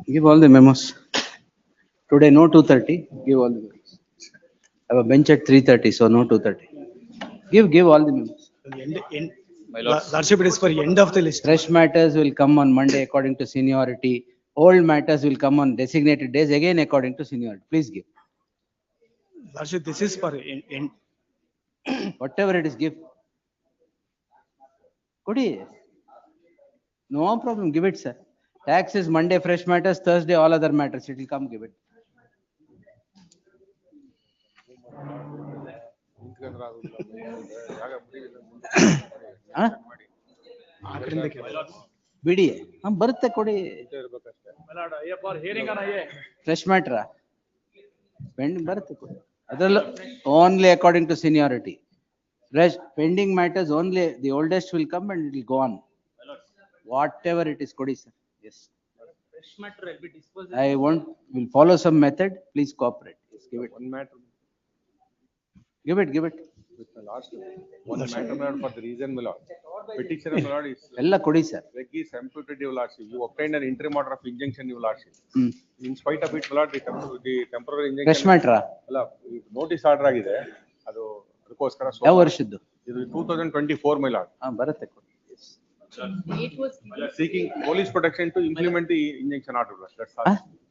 Give all the memos. Today no 2:30. Give all the memos. I have a bench at 3:30, so no 2:30. Give all the memos. Lordship, it is for end of the list. Fresh matters will come on Monday according to seniority. Old matters will come on designated days again according to seniority. Please give. Lordship, this is for end. Whatever it is, give. Kodi. No problem. Give it, sir. Tax is Monday fresh matters, Thursday all other matters. It will come. Give it. Huh? ಬಿಡಿ ಬರುತ್ತೆ ಕೊಡಿ. Fresh ಮ್ಯಾಟ್ರಾ pending ಬರುತ್ತೆ ಕೊಡಿ. ಅದರಲ್ಲೂ only according to seniority. Fresh pending matters only the oldest will come and it will go on. Whatever it is, kodi sir. Yes. Fresh matter will be disposed. I will follow some method. Please cooperate. Yes, give it. One matter. Give it. With the last one matter, my lord, for the reason, my lord. Petitioner, my lord, is. Ella kodi sir. Reg is imputed, your lordship. You obtained an interim order of injunction, your lordship. In spite of it, my lord, the temporary injunction. Fresh matter. ಅಲ್ಲ, notice order ಆಗಿದೆ. ಅದು ಅದಕ್ಕೋಸ್ಕರ ಯಾವ ವರ್ಷದ್ದು? ಇದು 2024, my lord. ಬರುತ್ತೆ ಕೊಡಿ. Yes. It was Seeking police protection to implement the injunction order. That's all.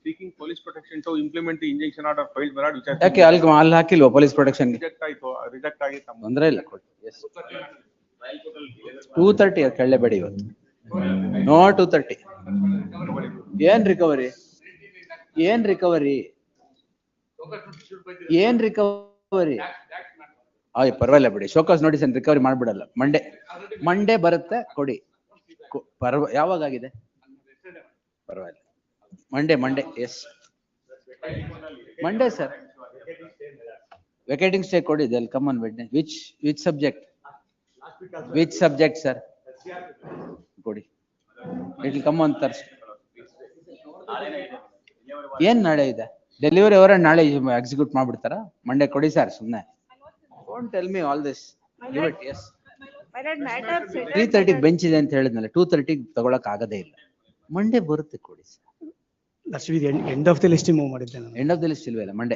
Seeking police protection to implement the injunction order filed, my lord, which has. ಯಾಕೆ ಅಲ್ಲಿ ಹಾಕಿಲ್ವಾ ಪೊಲೀಸ್ ಪ್ರೊಟೆಕ್ಷನ್? ರಿಜೆಕ್ಟ್ ಆಗಿ ತಮ್ಮ ತೊಂದ್ರೆ ಇಲ್ಲ ಕೊಡಿ. Yes. 2:30 ಕೇಳಲೇಬೇಡಿ ಇವತ್ತು. ನೋ 2:30. ಏನ್ recovery? ಪರವಾಗಿಲ್ಲ ಬಿಡಿ. ಶೋಕಾಸ್ ನೋಟಿಸ್ ಏನ್ ರಿಕವರಿ ಮಾಡ್ಬಿಡಲ್ಲ. ಮಂಡೇ ಬರುತ್ತೆ ಕೊಡಿ. ಯಾವಾಗ ಆಗಿದೆ? ಪರವಾಗಿಲ್ಲ. Monday yes Monday sir. Vacating stay ಕೊಡಿ. They will come on Wednesday. Which subject sir? ಕೊಡಿ. It will come on Thursday. ಏನ್ ನಾಳೆ ಇದೆ? ಡೆಲಿವರಿ ಅವರ ನಾಳೆ ಎಕ್ಸಿಕ್ಯೂಟ್ ಮಾಡ್ಬಿಡ್ತಾರ? ಮಂಡೇ ಕೊಡಿ ಸರ್. ಸುಮ್ನೆ don't tell me all this. Give it. Yes. 3:30 bench ಇದೆ ಅಂತ ಹೇಳಿದ್ನಲ್ಲ. 2:30 ತಗೊಳಕ್ ಆಗದೇ ಇಲ್ಲ. ಮಂಡೇ ಬರುತ್ತೆ ಕೊಡಿ sir. Lordship, end of the list move ಮಾಡಿದ್ದೆ ನಾನು. ಎಂಡ್ ಆಫ್ ದ ಲಿಸ್ಟ್ ಇಲ್ವಲ್ಲ? ಮಂಡೇ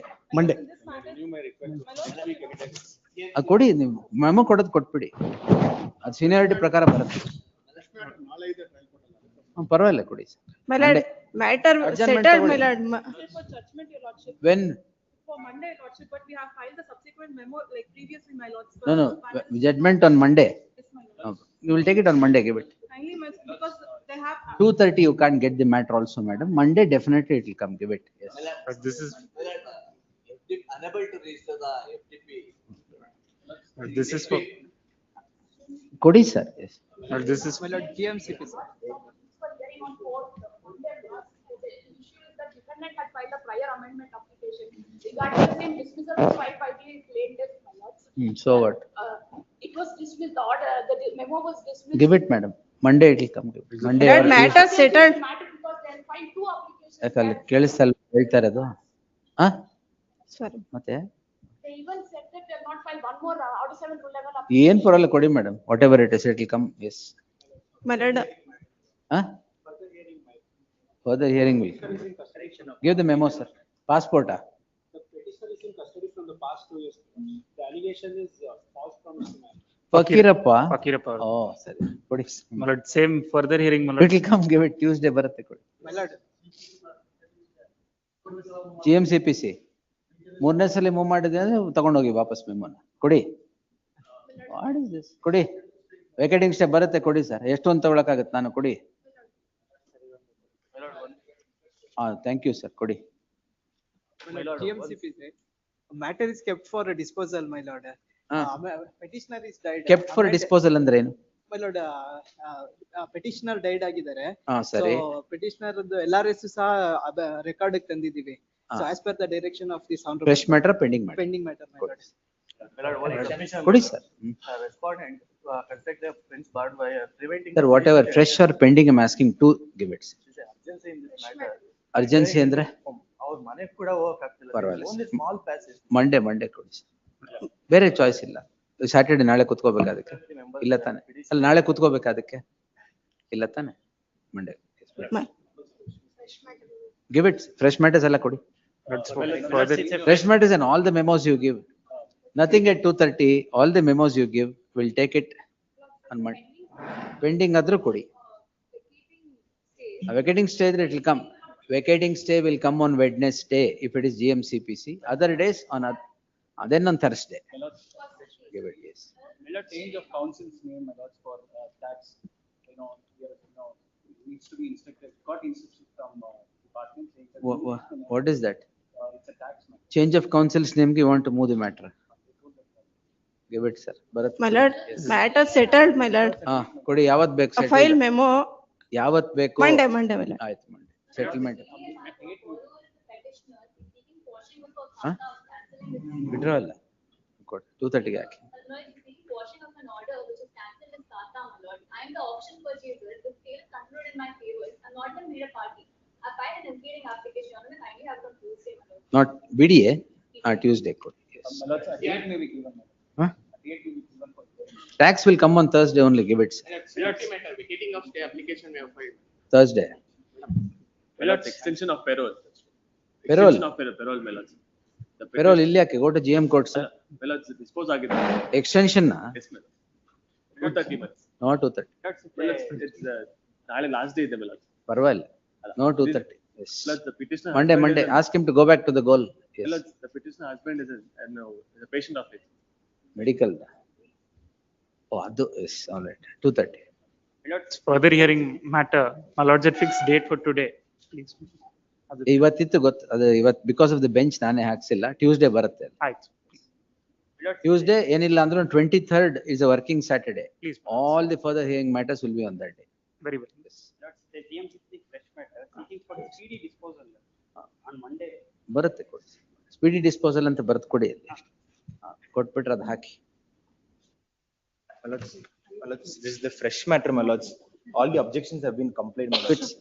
ಅದು ಕೊಡಿ. ನೀವು ಮೆಮೊ ಕೊಡೋದು ಕೊಟ್ಬಿಡಿ. ಅದು ಸೀನಿಯಾರಿಟಿ ಪ್ರಕಾರ ಬರುತ್ತೆ. ಪರವಾಗಿಲ್ಲ ಕೊಡಿ sir. Matter settled, my lord. judgment, your lordship. When? For Monday, your lordship, but we have filed the subsequent memo like previously, my lords. No. Judgment on Monday. Yes, my lord. You will take it on Monday. Give it. Kindly, because they have. 2:30 you can't get the matter also, madam. Monday definitely it will come. Give it. Yes. This is unable to register the FTP. this is for Kodi sir. Yes. this is My lord, GMCP sir. Tenant had filed a prior amendment application regarding the same dismissal was filed by the plaintiff, my lords. So what? It was dismissed, the order, the memo was dismissed. Give it, madam. Monday it will come. Monday. That matter settled. Matter because they had filed two applications. ಯಾಕಲ್ಲ ಕೇಳಿಸಲ್ಲ ಹೇಳ್ತಾ ಇರೋದು. Sorry. ಮತ್ತೆ They even said that they have not filed one more order 7 to 11 ಏನ್ ಪರವಾಗಿಲ್ಲ ಕೊಡಿ madam. Whatever it is it will come. Yes. My lord, Further hearing will. Give the memo, sir. Passport. The petitioner is in custody from the past 2 years. The allegation is false promise. Fakirappa. Oh, ಸರಿ ಕೊಡಿ. my lord, same further hearing, my It lord. will come. Give it. Tuesday ಬರುತ್ತೆ ಕೊಡಿ. My lord, GMCPC 3ನೇ ಸಲ move ಮಾಡಿದ್ರೆ ತಗೊಂಡೋಗಿ ವಾಪಸ್ ಮೆಮೋನ ಕೊಡಿ. What is this? ಕೊಡಿ. ವೆಕೇಟಿಂಗ್ ಸ್ಟೇ ಬರುತ್ತೆ ಕೊಡಿ ಸರ್. ಎಷ್ಟು ಅಂತ ತಗೊಳಕಾಗತ್ತೆ? ನಾನು ಕೊಡಿ. Thank you sir. ಕೊಡಿ. my lord, GMCP sir. Matter is kept for disposal, my lord. Petitioner is died. Kept for disposal ಅಂದ್ರೆ ಏನು? My lord, petitioner died ಆಗಿದ್ದಾರೆ. ಸರಿ. So petitioner LRS ಸಹ ರೆಕಾರ್ಡ್ ತಂದಿದ್ದೀವಿ. So as per the direction of this honorable. Fresh matter pending matter. Pending matter, my lord. ಕೊಡಿ sir. Respondent construct the fence barbed wire preventing. Sir, whatever fresh or pending I'm asking to give it. Urgency in this matter. Urgency ಅಂದ್ರೆ ಅವ್ರ ಮನೆಗೆ ಕೂಡ ಹೋಗಕ್ ಆಗ್ತಿಲ್ಲ. ಪರವಾಗಿಲ್ಲ. Only small passage. Monday ಕೊಡಿ sir. ಬೇರೆ ಚಾಯ್ಸ್ ಇಲ್ಲ. ಸ್ಯಾಟರ್ಡೆ ನಾಳೆ ಕುತ್ಕೋಬೇಕು ಅದಕ್ಕೆ? ಇಲ್ಲ ತಾನೆ? ಅಲ್ಲ ನಾಳೆ ಕುತ್ಕೋಬೇಕು ಅದಕ್ಕೆ? ಇಲ್ಲ ತಾನೆ? Monday. Give it, fresh matters alla kodi. That's for further. Fresh matters and all the memos you give. Nothing at 2:30, all the memos you give, we'll take it on Monday. Pending adru kodi. A vacating stay it will come. Vacating stay will come on Wednesday if it is GMCPC. Other days on, then on Thursday. Give it, yes. Change of council's name, my lords, for tax, needs to be instructed, got instructions from department saying that. What is that? It's a tax matter. Change of council's name, you want to move the matter. Give it, sir. Bharat. My lord, matter settled, my lord. Kodi yavat bek A file memo, yavat beko. Monday, my lord. ಆಯ್ತು Monday. Settlement. Withdrawal. Good. 2:30 ಗೆ ಹಾಕಿ. Quashing of an order which is cancelled in Tata, my lord. I am the auction purchaser. The sale is concluded in my favor. I'm not the made a party. I filed an impeding application. I kindly have it on Tuesday, my lord. Not BDA, Tuesday. Good. Yes. My lords, a date may be given. Huh? A date may be given for hearing. Tax will come on Thursday only. Give it, sir. Vacating of stay application we have filed. Thursday. My lords, extension of parole. Parole. Extension of parole, my lords. The Parole ಇಲ್ಲಿ ಯಾಕೆ? Go to GM court, sir. My lords, dispose ಆಗಿದೆ. Extension na? Yes, my lords. 2:30 months. Not 2:30. My lords, it's ನಾಳೆ last day ಇದೆ, my lords. ಪರವಾಗಿಲ್ಲ. No 2:30. Yes. My lords, the petitioner. Monday, husband Monday. is a- Ask him to go back to the goal. My Yes. lords, the petitioner husband is a patient of it. Medical. Oh, adu is all right. 2:30. Further hearing matter, my lords had fixed date for today. Please. ಇವತ್ತಿತ್ತು ಗೊತ್ತು ಅದು ಇವತ್ತು because of the bench ನಾನೇ ಹಾಕ್ಸಿಲ್ಲ. Tuesday ಬರುತ್ತೆ. ಆಯ್ತು. Tuesday ಏನಿಲ್ಲ ಅಂದ್ರೆ 23rd is a working Saturday. Please. All the further hearing matters will be on that day. Very well. Yes. The GMCC fresh matter seeking for speedy disposal on Monday. ಬರುತ್ತೆ ಕೊಡಿ. Speedy disposal ಅಂತ ಬರ್ತ್ ಕೊಡಿ. ಕೊಟ್ಬಿಟ್ರೆ ಅದು ಹಾಕಿ. My lords, this is the fresh matter, my lords. All the objections have been complied, my lords.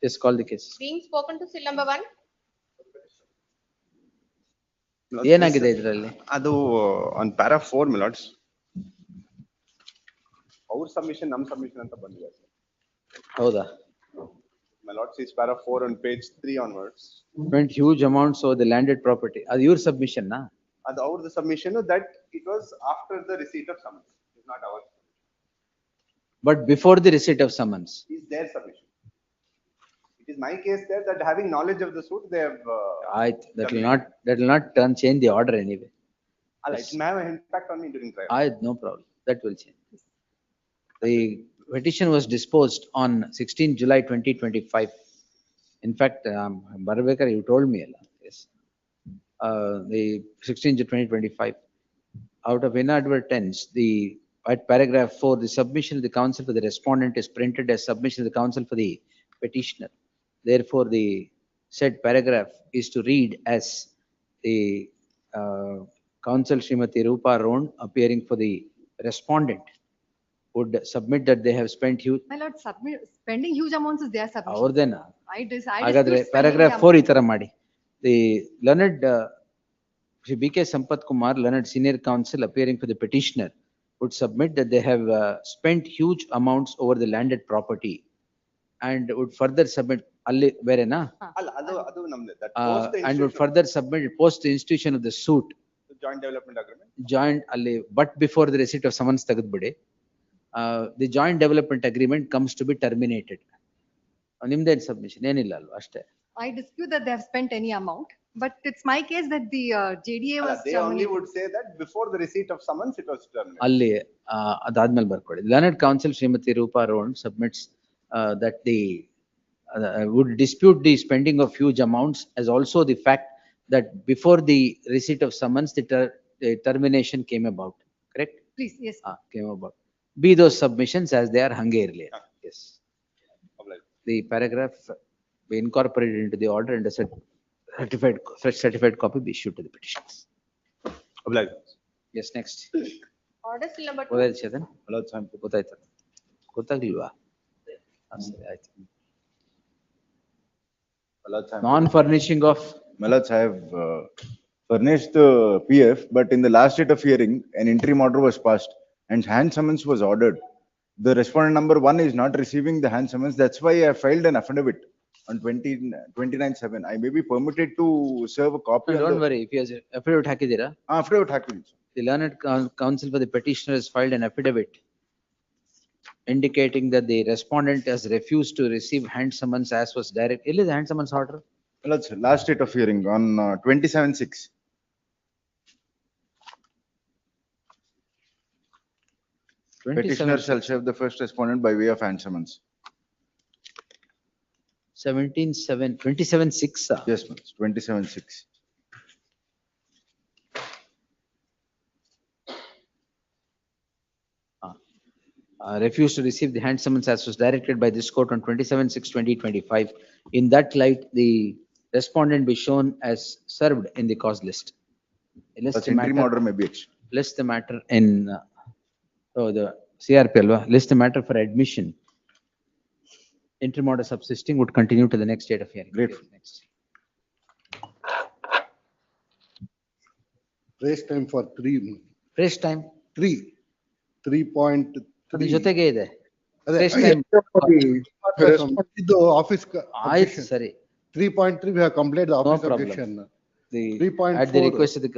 Just call the case. Being spoken to still number 1. ಏನಾಗಿದೆ ಇದರಲ್ಲಿ? ಅದು on para 4, my lords. Our submission, num submission ಅಂತ ಬಂದಿದೆ. ಹೌದಾ? My lords, is para 4 on page 3 onwards. Spent huge amounts over the landed property. ಅದು your submission ನಾ? ಅದು ಅವ್ರದ್ದು submission that it was after the receipt of summons. It's not ours. But before the receipt of summons. It's their submission. It is my case there that having knowledge of the suit, they have. ಆಯ್ತು. That will not change the order anyway. It may have an impact on me during trial. ಆಯ್ತು, no problem. That will change. The petition was disposed on 16 July 2025. In fact, Barbekar, you told me, yes. The 16 July 2025. Out of inadvertence, at paragraph 4, the submission of the counsel for the respondent is printed as submission of the counsel for the petitioner. Therefore, the said paragraph is to read as the counsel Srimati Rupa Ron appearing for the respondent would submit that they have spent huge. My lord, spending huge amounts is their submission. ಅವ್ರದೇನಾ? I ಹಾಗಾದ್ರೆ dispute paragraph spending 4 ಈ ತರ ಮಾಡಿ. The learned Shri B.K. Sampath Kumar, learned senior counsel appearing for the petitioner, would submit that they have spent huge amounts over the landed property and would further submit ಅಲ್ಲಿ ಬೇರೆನಾ? ಅಲ್ಲ, ಅದು ನಮ್ದೆ. That post the And would institution, further submit post the institution of the suit the joint development agreement. joint ಅಲ್ಲಿ but before the receipt of summons ತೆಗೆದ್ಬಿಡಿ. The joint development agreement comes to be terminated. ನಿಮ್ದೇನ್ submission ಏನಿಲ್ಲ ಅಲ್ವಾ? ಅಷ್ಟೇ. I dispute that they have spent any amount, but it's my case that the JDA was They only terminated. would say that before the receipt of summons, it was terminated. ಅಲ್ಲಿ ಅದಾದ್ಮೇಲೆ ಬರ್ಕೊಡಿ. Learned counsel Srimati Rupa Ron submits that the would dispute the spending of huge amounts as also the fact that before the receipt of summons, the termination came about. Correct? Please, yes. Came about. Be those submissions as they are hung earlier. Yes. Obliged. The paragraph be incorporated into the order and a fresh certified copy be issued to the petitioners. Obliged. Yes, next. Order still number 2. ಗೊತ್ತಾಯ್ತು Chetan? My lords, I'm ಗೊತ್ತಾಯ್ತು. ಗೊತ್ತಾಗ್ಲಿಲ್ವಾ? ಸರಿ ಆಯ್ತು. Non-furnishing of My lords, I have furnished the PF, but in the last date of hearing, an interim order was passed and hand summons was ordered. The respondent number 1 is not receiving the hand summons. That's why I filed an affidavit on 29/7, I may be permitted to serve a copy. Don't worry, if he has affidavit hakidira, Affidavit hakim. the learned counsel for the petitioner has filed an affidavit indicating that the respondent has refused to receive hand summons as was direct. Is the hand summons order? Last date of hearing on 27/6. Petitioner shall serve the first respondent by way of hand summons. 27/6. Yes, 27/6. Refused to receive the hand summons as was directed by this court on 27/6/2025. In that light, the respondent be shown as served in the cause list. But interim order may be extended. List the matter in, the CRP, alva, list the matter for admission. Interim order subsisting would continue to the next date of hearing. Grateful. Next. Raise time for Fresh time. 3.3. ಅದು ಜೊತೆಗೆ ಇದೆ. ಅದೇ, Fresh time. ಇದು office ಆಯ್ತು ಸರಿ. 3.3 we have completed the office problem. objection. The, 3.4. at the request of the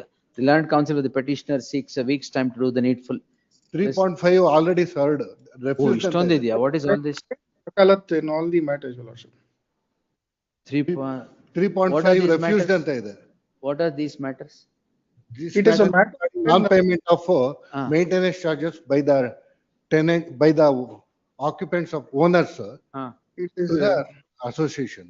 learned counsel of the petitioner seeks a week's time to do the needful. 3.5 already served. Oh, Refused ಇಷ್ಟೊಂದು ಇದೆಯಾ? What is all this? In all the matters, your lordship. 3.5 refused ಅಂತ ಇದೆ. What are these matters? It is a matter. Non-payment of maintenance charges by the tenant, by the occupants of owners It is to the association.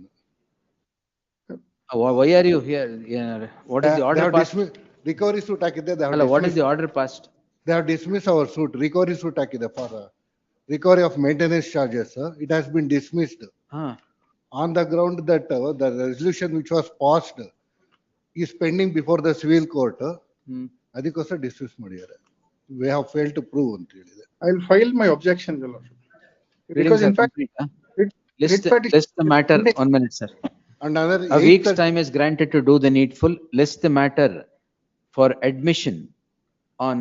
Why are you here? Yeah, what is the They order have passed? dismissed, recovery suit ಹಾಕಿದ್ದೆ, they have Hello, what is dismissed. the order passed? They have dismissed our suit, recovery suit ಹಾಕಿದೆ for recovery of maintenance charges. It has been dismissed on the ground that the resolution which was passed is pending before the civil court. ಅದಕ್ಕೋಸ್ಕರ dismiss ಮಾಡಿದ್ದಾರೆ. We have failed to prove ಅಂತ ಹೇಳಿದೆ. I'll file my objection, your lordship. Because Readings in are fact, complete, huh? writ List petition the matter, 1 minute, sir. And another A week's time is granted to do the needful. List the matter for admission on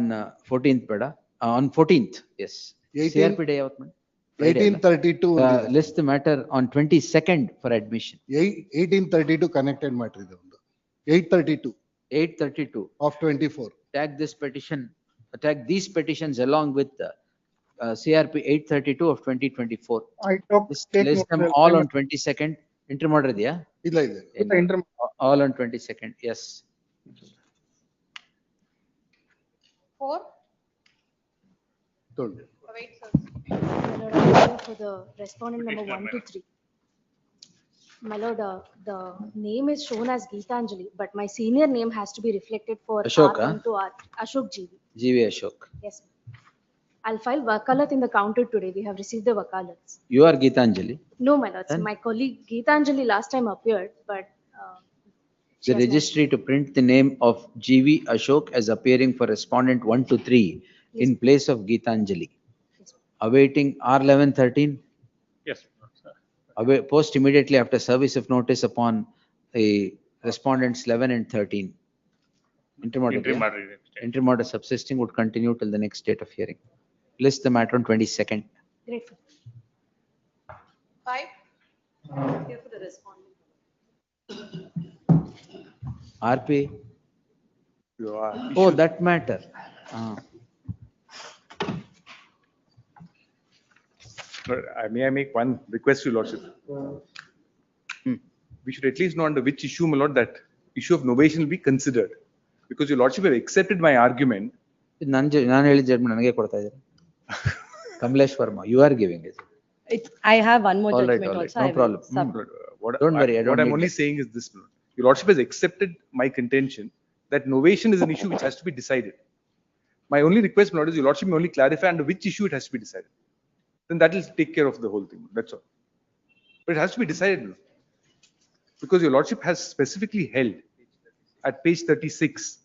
14th, beda, on 14th, yes. 18 CRP day out, man. 1832 List the matter on 22nd for admission. 1832 connected matter ಇದೆ ಒಂದು. 832 832. of 24. Tag this petition, tag these petitions along with CRP 832 of 2024. I took take List them note, all on 22nd. Interim order ಇದೆಯಾ? ಇಲ್ಲ ಇದೆ. the interim. All on 22nd, yes. 4. Told. Wait, sir. For the respondent number 1 to 3. My lord, the name is shown as Geetanjali, but my senior name has to be reflected for Ashok, R1 to R. Ashok GV. GV Ashok. Yes. I'll file wakalat in the counter today. We have received the wakalats. You are Geetanjali. No, my lords. Then? My colleague Geetanjali last time appeared, but she The has not- registry to print the name of GV Ashok as appearing for respondent 1 to 3 in place of Geetanjali. Awaiting R1113. Yes. sir. Post immediately after service of notice upon the respondents 11 and 13. Interim order. Interim yeah? order is extended. Interim order subsisting would continue till the next date of hearing. List the matter on 22nd. Grateful. 5. Here for the respondent. RP. You are Oh, that matter. May I make one request to your lordship? We should at least know under which issue, my lord, that issue of novation will be considered. Because your lordship have accepted my argument. ನಾನು ಹೇಳಿದ judgment ನನಗೆ ಕೊಡ್ತಾ ಇದ್ದಾರೆ. Kamlesh Verma, you are giving it. I have one more All right, judgment all right, also. no I will problem. What Don't worry, I don't What I'm need only that. saying is this, my lord. Your lordship has accepted my contention that novation is an issue which has to be decided. My only request, my lord, is your lordship may only clarify under which issue it has to be decided. Then that will take care of the whole thing, that's all. But it has to be decided, my lord. Because your lordship has specifically held at page 36,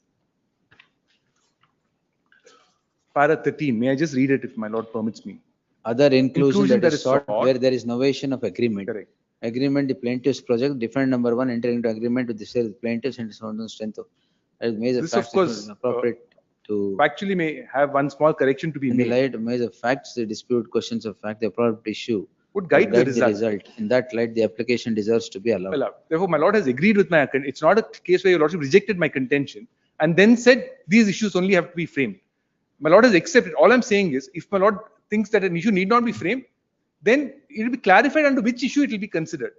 para 13, may I just read it if my lord permits me? Other inclusion that is sought sought. where there is novation of agreement. Correct. Agreement, the plaintiff's project, defendant number 1 entering into agreement with the sale plaintiffs and so on and strength of. May the This, of facts course, appropriate to. Actually may have one small correction to be In the made. light, may the facts, the dispute questions of fact, the appropriate issue would guide the result. result. In that light, the application deserves to be allowed. Therefore, my lord has agreed with my, it's not a case where your lordship rejected my contention and then said these issues only have to be framed. My lord has accepted. All I'm saying is, if my lord thinks that an issue need not be framed, then it will be clarified under which issue it will be considered.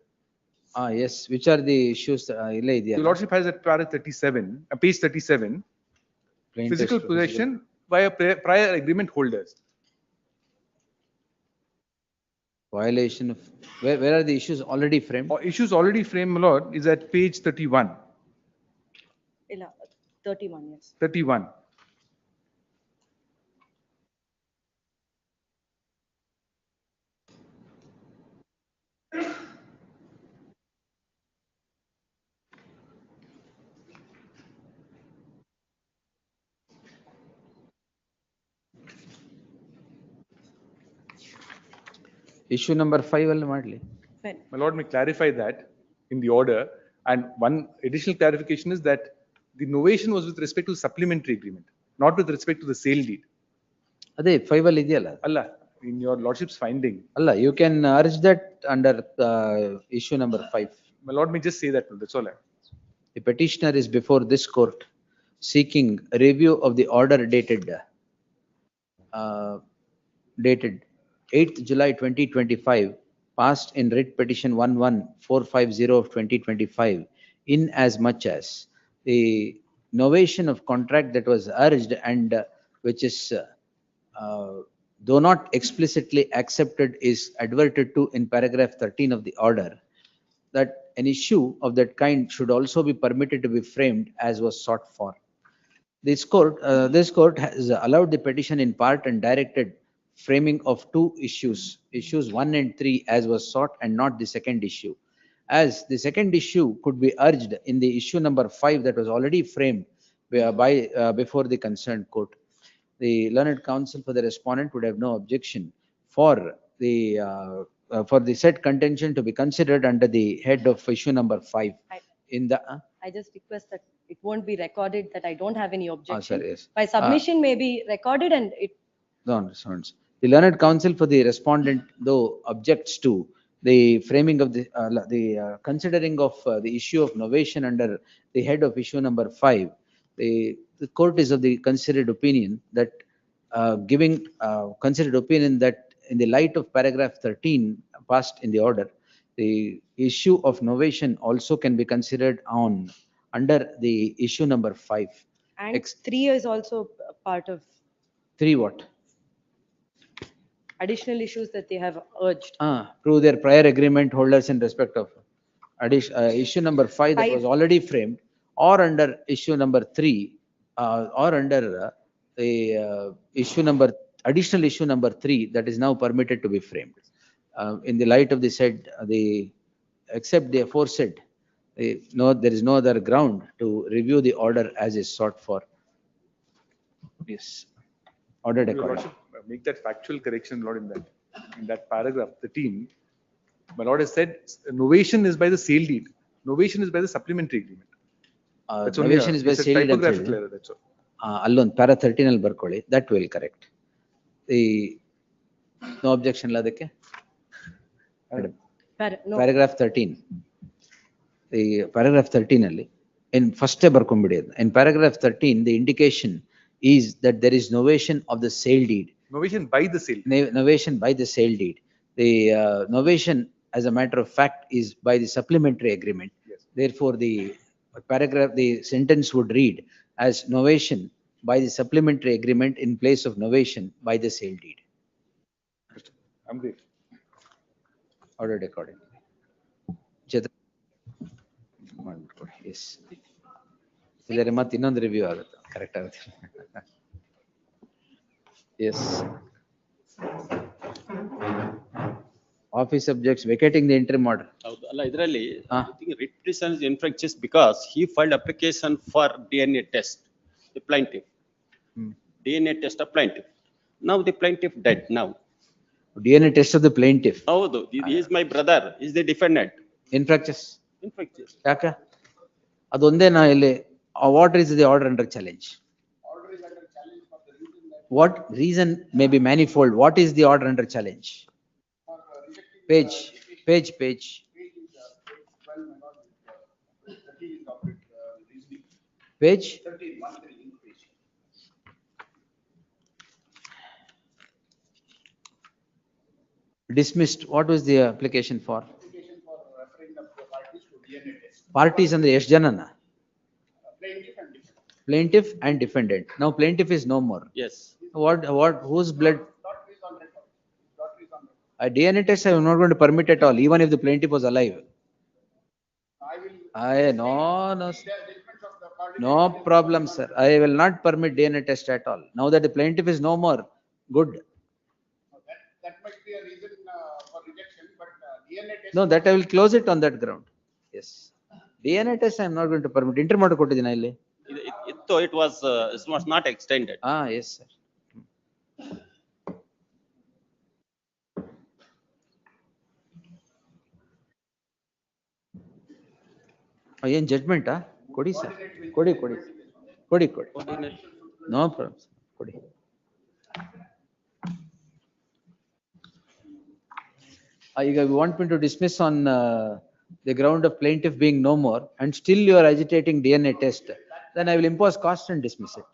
Yes, which are the issues? Your lordship has at page 37, physical possession by prior agreement holders. Violation of, where are the issues already framed? Issues already framed, my lord, is at page 31. 31, yes. 31. Issue number 5 all madli. My lord may clarify that in the order. And one additional clarification is that the novation was with respect to supplementary agreement, not with respect to the sale deed. Ade 5 all idiyalla. Allah, in your lordship's finding. Allah, you can urge that under issue number 5. My lord may just say that. That's all. The petitioner is before this court seeking a review of the order dated 8th July 2025, passed in writ petition 11450 of 2025, in as much as the novation of contract that was urged and which is though not explicitly accepted is adverted to in paragraph 13 of the order, that an issue of that kind should also be permitted to be framed as was sought for. This court has allowed the petition in part and directed framing of 2 issues, issues 1 and 3 as was sought and not the second issue. As the second issue could be urged in the issue number 5 that was already framed before the concerned court. The learned counsel for the respondent would have no objection for the said contention to be considered under the head of issue number 5. I just request that it won't be recorded, that I don't have any objection. Sorry, yes. My submission may be recorded and it. No, sounds. The learned counsel for the respondent, though, objects to the framing of the considering of the issue of novation under the head of issue number 5. The court is of the considered opinion that considered opinion that in the light of paragraph 13 passed in the order, the issue of novation also can be considered under the issue number 5. And 3 is also part of. 3 what? Additional issues that they have urged. Through their prior agreement holders in respect of issue number 5 that was already framed, or under issue number 3, or under the additional issue number 3 that is now permitted to be framed. In the light of the said, except the aforesaid, there is no other ground to review the order as is sought for. Yes, ordered accordingly. Make that factual correction, Lord, in that paragraph 13. My Lord has said novation is by the sale deed. Novation is by the supplementary agreement. Novation is by sale deed. Typographical error, that's all. Allon para 13 al barkoli. That will correct. No objection ladake. Paragraph 13. The paragraph 13 alli in first barkonbidi. In paragraph 13, the indication is that there is novation of the sale deed. Novation by the sale. Novation by the sale deed. The novation, as a matter of fact, is by the supplementary agreement. Yes. Therefore, the sentence would read as novation by the supplementary agreement in place of novation by the sale deed. I'm great. Ordered accordingly. Yes. Idare matte innondu review agutte. Correct agutte. Yes. Office objects vacating the interim order. ಇದರಲ್ಲಿ writ petition is infringed because he filed application for DNA test, the plaintiff. DNA test of plaintiff. Now the plaintiff dead now. DNA test of the plaintiff. ಹೌದು, he is my brother, he is the defendant. Infractions. Infractions. ಯಾಕ ಅದೊಂದೇನಾ ಇಲ್ಲಿ what is the order under challenge? What reason may be manifold? What is the order under challenge? Page. Page? Dismissed, what was the application for? Parties and the Janana. Plaintiff and defendant. Now plaintiff is no more. Yes. Whose blood? A DNA test I am not going to permit at all, even if the plaintiff was alive. No, sir. No problem, sir. I will not permit DNA test at all. Now that the plaintiff is no more, good. That might be a reason for rejection, but DNA test. No, that I will close it on that ground. Yes. DNA test I am not going to permit. Interim order ಕೊಟ್ಟಿದ್ದೀನಾ ಇಲ್ಲಿ? It was not extended. Yes, sir. ಏನ್ ಜಡ್ಜ್ಮೆಂಟಾ? ಕೊಡಿ sir, ಕೊಡಿ. No problem, ಕೊಡಿ. ಈಗ you want me to dismiss on the ground of plaintiff being no more and still you are agitating DNA test, then I will impose cost and dismiss it.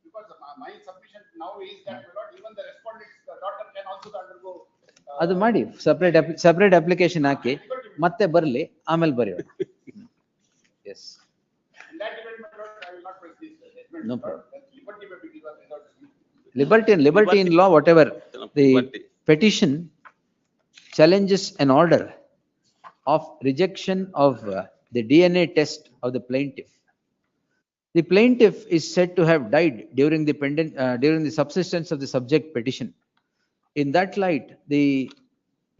Because my submission now is that even the respondent's daughter can also undergo. ಅದು ಮಾಡಿ, separate application ಹಾಕಿ ಮತ್ತೆ ಬರಲಿ, ಆಮೇಲೆ ಬರೆಯೋಣ. Yes. In that event, my lord, I will not press this judgment. No problem. Liberty may be given without Liberty in law, whatever. The petition challenges an order of rejection of the DNA test of the plaintiff. The plaintiff is said to have died during the subsistence of the subject petition. In that light, the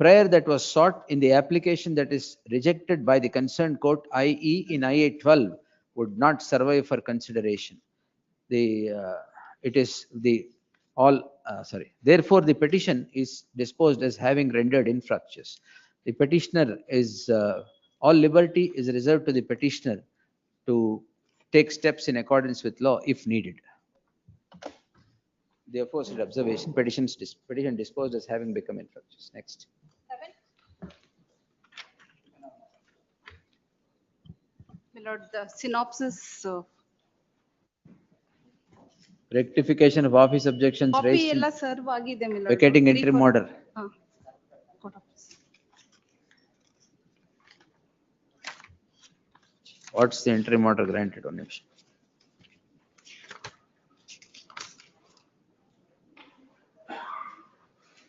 prayer that was sought in the application that is rejected by the concerned court, i.e. in IA 12, would not survive for consideration. Therefore, the petition is disposed as having rendered infructuous. The petitioner is, all liberty is reserved to the petitioner to take steps in accordance with law if needed. Therefore, said observation, petition disposed as having become infructuous. Next. 7. My lord, the synopsis. Rectification of office objections Copy raised in ಎಲ್ಲ serve ಆಗಿದೆ my lord. vacating interim order. Court office. What's the interim order granted on it?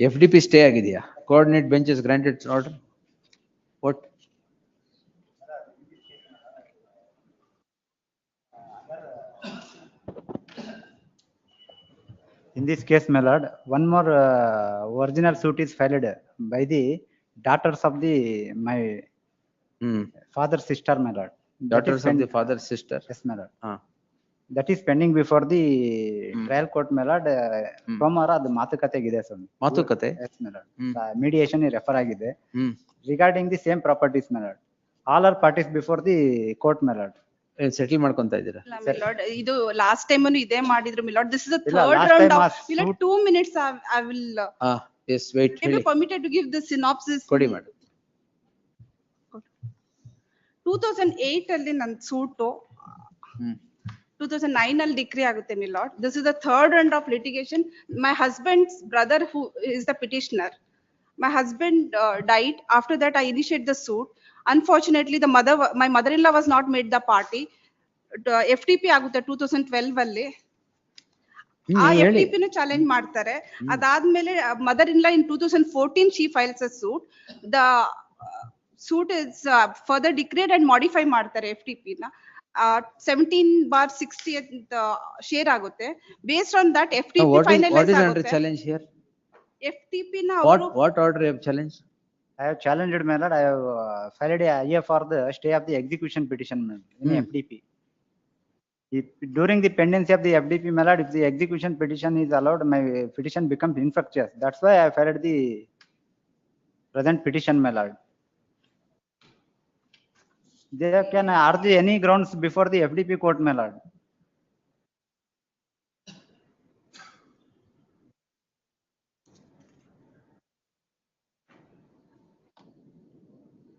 FDP stay ಆಗಿದೆಯಾ? Coordinate bench is granted order. What? In this case, my lord, one more original suit is filed by the daughters of my father's sister, my lord. Daughters of the father's sister? Yes, my lord. That is pending before the trial court, my lord. ಸೋಮವಾರ ಅದು ಮಾತುಕತೆಗಿದೆ ಸ್ವಾಮಿ. ಮಾತುಕತೆ? Yes, my lord. Mediation refer ಆಗಿದೆ. Regarding the same properties, my lord. All are parties before the court, my lord. Settle ಮಾಡ್ಕೊಂತ ಇದ್ದೀರಾ? My lord, ಇದು last time ಇದೇ ಮಾಡಿದ್ರು my lord. This is the third round of. My lord, 2 minutes I will. Yes, wait. Be permitted to give the synopsis. ಕೊಡಿ madam. 2008 ಅಲ್ಲಿ ನನ್ನ suit 2009 ಅಲ್ಲಿ decree ಆಗುತ್ತೆ my lord. This is the third round of litigation. My husband's brother, who is the petitioner, my husband died. After that I initiate the suit. Unfortunately, my mother-in-law was not made the party. FTP ಆಗುತ್ತೆ 2012 ಅಲ್ಲಿ. ಆ FTP ನ challenge ಮಾಡ್ತಾರೆ. ಅದಾದ್ಮೇಲೆ mother-in-law in 2014 she files a suit. The suit is further decreed and modify ಮಾಡ್ತಾರೆ FTP ನ. 17/60 share ಆಗುತ್ತೆ. Based on that FTP finalize What is under ಆಗುತ್ತೆ. challenge here? FTP ನ What order you have challenged? I have challenged, my lord. I have filed a IA for the stay of the execution petition in FDP. During the pendency of the FDP, my lord, if the execution petition is allowed, my petition becomes infructuous. That's why I filed the present petition, my lord. They can argue any grounds before the FDP court, my lord.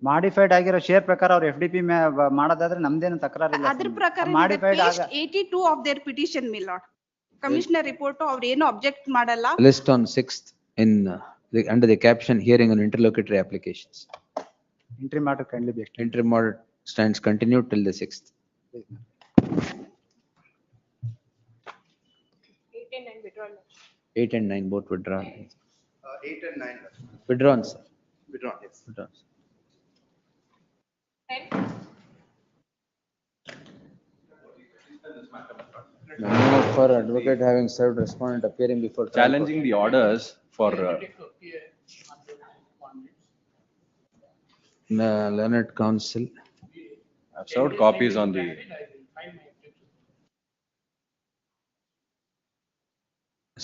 Modified ಆಗಿರೋ share ಪ್ರಕಾರ ಅವ್ರು FDP ಮಾಡೋದಾದ್ರೆ ನಮ್ದೇನು ತಕರಾರಿಲ್ಲ. ಅದ್ರ ಪ್ರಕಾರ modified ಆಗ 82 of their petition, my lord. Commissioner report ಅವ್ರು ಏನು object ಮಾಡಲ್ಲ. List on 6th in under the caption hearing on interlocutory applications. interim order kindly be extended. Interim order stands continued till the 6th. 8 and 9 withdrawal. 8 and 9 both withdrawn. 8 and 9. Withdrawn, sir. Withdrawn, yes. Withdrawn. Memo for advocate having served respondent appearing before trial court. Challenging the orders for Learned counsel. I've served copies on the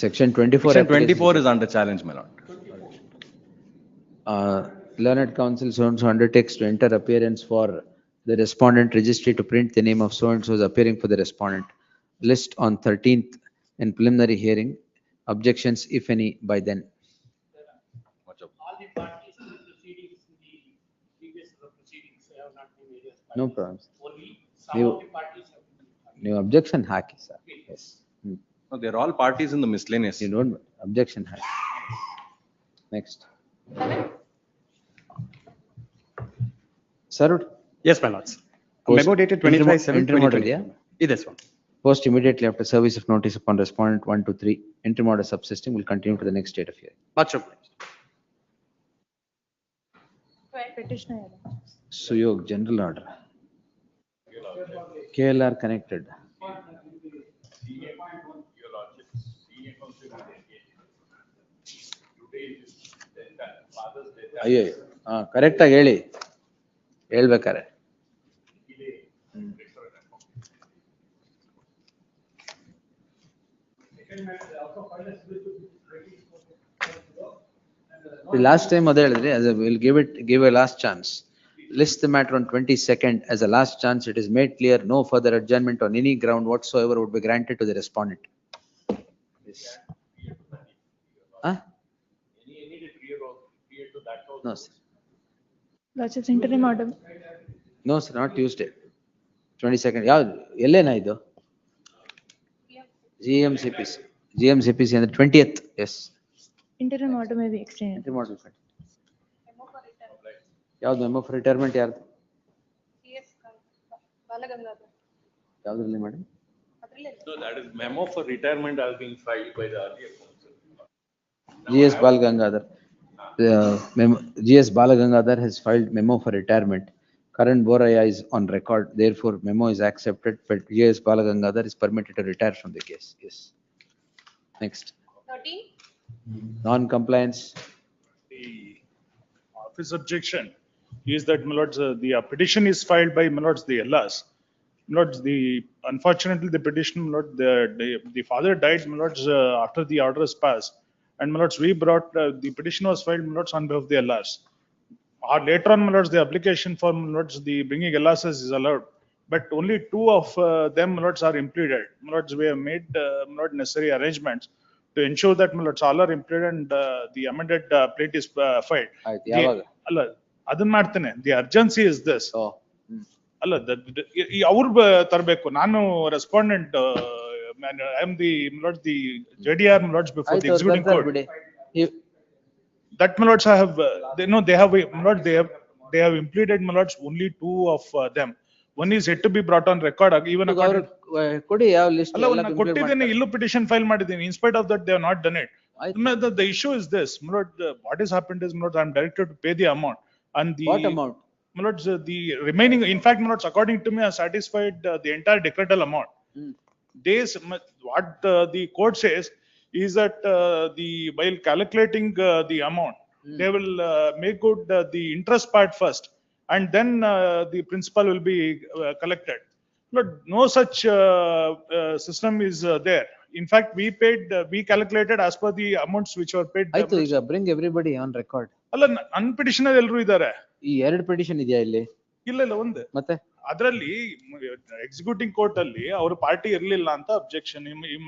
Section 24. Section 24 is under challenge, my lord. Learned counsel so and so undertakes to enter appearance for the respondent registry to print the name of so and so is appearing for the respondent. List on 13th in preliminary hearing. Objections, if any, by then. All the parties to the proceedings in the previous proceedings have not been made as parties. No problem. Only some of the parties have been. New objection haki, sir. Yes. No, they're all parties in the miscellaneous. You don't objection haki. Next. Served. Yes, my lords. Post- Memo dated interim- 25/7/2020. interim order, yeah? This one. Post immediately after service of notice upon respondent 1 to 3. Interim order subsisting will continue to the next date of hearing. Much obliged. Petitioner. Suyog, general order. KLR connected. ಅಯ್ಯೋ correct ಆಗಿ ಹೇಳಿ ಹೇಳ್ಬೇಕಾರೆ. The last time ಅದೇ ಹೇಳಿದ್ರಿ, as we'll give a last chance. List the matter on 22nd as a last chance. It is made clear no further adjournment on any ground whatsoever would be granted to the respondent. Yes. Huh? No, sir. Lordship's interim order. No, sir, not Tuesday. 22nd. ಯಾವ್ದು ಎಲ್ಲೇನಾ ಇದು? GMCPC ಅಂದ್ರೆ 20th. Yes. Interim order may be extended. Interim order. ಯಾವ್ದು memo for retirement ಯಾರ್ದು? ಯಾವ್ದ್ರಲ್ಲಿ ಮಾಡಿ? No, that is memo for retirement has been filed by the earlier council. GS Balagangadhar. GS Balagangadhar has filed memo for retirement. Karan Boraya is on record, therefore memo is accepted, but GS Balagangadhar is permitted to retire from the case. Yes. Next. 13. Non-compliance. The office objection is that, my lords, the petition is filed by, my lords, the LS. My lords, unfortunately, the petition, my lord, the father died, my lords, after the order is passed. And, my lords, we brought, the petition was filed, my lords, on behalf of the LS. Later on, my lords, the application for, my lords, the bringing LSs is allowed. But only 2 of them, my lords, are impleaded. My lords, we have made, my lord, necessary arrangements to ensure that, my lords, all are impleaded and the amended plate is filed. ಅಲ್ಲ ಅದನ್ನ ಮಾಡ್ತೇನೆ. The urgency is this. ಅಲ್ಲ ಅವ್ರು ತರಬೇಕು. ನಾನು respondent, I am the my lord the JDR my lords before the executing court. That my lords I have they have implemented my lords only 2 of them. One is yet to be brought on record. Even ಕೊಡಿ ಯಾವ list ಅಲ್ಲ ಒಂದು ಕೊಟ್ಟಿದ್ದೇನೆ, ಇಲ್ಲೂ petition file ಮಾಡಿದ್ದೀನಿ. In spite of that they have not done it. The issue is this, my lord, what has happened is, my lord, I am directed to pay the amount and the. What amount? My lord, the remaining, in fact, my lord, according to me, I satisfied the entire decretal amount. Days, what the court says is that while calculating the amount, they will make good the interest part first and then the principal will be collected. But no such system is there. In fact, we calculated as per the amounts which were paid. ಆಯ್ತು, ಈಗ bring everybody on record. ಅಲ್ಲ, ನನ್ನ petition ಎಲ್ಲರೂ ಇದ್ದಾರೆ. ಈ 2 petition ಇದೆಯಾ ಇಲ್ಲಿ? ಇಲ್ಲ ಒಂದು. ಮತ್ತೆ ಅದರಲ್ಲಿ ಎಕ್ಸಿಕ್ಯೂಟಿಂಗ್ ಕೋರ್ಟ್ ಅಲ್ಲಿ ಅವ್ರ ಪಾರ್ಟಿ ಇರ್ಲಿಲ್ಲ ಅಂತ ಅಬ್ಜೆಕ್ಷನ್,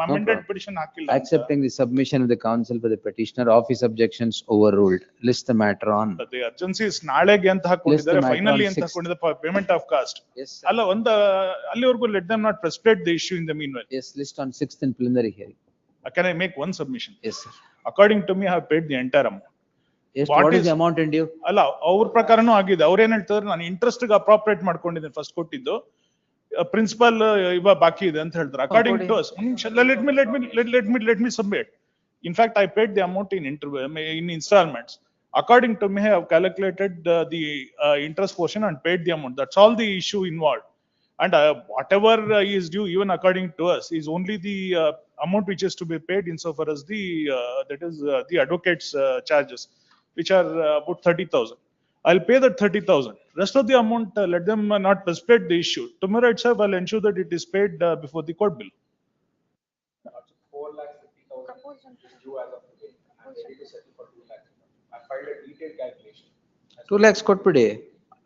ಅಮೆಂಡೆಡ್ ಪಿಟಿಷನ್ ಹಾಕಿಲ್ಲ ಅಂತ. Accepting the submission of the counsel for the petitioner, office objections overruled. List the matter on. The urgency is ನಾಳೆಗೆ ಅಂತ ಹಾಕೊಂಡಿದ್ದಾರೆ, List the matter finally on ಅಂತ 6th. ಹಾಕೊಂಡಿದ್ದಾರೆ, payment of cost. Yes, sir. ಅಲ್ಲ ಅಲ್ಲಿವರೆಗೂ let them not precipitate the issue in the mean while. Yes, list on 6th in preliminary hearing. Can I make one submission? Yes, sir. According to me, I have paid the entire amount. Yes, what is the amount in due? ಅಲ್ಲ ಅವ್ರ ಪ್ರಕಾರನೂ ಆಗಿದೆ. ಅವ್ರ ಏನ್ ಹೇಳ್ತಾರೆ, ನಾನು interest appropriate ಮಾಡ್ಕೊಂಡಿದ್ದೀನಿ first ಕೊಟ್ಟಿದ್ದು, principal ಇವಾಗ ಬಾಕಿ ಇದೆ ಅಂತ ಹೇಳ್ತಾರೆ. According to us, let me submit. In fact, I paid the amount in installments. According to me, I have calculated the interest portion and paid the amount. That's all the issue involved. And whatever is due, even according to us, is only the amount which is to be paid insofar as that is the advocate's charges, which are about 30,000. I'll pay that 30,000. Rest of the amount, let them not precipitate the issue. Tomorrow itself, I'll ensure that it is paid before the court bill. 4,50,000 is due as of today. I'm ready to settle for 2 lakhs. I filed a detailed calculation. 2 lakhs ಕೊಟ್ಬಿಡಿ.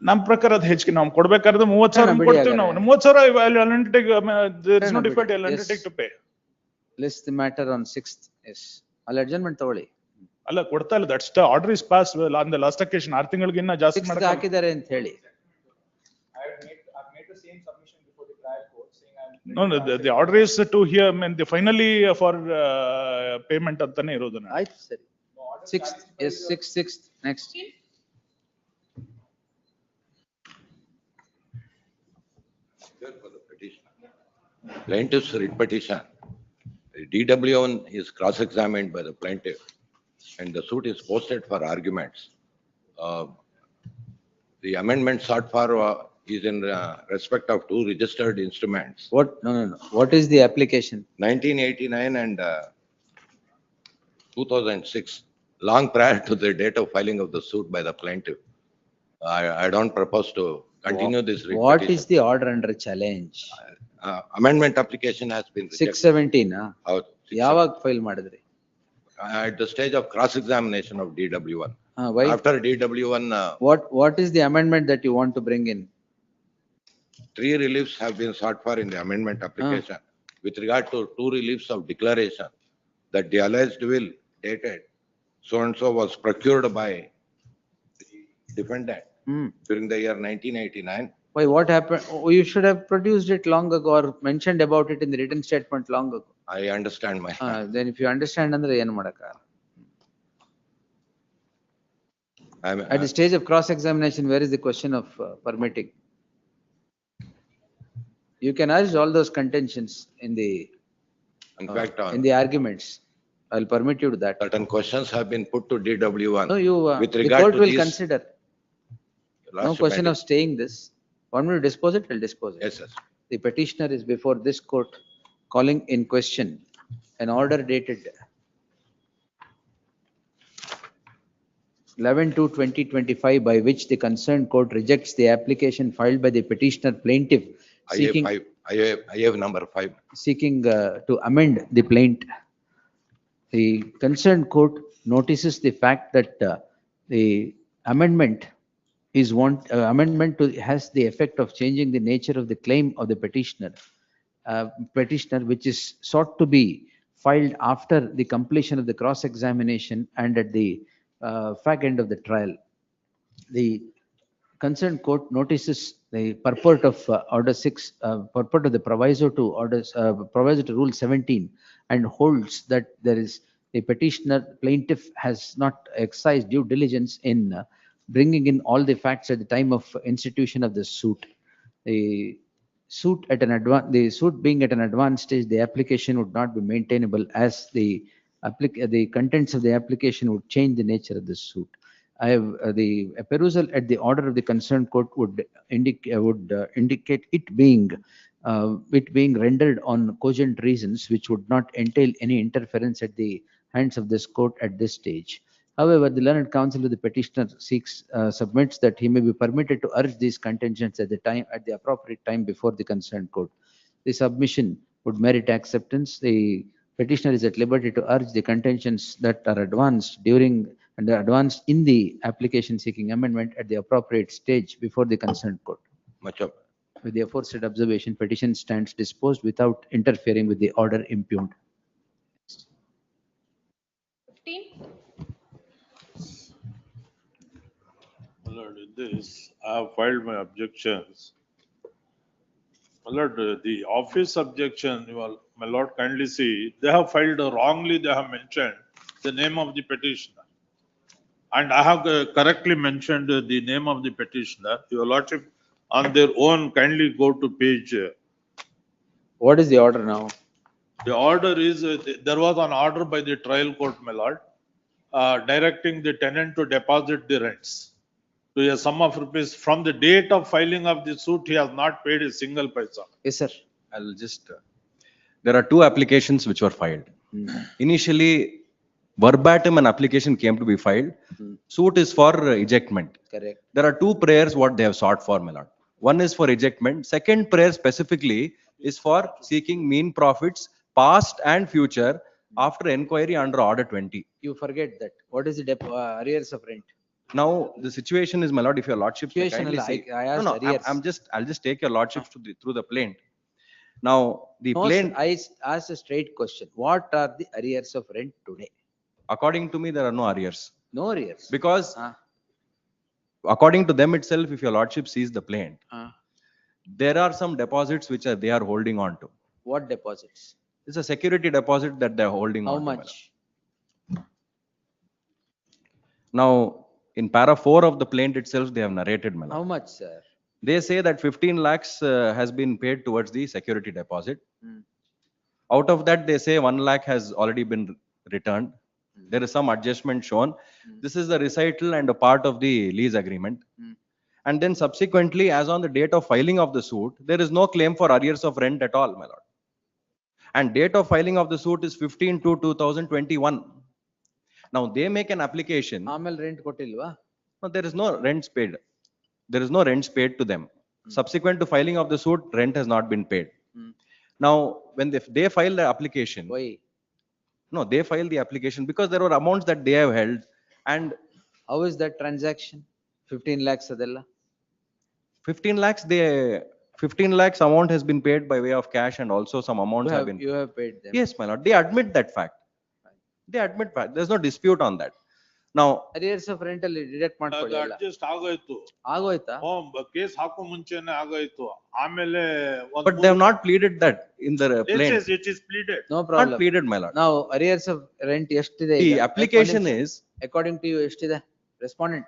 ನಮ್ ಪ್ರಕಾರ ಅದು ಹೆಚ್ಚಿಗೆ ನಾವು ಕೊಡ್ಬೇಕಾದ್ರೆ 30,000 ಕೊಡ್ತೀವಿ ನಾವು. 30,000 there is no difficulty, I'll undertake to pay. List the matter on 6th. Yes. ಅಲ್ಲಿ adjournment ತಗೊಳ್ಳಿ. ಅಲ್ಲ ಕೊಡ್ತಾ ಇಲ್ಲ, that's the order is pass on the last occasion. 6 ತಿಂಗಳಿಗೆ ಇನ್ನ ಜಾಸ್ತಿ 6th ಮಾಡಕ್ಕೆ ಹಾಕಿದ್ದಾರೆ ಅಂತ ಹೇಳಿ. I've made the same submission before the trial court saying I'm. No, the order is to hear, I mean, the finally for payment ಅಂತಾನೆ ಇರೋದು. ಆಯ್ತು ಸರಿ. 6th, yes, 6th, next. For the petition. Plaintiff's writ petition. DW1 is cross-examined by the plaintiff and the suit is posted for arguments. The amendment sought for is in respect of 2 registered instruments. What? No. What is the application? 1989 and 2006, long prior to the date of filing of the suit by the plaintiff. I don't propose to continue this writ What petition. is the order under challenge? Amendment application has been rejected. 617 ಹೌದು. ಯಾವಾಗ file ಮಾಡಿದ್ರಿ? At the stage of cross-examination of DW1. Why? After DW1, What is the amendment that you want to bring in? 3 reliefs have been sought for in the amendment application. With regard to 2 reliefs of declaration, that the alleged will dated so-and-so was procured by the defendant during the year 1989. Why, what happened? Oh, you should have produced it long ago or mentioned about it in the written statement long ago. I understand my. Then if you understand ಅಂದ್ರೆ ಏನು ಮಾಡಕ್ಕಾಗಲ್ಲ. At the stage of cross-examination, where is the question of permitting? You can urge all those contentions in the In fact, in the arguments. I'll permit you to that. certain questions have been put to DW1. No, you, With the regard court to will these- consider. No Last question of amendment. staying this. Want me to dispose it? I'll dispose it. Yes, yes. The petitioner is before this court calling in question an order dated 11/2/2025 by which the concerned court rejects the application filed by the petitioner plaintiff seeking I have number 5. seeking to amend the plaint. The concerned court notices the fact that the amendment has the effect of changing the nature of the claim of the petitioner, which is sought to be filed after the completion of the cross-examination and at the fag end of the trial. The concerned court notices the purport of Order 6, purport of the proviso to proviso to Rule 17, and holds that there is the petitioner plaintiff has not exercised due diligence in bringing in all the facts at the time of institution of the suit. The suit being at an advanced stage, the application would not be maintainable as the contents of the application would change the nature of the suit. The perusal at the order of the concerned court would indicate it being rendered on cogent reasons which would not entail any interference at the hands of this court at this stage. However, the learned counsel of the petitioner submits that he may be permitted to urge these contentions at the appropriate time before the concerned court. The submission would merit acceptance. The petitioner is at liberty to urge the contentions that are advanced in the application seeking amendment at the appropriate stage before the concerned court. Much of. With the aforesaid observation, petition stands disposed without interfering with the order impugned. 15. My lord, in this, I have filed my objections. My lord, the office objection, my lord, kindly see, they have filed wrongly, they have mentioned the name of the petitioner. And I have correctly mentioned the name of the petitioner. Your lordship, on their own, kindly go to page. What is the order now? The order is, there was an order by the trial court, my lord, directing the tenant to deposit the rents to a sum of rupees. From the date of filing of the suit, he has not paid a single paisa. Yes, sir. I'll just, there are two applications which were filed. Initially, verbatim an application came to be filed. Suit is for ejectment. Correct. There are two prayers what they have sought for, my lord. One is for ejectment. Second prayer specifically is for seeking mean profits, past and future, after inquiry under Order 20. You forget that. What is the arrears of rent? Now, the situation is, my lord, if your lordship may Situation, kindly see. I asked No, arrears. I'll just take your lordship through the plaint. Now, the No, plaint, I asked a straight question. What are the arrears of rent today? according to me, there are no arrears. No arrears. Because according to them itself, if your lordship sees the plaint, there are some deposits which they are holding on to. What deposits? It's a security deposit that they're holding How on to. my much? lord. Now, in para 4 of the plaint itself, they have narrated, my lord. How much, sir? They say that 15 lakhs has been paid towards the security deposit. Out of that, they say 1 lakh has already been returned. There is some adjustment shown. This is the recital and a part of the lease agreement. And then subsequently, as on the date of filing of the suit, there is no claim for arrears of rent at all, my lord. And date of filing of the suit is 15/2/2021. Now, they make an application. Amal rent kotilva? No, there is no rents paid. There is no rents paid to them. Subsequent to filing of the suit, rent has not been paid. Now, when they file the application. Why? No, they filed the application because there were amounts that they have held. And how is that transaction? 15 lakhs adella? 15 lakhs, 15 lakhs amount has been paid by way of cash, and also some amounts have been. You have paid them? Yes, my lord. They admit that fact. They admit fact. There's no dispute on that. Now, arrears of rental deduct ಮಾಡ್ಕೊಳ್ಳಲ್ಲ. Adjust ಆಗೋಯ್ತು. ಆಗೋಯ್ತಾ? Case ಹಾಕೋ ಮುಂಚೆನೆ ಆಗೋಯ್ತು. ಆಮೇಲೆ but they have not pleaded that in the plaint. Yes, it is pleaded. No problem. Not pleaded, my lord. Now, arrears of rent ಎಷ್ಟಿದೆ? The application is, according to you, ಎಷ್ಟಿದೆ? Respondent.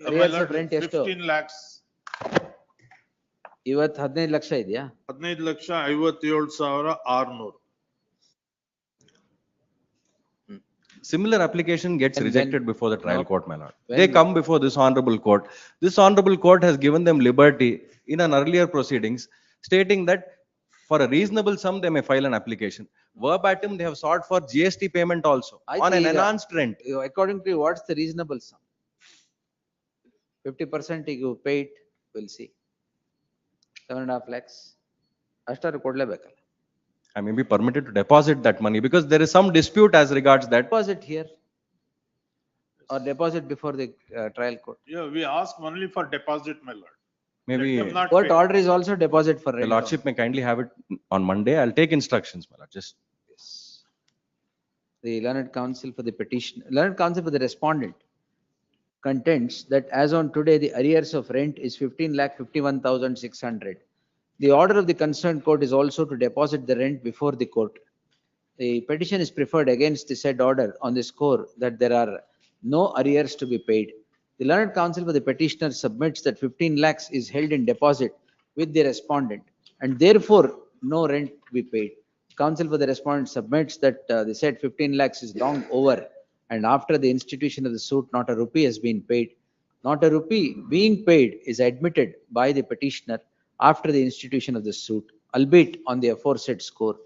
My Arrears lord, of rent ಎಷ್ಟು? 15 lakhs. ಇವತ್ತು 15 ಲಕ್ಷ ಇದೆಯಾ? 15,57,600. similar application gets And rejected when- before the trial No. court, my lord. When- They come before this honorable court. This honorable court has given them liberty in an earlier proceedings, stating that for a reasonable sum, they may file an application. Verbatim, they have sought for GST payment also on an enhanced rent. According to you, what's the reasonable sum? 50% you pay it, we'll see. 7.5 lakhs. ಅಷ್ಟಾರು ಕೊಡ್ಲೇಬೇಕಲ್ಲ? I may be permitted to deposit that money because there is some dispute as regards that. Deposit here or deposit before the trial court. Yeah, we ask only for deposit, my lord. Maybe Let them not Court pay. order is also deposit for the rent. lordship may kindly have it on Monday. I'll take instructions, my lord. Just The learned counsel for the petition, learned counsel for the respondent contends that as on today, the arrears of rent is 15,51,600. The order of the concerned court is also to deposit the rent before the court. The petition is preferred against the said order on the score that there are no arrears to be paid. The learned counsel for the petitioner submits that 15 lakhs is held in deposit with the respondent and therefore no rent to be paid. Counsel for the respondent submits that the said 15 lakhs is long over, and after the institution of the suit, not a rupee has been paid. Not a rupee being paid is admitted by the petitioner after the institution of the suit, albeit on the aforesaid score.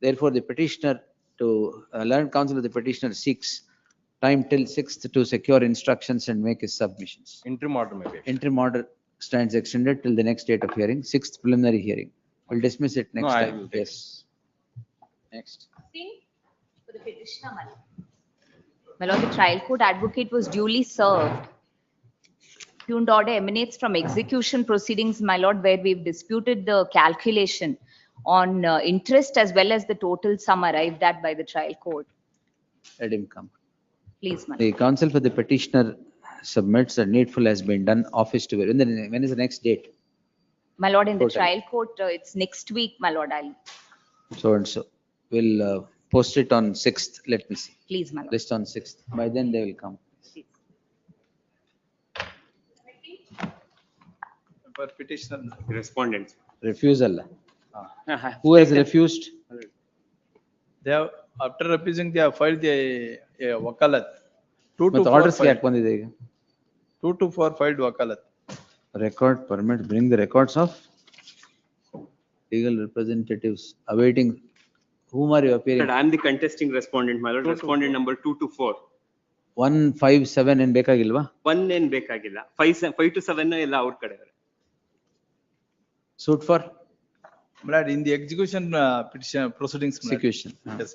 Therefore, the petitioner to learned counsel of the petitioner seeks time till 6th to secure instructions and make his submissions. interim order may be. Interim order stands extended till the next date of hearing, 6th preliminary hearing. We'll dismiss it next No, I time. will take Yes. Next. For the petitioner, my lord, the trial court advocate was duly served impugned order emanates from execution proceedings, my lord, where we've disputed the calculation on interest as well as the total sum arrived at by the trial court. Let him come. Please, my lord. The counsel for the petitioner submits that needful has been done, office to be. When is the next date? My lord, in the Total. trial court, it's next week, my lord. I'll, So and so. We'll post it on 6th. Let me see. please, my lord. List on 6th. By then they will come. For petitioner. Respondents. Refusal. Who has refused? They have, after refusing, they have filed a wakalat. 2 to But 4 orders filed. क्या कौन देगा? 2 to 4 filed wakalat. Record permit, bring the records of legal representatives awaiting. Whom are you appearing? I am the contesting respondent, my lord. Respondent number 2 to 4. 157 in ಬೇಕಾಗಿಲ್ವಾ? 1 ಏನ್ ಬೇಕಾಗಿಲ್ಲ. 5 to 7 ಎಲ್ಲ ಅವ್ರ ಕಡೆ. Suit for? Malad, in the execution petition proceedings. Malad. Execution. Yes.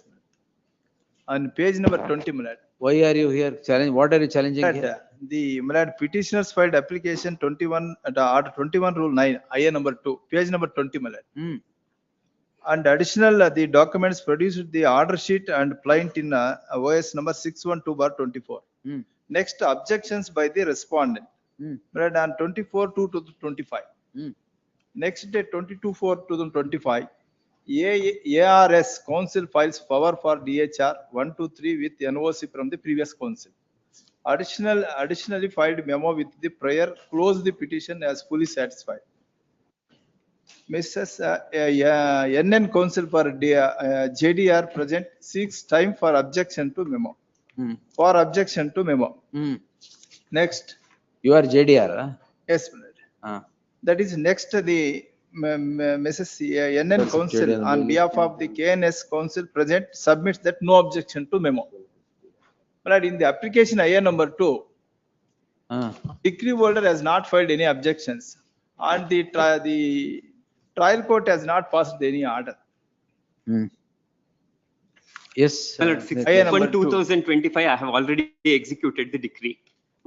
On page number 20, Malad. Why are you here? Challenge. What are you challenging Malad, here? the Malad petitioners filed application 21 order 21 rule 9 IA number 2 page number 20, Malad. And additional the documents produced the order sheet and plaint in OS number 612/24. Next objections by the respondent. Malad, on 24/2/2025. Next day 22/4/2025, ARS council files power for DHR 123 with NOC from the previous council. Additionally filed memo with the prior close the petition as fully satisfied. Mrs. NN council for JDR present seeks time for objection to memo. For objection to memo. Next. You are JDR. Huh? Yes, Malad. That is next the Mrs. NN council on behalf of the KNS council present submits that no objection to memo. But in the application IA number 2, decree holder has not filed any objections and the trial court has not passed any order. Yes. My lord, 16/1/2025, I have already executed the decree.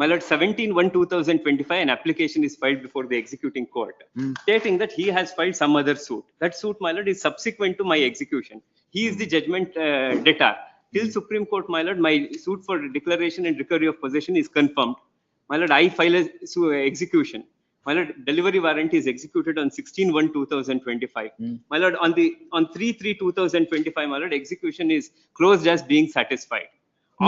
My lord, 17/1/2025, an application is filed before the executing court, stating that he has filed some other suit. That suit, my lord, is subsequent to my execution. He is the judgment debtor. Till Supreme Court, my lord, my suit for declaration and recovery of possession is confirmed. My lord, I file a execution. My lord, delivery warrant is executed on 16/1/2025. My lord, on 3/3/2025, my lord, execution is closed as being satisfied.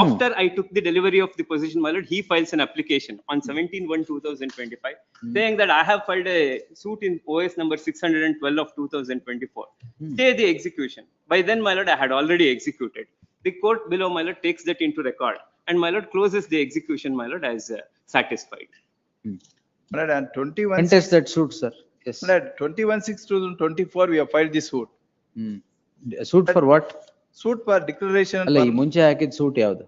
After I took the delivery of the possession, my lord, he files an application on 17/1/2025, saying that I have filed a suit in OS number 612/2024. Stay the execution. By then, my lord, I had already executed. The court below, my lord, takes that into record, and my lord closes the execution, my lord, as satisfied. Malad, and 21. Contest that suit, sir. Yes. Malad, 21/6/2024, we have filed this suit. Suit for what? Suit for declaration. ಅಲ್ಲ ಈ ಮುಂಚೆ ಹಾಕಿದ suit ಯಾವುದು?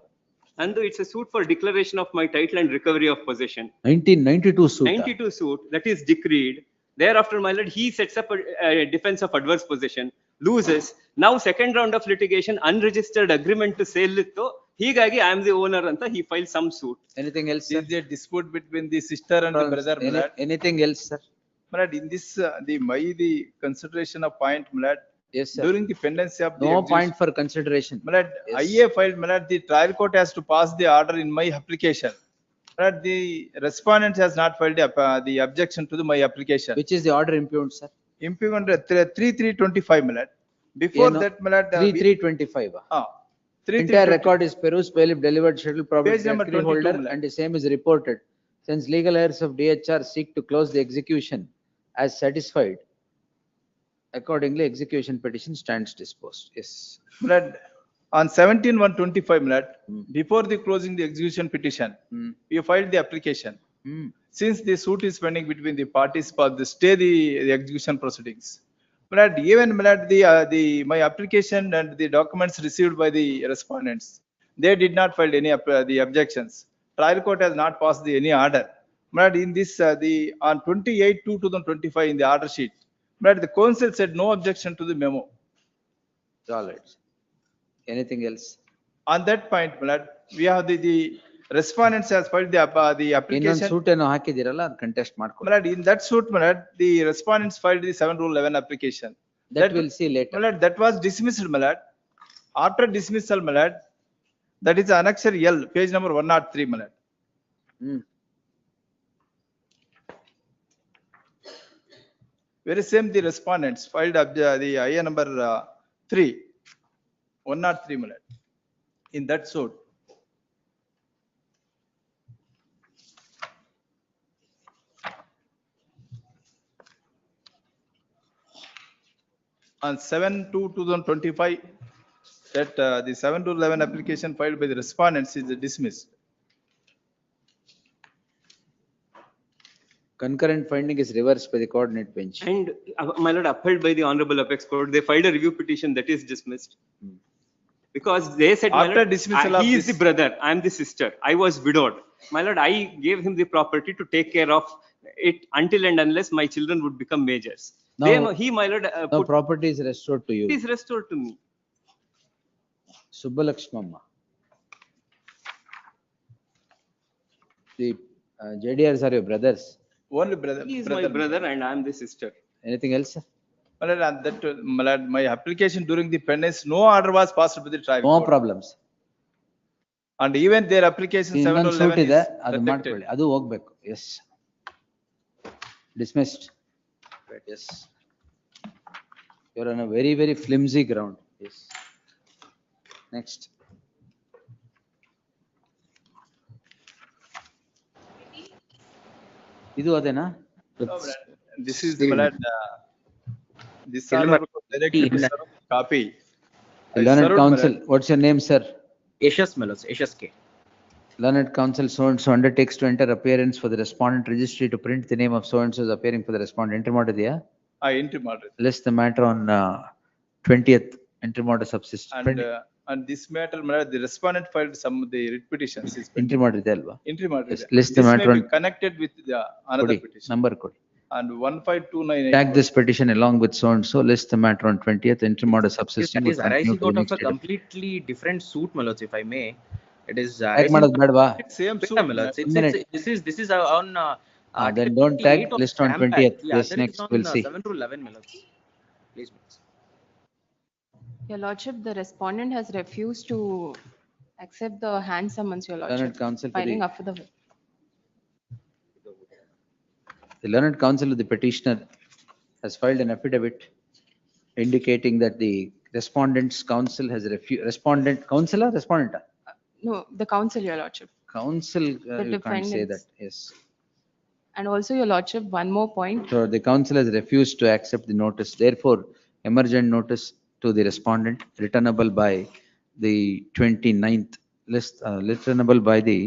And it's a suit for declaration of my title and recovery of possession. 1992 suit. 92 suit that is decreed. Thereafter, my lord, he sets up a defense of adverse possession, loses. Now, second round of litigation, unregistered agreement to sale itto. Higagi, I am the owner anta. He filed some suit. Anything else? There is a dispute between the sister and the brother. Malad. Anything else, sir? Malad, in this the consideration of point, Malad. Yes, sir. During the pendency of the No point for consideration. Malad, IA filed, Malad, the trial court has to pass the order in my application. Malad, the respondent has not filed the objection to my application. Which is the order impugned, sir? Impugned 3/3/25, Malad. Before that, Malad. 3/3/25. Entire record is perused, bailiff delivered, scheduled property decree holder, and the same is reported. Since legal heirs of DHR seek to close the execution as satisfied, accordingly, execution petition stands disposed. Yes. Malad, on 17/1/25, Malad, before the closing the execution petition, we filed the application. Since the suit is pending between the parties for the stay the execution proceedings. Malad, even Malad, my application and the documents received by the respondents, they did not file any the objections. Trial court has not passed any order. Malad, in this on 28/2/2025 in the order sheet, Malad, the council said no objection to the memo. All right. Anything else? On that point, Malad, we have the respondents has filed the ಇನ್ನೊಂದ್ application. Suit ಏನೋ ಹಾಕಿದಿರಲ್ಲ ಅದು contest My ಮಾಡ್ಕೊಳ್ಳಿ. lord, in that suit, my lord, the respondents filed the 7 Rule 11 application. That we'll see later. My lord, that was dismissed, my lord. After dismissal, my lord, that is annexure L, page number 103, my lord. Very same, the respondents filed up the IA number 3, 103, my lord. In that suit. On 7/2/2025, that the 7/11 application filed by the respondents is dismissed. Concurrent finding is reversed by the coordinate bench. And my lord, upheld by the honorable apex court, they filed a review petition that is dismissed. Because they said, my After lord, dismissal of he is this- the brother, I am the sister, I was widowed. My lord, I gave him the property to take care of it until and unless my children would become majors. Now- He, my lord, Now property is restored to you. it is restored to me. Subbalakshmamma. The JDRs are your brothers. Only brother. He is my brother and I am the sister. Anything else? My lord, and that, my lord, my application during the penance, no order was passed by the trial No court. problems. And even their application ಇನ್ನೊಂದು suit 7/11 ಇದೆ is ಅದು rejected. ಮಾಡ್ಕೊಳ್ಳಿ ಅದು ಹೋಗ್ಬೇಕು. Yes dismissed. Yes. You're on a very flimsy ground. Yes. Next. ಇದು ಅದೇನಾ? No, my lord, this is the, my lord, this order was directed to serve copy. I Learned served, my counsel, lord. what's your name, sir? Asia's Melos, Asia's K. Learned counsel so and so undertakes to enter appearance for the respondent registry to print the name of so and so is appearing for the respondent. Enter ಮಾಡಿದ್ಯಾ? Interim order. List the matter on 20th. Interim order subsist. And this matter, my lord, the respondent filed some of the writ petitions. Interim order ಇದೆ ಅಲ್ವಾ? Interim order. Yes, ಇದೆ. list the This matter may be on- connected with the another ಕೊಡಿ, petition. number ಕೊಡಿ. And 15298. Tag this petition along with so and so, list the matter on 20th. Interim order subsisting That would is continue arising to the out of next a date. completely different suit, Melos, if I may. It is Tag arising ಮಾಡೋದು ಬೇಡವಾ? Same Wait suit. a minute. One minute. This is on Then Article don't tag, 28 of list on Stamp 20th. Act. The Yes, other is next, on, we'll see. 7 to 11, Melos. Please. Your lordship, the respondent has refused to accept the hand summons, your lordship. Learned counsel for Filing the- affidavit. The learned counsel of the petitioner has filed an affidavit indicating that the respondent's counsel has refused, respondent, counsel or respondent? No, the counsel, your lordship. Counsel, The you can't say that, defendants. yes. And also, your lordship, one more point. So the counsel has refused to accept the notice. Therefore, emergent notice to the respondent returnable by the 29th, list, returnable by the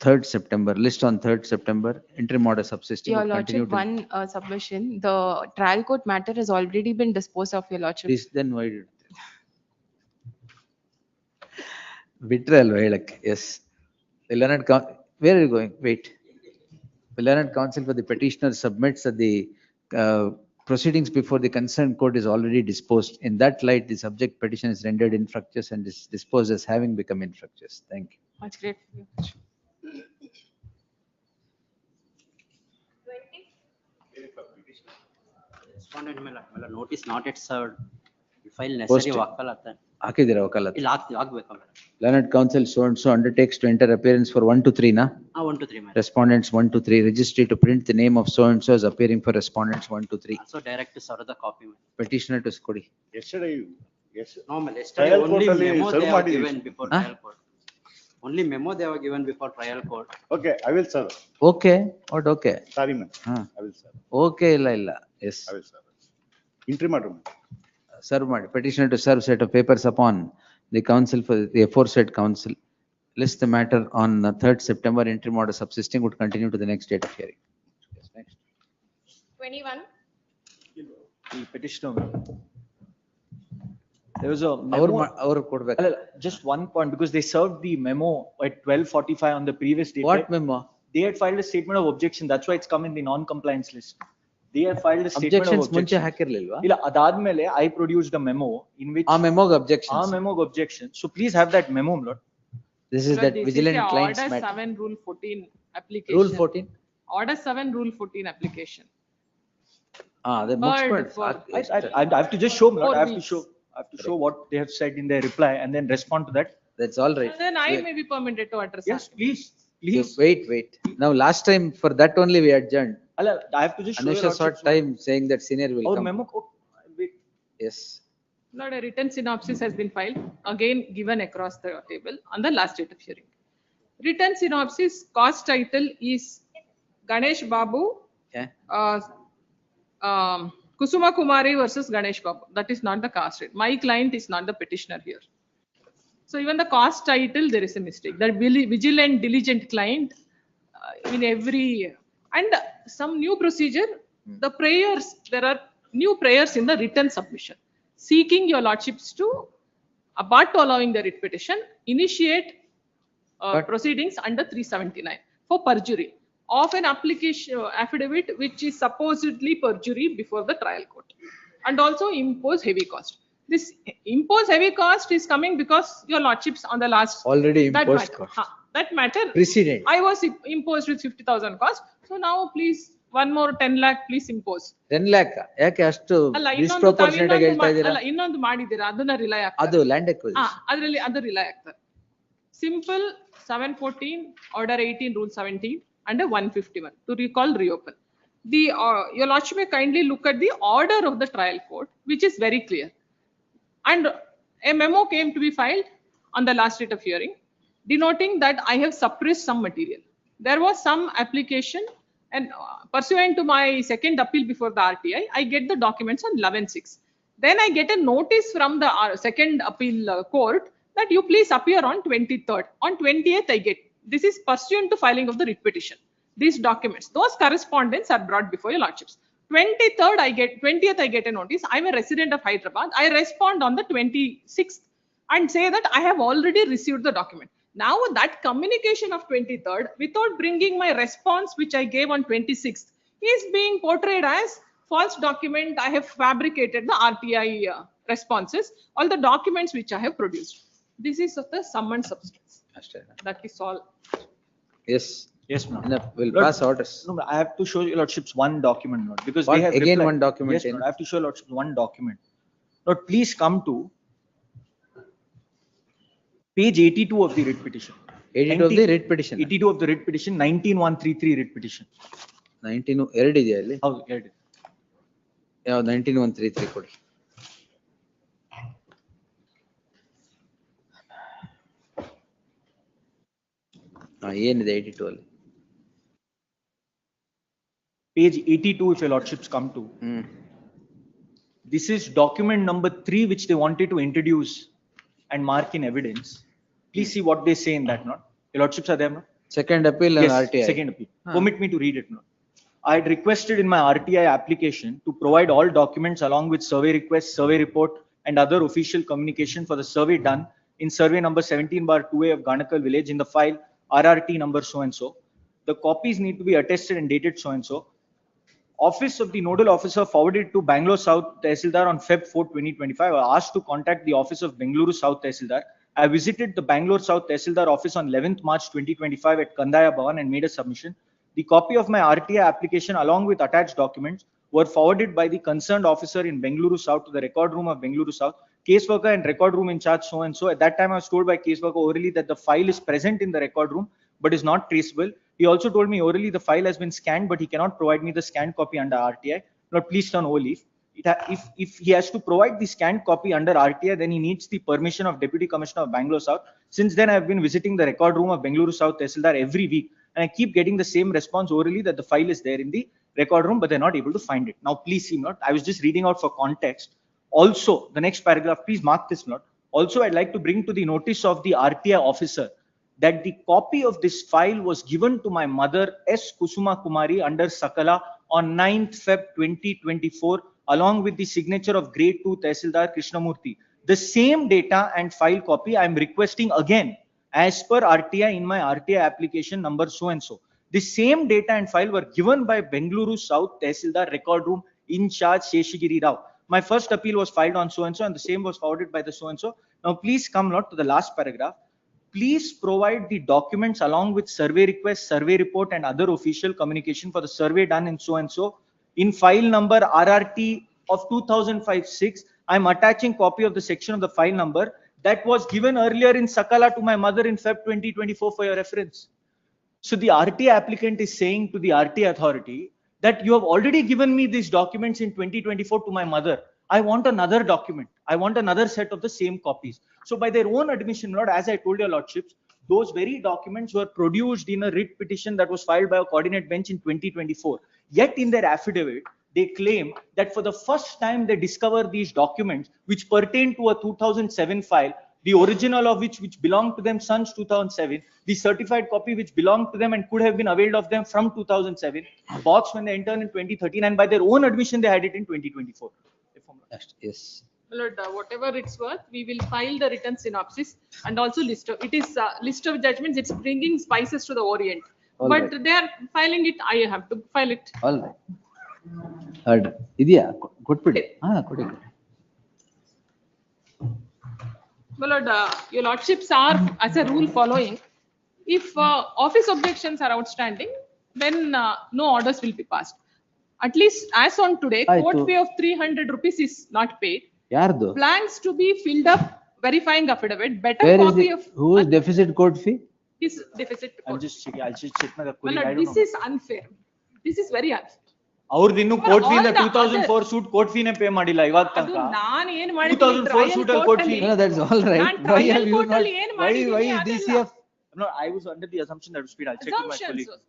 3rd September, list on 3rd September, interim order subsisting Your will continue lordship, to. one submission, the trial court matter has already been disposed of, your lordship. This, then why did? Betrayal, ಹೇಳಕ್ಕೆ, yes. The learned where are you going? Wait. The learned counsel for the petitioner submits that the proceedings before the concerned court is already disposed. In that light, the subject petition is rendered infructuous and is disposed as having become infructuous. Thank you. Much great. Respondent ಮೇಲೆ notice not yet served. File Post necessary it. ವಕಾಲತ್. ಹಾಕಿದ್ದೀರಾ ವಕಾಲತ್? ಇಲ್ಲ ಆಗ್ಬೇಕು madam. Learned counsel so and so undertakes to enter appearance for 1 to 3, na? 1 to 3 madam. Respondents 1 to 3, registry to print the name of so and so as appearing for respondents 1 to 3. Also direct to serve the copy. Petitioner to ಕೊಡಿ. Yesterday, yes. No, madam. Yesterday Trial only court ಅಲ್ಲಿ memo serve they have ಮಾಡಿದ್ದೀವಿ. given before Huh? trial court. Only memo they have given before trial court. Okay, I will serve. Okay, what okay? Sorry, ma'am. ಹಾ. I will serve. Okay, ಇಲ್ಲ ಇಲ್ಲ, yes. I will serve. Interim order, ma'am. Serve ಮಾಡಿ. Petitioner to serve set of papers upon the counsel for the aforesaid counsel. List the matter on 3rd September, interim order subsisting would continue to the next date of hearing. Yes, next. 21. The petitioner. There was a Our memo. our ಕೊಡ್ಬೇಕು. ಅಲ್ಲ, just one point, because they served the memo at 12:45 on the previous date. What memo? They had filed a statement of objection. That's why it's come in the non-compliance list. They had filed a statement of Objections ಮುಂಚೆ objection. ಹಾಕಿರ್ಲಿಲ್ವಾ? ಇಲ್ಲ, ಅದಾದ್ಮೇಲೆ I produced a memo in which. ಆ ಮೆಮೋಗ್ objections. ಆ memo objection. So please have that memo, Lord. This is Lord, that this vigilant a clients Order matter. 7, Rule 14 application. Rule 14? Order 7, Rule 14 application. The Heard municipal. for I have to just show, my lord, 4 I have to weeks. show, what they have said in their reply and then respond to that. That's all right. And then I may be permitted to address. Yes, that. please, You please. wait. Now, last time for that only we adjourned. I have to just show you. Anusha sought time saying that senior will Our come. memo, wait. Yes. Lord, a written synopsis has been filed, again given across the table on the last date of hearing. Written synopsis, cause title is Ganesh Babu, Okay. Kusuma Kumari versus Ganesh Babu. That is not the cause rate. My client is not the petitioner here. So even the cause title, there is a mistake. That vigilant, diligent client in every, and some new procedure, the prayers, there are new prayers in the written submission. Seeking your lordships to, apart to allowing the writ petition, initiate proceedings under 379 for perjury of an application affidavit which is supposedly perjury before the trial court, and also impose heavy cost. This impose heavy cost is coming because your lordships on the last Already that imposed matter, cost. that matter Precedent. I was imposed with 50,000 cost. So now please one more 10 lakh please impose. 10 lakh. ಯಾಕೆ ಅಷ್ಟು ಅಲ್ಲ disproportionate ಆಗಿ ಹೇಳ್ತಾ ಇದ್ದೀರಾ? ಅಲ್ಲ ಇನ್ನೊಂದು ಮಾಡಿದ್ದೀರಾ ಅದನ್ನ ರಿಲೈ ಆಗ್ತಾರೆ. ಅದು ಲ್ಯಾಂಡ್ acquisition. ಅದರಲ್ಲಿ ಅದು ರಿಲೈ ಆಗ್ತಾರೆ. Simple 714 order 18 rule 17 under 151 to recall reopen. The your lordship may kindly look at the order of the trial court, which is very clear. And a memo came to be filed on the last date of hearing, denoting that I have suppressed some material. There was some application, and pursuant to my second appeal before the RTI, I get the documents on 11/6. Then I get a notice from the second appeal court that you please appear on 23rd. On 28th, I get, this is pursuant to filing of the writ petition. These documents, those correspondence are brought before your lordships. 23rd, 20th, I get a notice. I'm a resident of Hyderabad. I respond on the 26th and say that I have already received the document. Now that communication of 23rd, without bringing my response, which I gave on 26th, is being portrayed as false document. I have fabricated the RTI responses, all the documents which I have produced. This is of the summoned substance. That is all. Yes. Yes, ma'am. Enough. We'll Lord, pass orders. No, I have to show your lordships one document, Lord, because What? they have Again replied. one document Yes, in? Lord, I have to show your lordships one document. Lord, please come to page 82 of the writ petition. 82 of the writ petition. 82 of the writ petition, 19133 writ petition. 19 ಎರಡು ಇದೆಯಾ ಅಲ್ಲಿ? ಹೌದು, ಎರಡು. ಯಾವ 19133 ಕೊಡಿ. ಏನಿದೆ 82 ಅಲ್ಲಿ? Page 82, if your lordships come to. This is document number 3, which they wanted to introduce and mark in evidence. Please see what they say in that note. Your lordships are there, no? Second appeal and Yes, RTI. second appeal. Permit me to read it now. I had requested in my RTI application to provide all documents along with survey request, survey report, and other official communication for the survey done in survey number 17/2A of Ganakal village in the file RRT number so and so. The copies need to be attested and dated so and so. Office of the nodal officer forwarded to Bangalore South Tehsildar on Feb 4, 2025. I asked to contact the office of Bengaluru South Tehsildar. I visited the Bangalore South Tehsildar office on 11th March 2025 at Kandaya Bhavan and made a submission. The copy of my RTI application along with attached documents were forwarded by the concerned officer in Bengaluru South to the record room of Bengaluru South. Caseworker and record room in charge so and so. At that time, I was told by caseworker orally that the file is present in the record room but is not traceable. He also told me orally the file has been scanned, but he cannot provide me the scanned copy under RTI. Lord, please turn over leaf. If he has to provide the scanned copy under RTI, then he needs the permission of Deputy Commissioner of Bangalore South. Since then, I have been visiting the record room of Bengaluru South Tehsildar every week, and I keep getting the same response orally that the file is there in the record room, but they're not able to find it. Now, please see note. I was just reading out for context. Also, the next paragraph, please mark this note. Also, I'd like to bring to the notice of the RTI officer that the copy of this file was given to my mother, S. Kusuma Kumari, under Sakala on 9th Feb 2024, along with the signature of Grade 2 Tehsildar Krishnamurthy. The same data and file copy I am requesting again as per RTI in my RTI application number so and so. The same data and file were given by Bengaluru South Tehsildar record room in charge Sheshagiri Rao. My first appeal was filed on so and so, and the same was forwarded by the so and so. Now, please come not to the last paragraph. please provide the documents along with survey request, survey report and other official communication for the survey done in so and so in file number RRT of 2005-6. I'm attaching copy of the section of the file number that was given earlier in Sakala to my mother in Feb 2024 for your reference. So the RT applicant is saying to the RT authority that you have already given me these documents in 2024 to my mother. I want another document. I want another set of the same copies. So by their own admission, Lord, as I told your lordships, those very documents were produced in a writ petition that was filed by a coordinate bench in 2024. Yet in their affidavit, they claim that for the first time they discover these documents which pertain to a 2007 file, the original of which belonged to them since 2007, the certified copy which belonged to them and could have been availed of them from 2007, box when they entered in 2013, and by their own admission they had it in 2024. Yes. Lord, whatever it's worth, we will file the written synopsis and also list of, it is list of judgments, it's bringing spices to the Orient. All But right. they are filing it, I have to file it. All right. Heard. Idea. Kotpidi. Kodi. My Lord, your lordships are, as a rule following, if office objections are outstanding, then no orders will be passed. At least as on today, Aye, court to- fee of 300 rupees is not paid. Yardu. Blanks to be filled up, verifying affidavit, better Where is copy the, of who is deficit code fee? this deficit. I'll just check my My query. I Lord, don't this know. is unfair. This is very unfair. ಅವ್ರದ್ದು ಇನ್ನೂ For court fee all the 2004 suit court ಫೀನೇ pay ಮಾಡಿಲ್ಲ ಇವಾಗ ಅದು ತನಕ ನಾನು ಏನ್ ಮಾಡಿದ್ದೀನಿ 2004 suit ಅಲ್ಲಿ court fee. No, that's all right. Non Why trial have you court not, ಅಲ್ಲಿ ಏನ್ why ಮಾಡಿದ್ದೀನಿ DCF? No, I was under the assumption that was paid. I'll check with my Assumptions. colleague.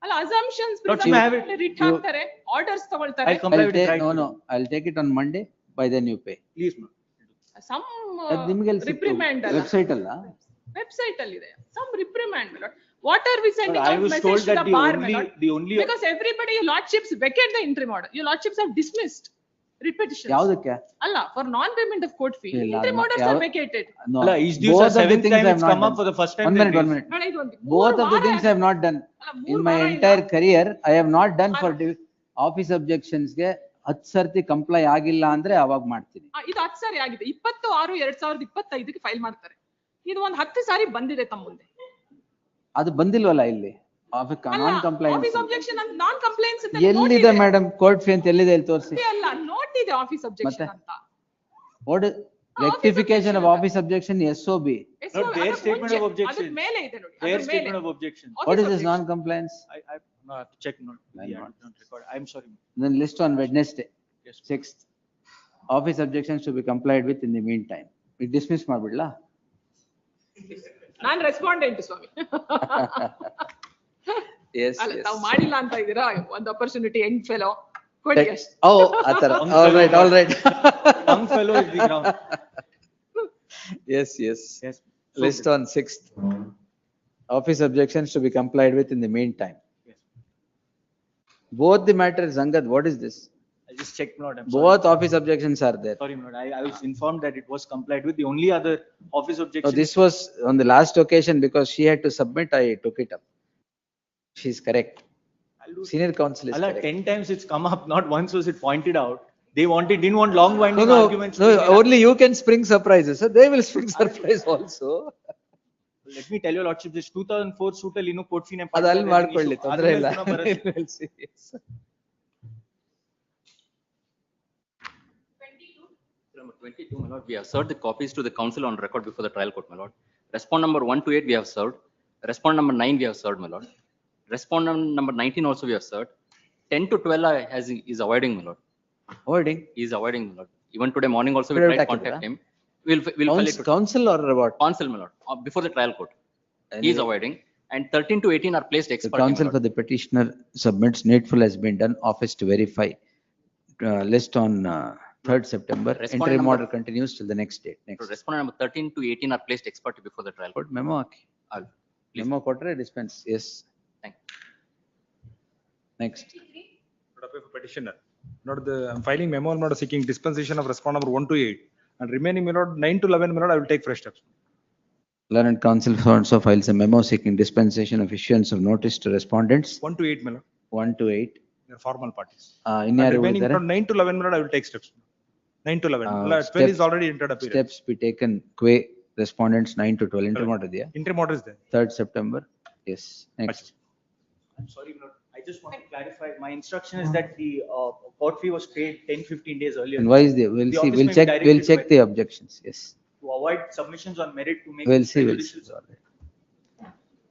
ಅಲ್ಲ assumptions Lordship, I have it. Writ ಹಾಕ್ತಾರೆ, orders ತಗೊಳ್ತಾರೆ. I'll comply with it right No, away. no, I'll take it on Monday, by then you pay. Please, ma'am. Some ಅದು ನಿಮ್ಗೆ ಎಲ್ಲಿ ಸಿಕ್ತು? reprimand ಅಲ್ಲ. Website ಅಲ್ಲ? Website ಅಲ್ಲಿ ಇದೆ. Some reprimand, my Lord. What are we sending I out was message told to that the the bar, my only, Lord? the only, Because everybody, your lordships vacate the interim order. Your lordships have dismissed repetitions. ಯಾವ್ದಕ್ಕೆ? ಅಲ್ಲ, for non-payment of court fee, ಇಲ್ಲ, interim no, orders ಯಾವ- are vacated. No. ಅಲ್ಲ, ಇಷ್ಟು ದಿವಸ Both of the seventh things time I have it's not come up done. for the first time. One they minute, one raised. minute. ಬೇಡ, ಇದೊಂದು Both of the ಮೂರು things I have not done. ಅಲ್ಲ, In ಮೂರು my ವಾರ ಇಲ್ಲ. entire career, I have not done for office objections ಗೆ 10 ಸರ್ತಿ comply ಆಗಿಲ್ಲ ಅಂದ್ರೆ ಅವಾಗ ಮಾಡ್ತೀನಿ. ಇದು 10 ಸಾರಿ ಆಗಿದೆ. 26/2025 ಫೈಲ್ ಮಾಡ್ತಾರೆ. ಇದು ಒಂದು 10 ಸಾರಿ ಬಂದಿದೆ ತಮ್ಮ ಮುಂದೆ. ಅದು ಬಂದಿಲ್ವಲ್ಲ ಇಲ್ಲಿ? ನಾನ್ ಕಂಪ್ಲೈನ್ಸ್ ಆಫೀಸ್ ಅಬ್ಜೆಕ್ಷನ್ ಅಂತ ನಾನ್ ಕಂಪ್ಲೇಂಟ್ಸ್ ಅಂತ ಎಲ್ಲಿದೆ ಮೇಡಮ್? ಕೋರ್ಟ್ ಫೀ ಅಂತ ಎಲ್ಲಿದೆ ಇಲ್ಲಿ ತೋರಿಸಿ. ಅಲ್ಲ, ನೋಟ್ ಇದೆ ಆಫೀಸ್ ಅಬ್ಜೆಕ್ಷನ್ ಅಂತ. What is rectification of office objection, SOB? No, their statement of objection. ಅದ್ರ ಮೇಲೆ ಇದೆ ನೋಡಿ. Their ಅದ್ರ statement ಮೇಲೆ. of objection. What is this non-compliance? No, I have to check. No, don't record. I'm sorry. Then list on Wednesday, Yes. 6th. Office objections to be complied with in the meantime. We dismiss ಮಾಡ್ಬಿಡ್ಲಾ? ನಾನ್ respondent ಸ್ವಾಮಿ. Yes, ಅಲ್ಲ, yes. ತಾವು ಮಾಡಿಲ್ಲ ಅಂತ ಇದ್ದೀರಾ, ಒಂದು opportunity Young fellow ಕೊಡಿ ಅಷ್ಟೇ. Oh, ಆತರ. All right, all right. Young fellow is the ground. Yes, yes. Yes. List on 6th. Office objections to be complied with in the meantime. Yes. Both the matters, Angad, what is this? I just checked. Not. I'm sorry. Both office objections are there. Sorry, Lord. I was informed that it was complied with. The only other office So objection. this was on the last occasion because she had to submit, I took it up. She's correct. Senior counsel is Allah, correct. 10 times it's come up. Not once was it pointed out. They didn't want long winding No, arguments. no, only you can spring surprises. So they will spring surprise also. Let me tell you, Lordship, this 2004 suit ಅಲ್ಲಿ ಇನ್ನೂ court fee ನೇ ಅದು ಅಲ್ಲಿ ಪಡ್ತಾ ಇದೆ, ಮಾಡ್ಕೊಳ್ಳಿ, issue. ತೊಂದ್ರೆ ಇಲ್ಲ. ಅದ್ರ ಮೇಲೆ ಪುನಃ ಬರುತ್ತೆ. We'll see. Yes. 22, my lord, we have served the copies to the council on record before the trial court, my lord. Respond number 1 to 8 we have served. Respond number 9 we have served, my lord. Respondent number 19 also we have served. 10 to 12 is avoiding, my lord. Avoiding? He is avoiding, my lord. Even today morning also we Could have tried to attacked contact it, him. We'll file it. Counsel or what? Council, my lord, before the trial court. He is avoiding. And 13 to 18 are placed The expert. my counsel lord. for the petitioner submits needful has been done. Office to verify. List on 3rd September. Respondent Interim number- order continues till the next date. So Next. respondent number 13 to 18 are placed expert before the trial court. Put memo hockey. Please. Memo ಕೊಟ್ರೆ dispense. Yes. Thank you. Next. For petitioner. Not the, I'm filing memo, I'm not seeking dispensation of respond number 1 to 8. And remaining, my lord, 9 to 11, my lord, I will take fresh steps. Learned counsel so and so files a memo seeking dispensation of issuance of notice to respondents. 1 to 8, my lord. 1 to 8. They are formal parties. And ಇನ್ಯಾರು remaining, ಉಳಿದಾರೆ? from 9 to 11, my lord, I will take steps. 9 to 11. Uh, 12 is steps- already entered appearance. Steps be taken, que respondents 9 to 12. Interim order there. Interim order is there. 3rd September. Yes, next. I'm sorry, Lord. I just want to clarify. My instruction is that the court fee was paid 10-15 days earlier. And why is there? We'll The see, office we'll may be check, we'll directed check to the objections, yes. To avoid submissions on merit to make. We'll it see, prejudicial.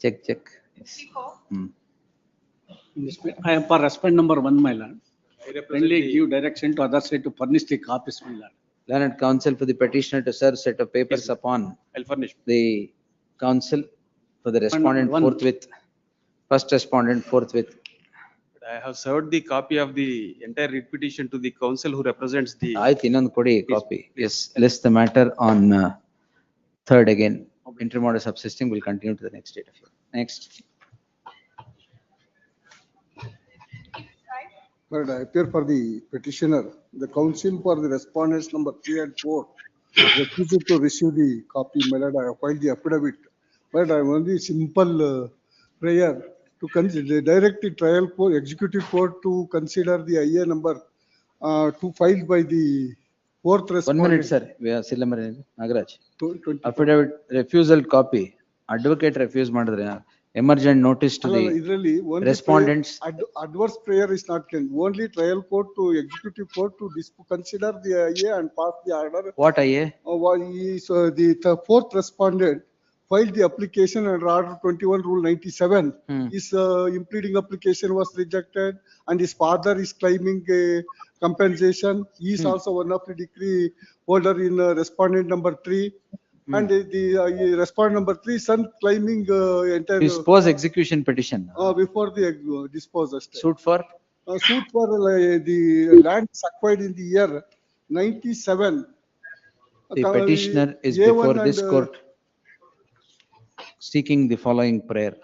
Check, yes. I am for respondent number 1, my lord. Friendly give direction to other side to furnish the copies, my lord. Learned counsel for the petitioner to serve set of papers upon I'll furnish. the counsel for the respondent one. forthwith. First respondent forthwith. I have served the copy of the entire writ petition to the counsel who represents the. Aayth innondu kodi copy. Yes, list the matter on 3rd again. Interim order subsisting will continue to the next date of hearing. Next. But I appear for the petitioner, the counsel for the respondents number 3 and 4 refused to receive the copy. My lord, I have filed the affidavit. But I want the simple prayer to consider, direct the trial court, executive court to consider the IA number 2 filed by the 4th respondent. 1 minute, sir. We are still Nagaraj. 20. Affidavit refusal copy. Advocate refuse madadre. Emergent notice to Idರಲ್ಲಿ the only respondents. adverse prayer is not can. Only trial court to executive court to consider the IA and pass the order. What IA? So the 4th respondent filed the application under order 21 rule 97. His impleading application was rejected and his father is claiming compensation. He is also one of the decree holder in respondent number 3. And the respondent number 3 son claiming entire. Dispose execution petition. Before the disposal. Suit for? Suit for the land acquired in the year 97. The petitioner is before this court seeking the following prayer.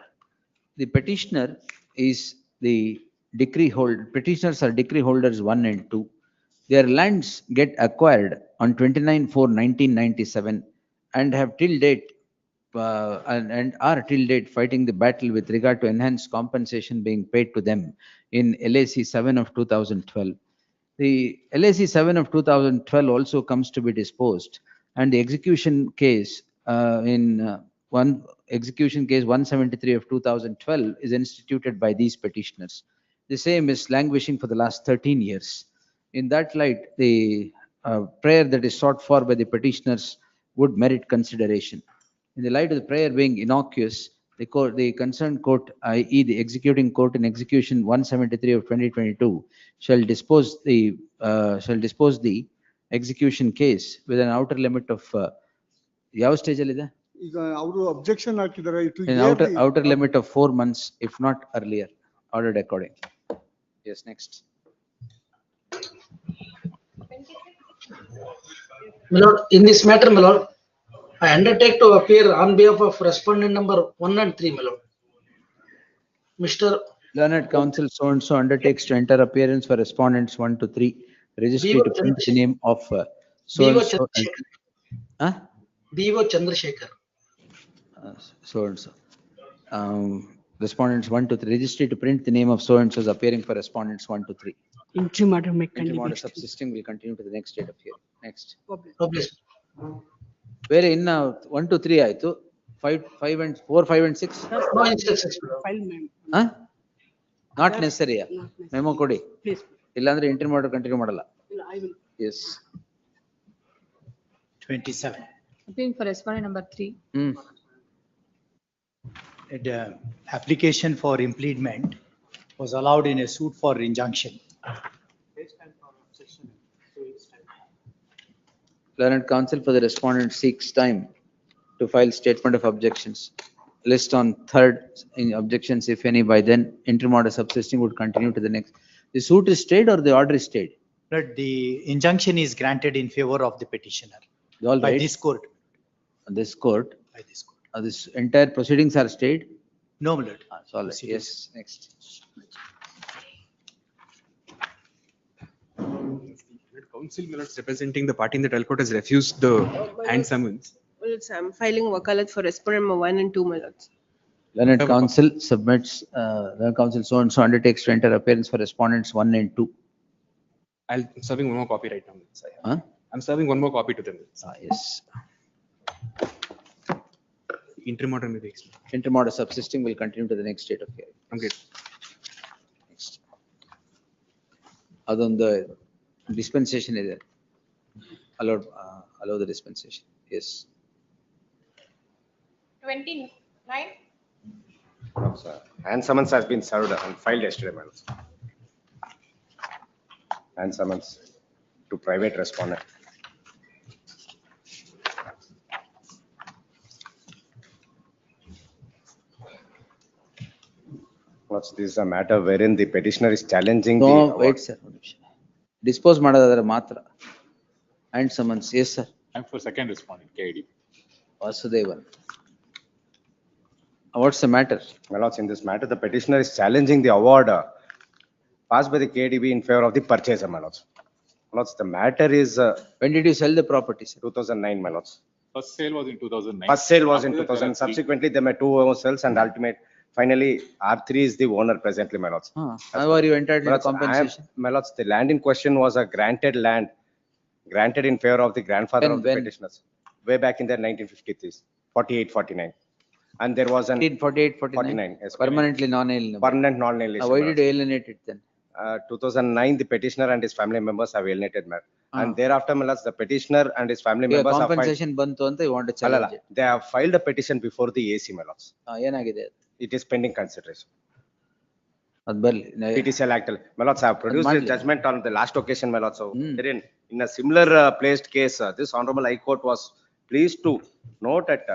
The petitioner is the decree holder. Petitioners are decree holders 1 and 2. Their lands get acquired on 29/4/1997 and have till date and are till date fighting the battle with regard to enhanced compensation being paid to them in LAC 7 of 2012. The LAC 7 of 2012 also comes to be disposed, and the execution case execution case 173 of 2012 is instituted by these petitioners. The same is languishing for the last 13 years. In that light, the prayer that is sought for by the petitioners would merit consideration. In the light of the prayer being innocuous, the concerned court, i.e. the executing court in execution 173 of 2022, shall dispose the execution case with an outer limit of ಯಾವ stage ಅಲ್ಲಿ ಇದೆ? ಈಗ ಅವರು objection ಹಾಕಿದ್ದಾರೆ. Outer limit of 4 months, if not earlier, ordered according. Yes, next. My lord, in this matter, my lord, I undertake to appear on behalf of respondent number 1 and 3, my lord. Mr. Learned counsel so and so undertakes to enter appearance for respondents 1 to 3. Registry to print the name of so and so. B.O. Chandrasekhar. So and so. Respondents 1 to 3. Registry to print the name of so and so is appearing for respondents 1 to 3. Interim order may Interim order subsisting will continue to the next date of hearing. Next. Publish. Where in 1 to 3 ಆಯ್ತು 5 and 4, 5 and 6? No instructions. Not necessary. Memo ಕೊಡಿ. Please. ಇಲ್ಲಾಂದ್ರೆ interim order continue ಮಾಡಲ್ಲ. I will. Yes. 27. Appealing for respondent number 3. The application for impleadment was allowed in a suit for injunction. Learned counsel for the respondent seeks time to file statement of objections. List on 3rd in objections, if any, by then interim order subsisting would continue to the next. The suit is stayed or the order is stayed? But the injunction is granted in favor of the petitioner All by right. this court. This court? By this court. This entire proceedings are stayed? No, my lord. So all right. Yes, next. Counsel representing the party in the trial court has refused the hand summons. Well, I'm filing wakalat for respondent number 1 and 2, my lords. Learned counsel submits, learned counsel so and so undertakes to enter appearance for respondents 1 and 2. I'm serving one more copy right now. Huh? I'm serving one more copy to them. Yes. interim order may be explained. Interim order subsisting will continue to the next date of hearing. Okay. Next. ಅದೊಂದು dispensation ಇದೆ. Allow the dispensation. Yes. 29. And summons has been served and filed yesterday, my lords. And summons to private respondent. Lords, this is a matter wherein the petitioner is challenging the. No, wait, sir. Dispose ಮಾಡೋದಾದ್ರೆ ಮಾತ್ರ. And summons, yes, sir. I'm for second respondent, KID. Vasudevan. What's the matter? My lords, in this matter, the petitioner is challenging the award passed by the KDB in favor of the purchaser, my lords. My lords, the matter is. When did you sell the property, sir? 2009, my lords. First sale was in 2009. First sale was in After that, there 2000. are three. Subsequently, there were two sales and finally, R3 is the owner presently, my lords. How are you entitled to My lords, compensation? My lords, the land in question was a granted land, granted in favor of the grandfather of the When? petitioners, way back in the 1953, 48, 49. And there was an. 1948, 49? 49, yes. Permanently non-alienable. Permanent non-alienable. Why did you alienate it then? 2009, the petitioner and his family members have alienated matter. And Ah. thereafter, my lords, the petitioner and his family Yeah, members have filed. compensation bantu anta you want to challenge it. They have filed a petition before the AC, my lords. ಏನಾಗಿದೆ ಅದು? It is pending consideration. ಅದ್ ಬರ್ಲಿ. PTCL Act. My lords, I have produced a ಮಾಡ್ಲಿ. judgment on the last occasion, my lords. So, in a similar placed case, this Honorable High Court was pleased to note at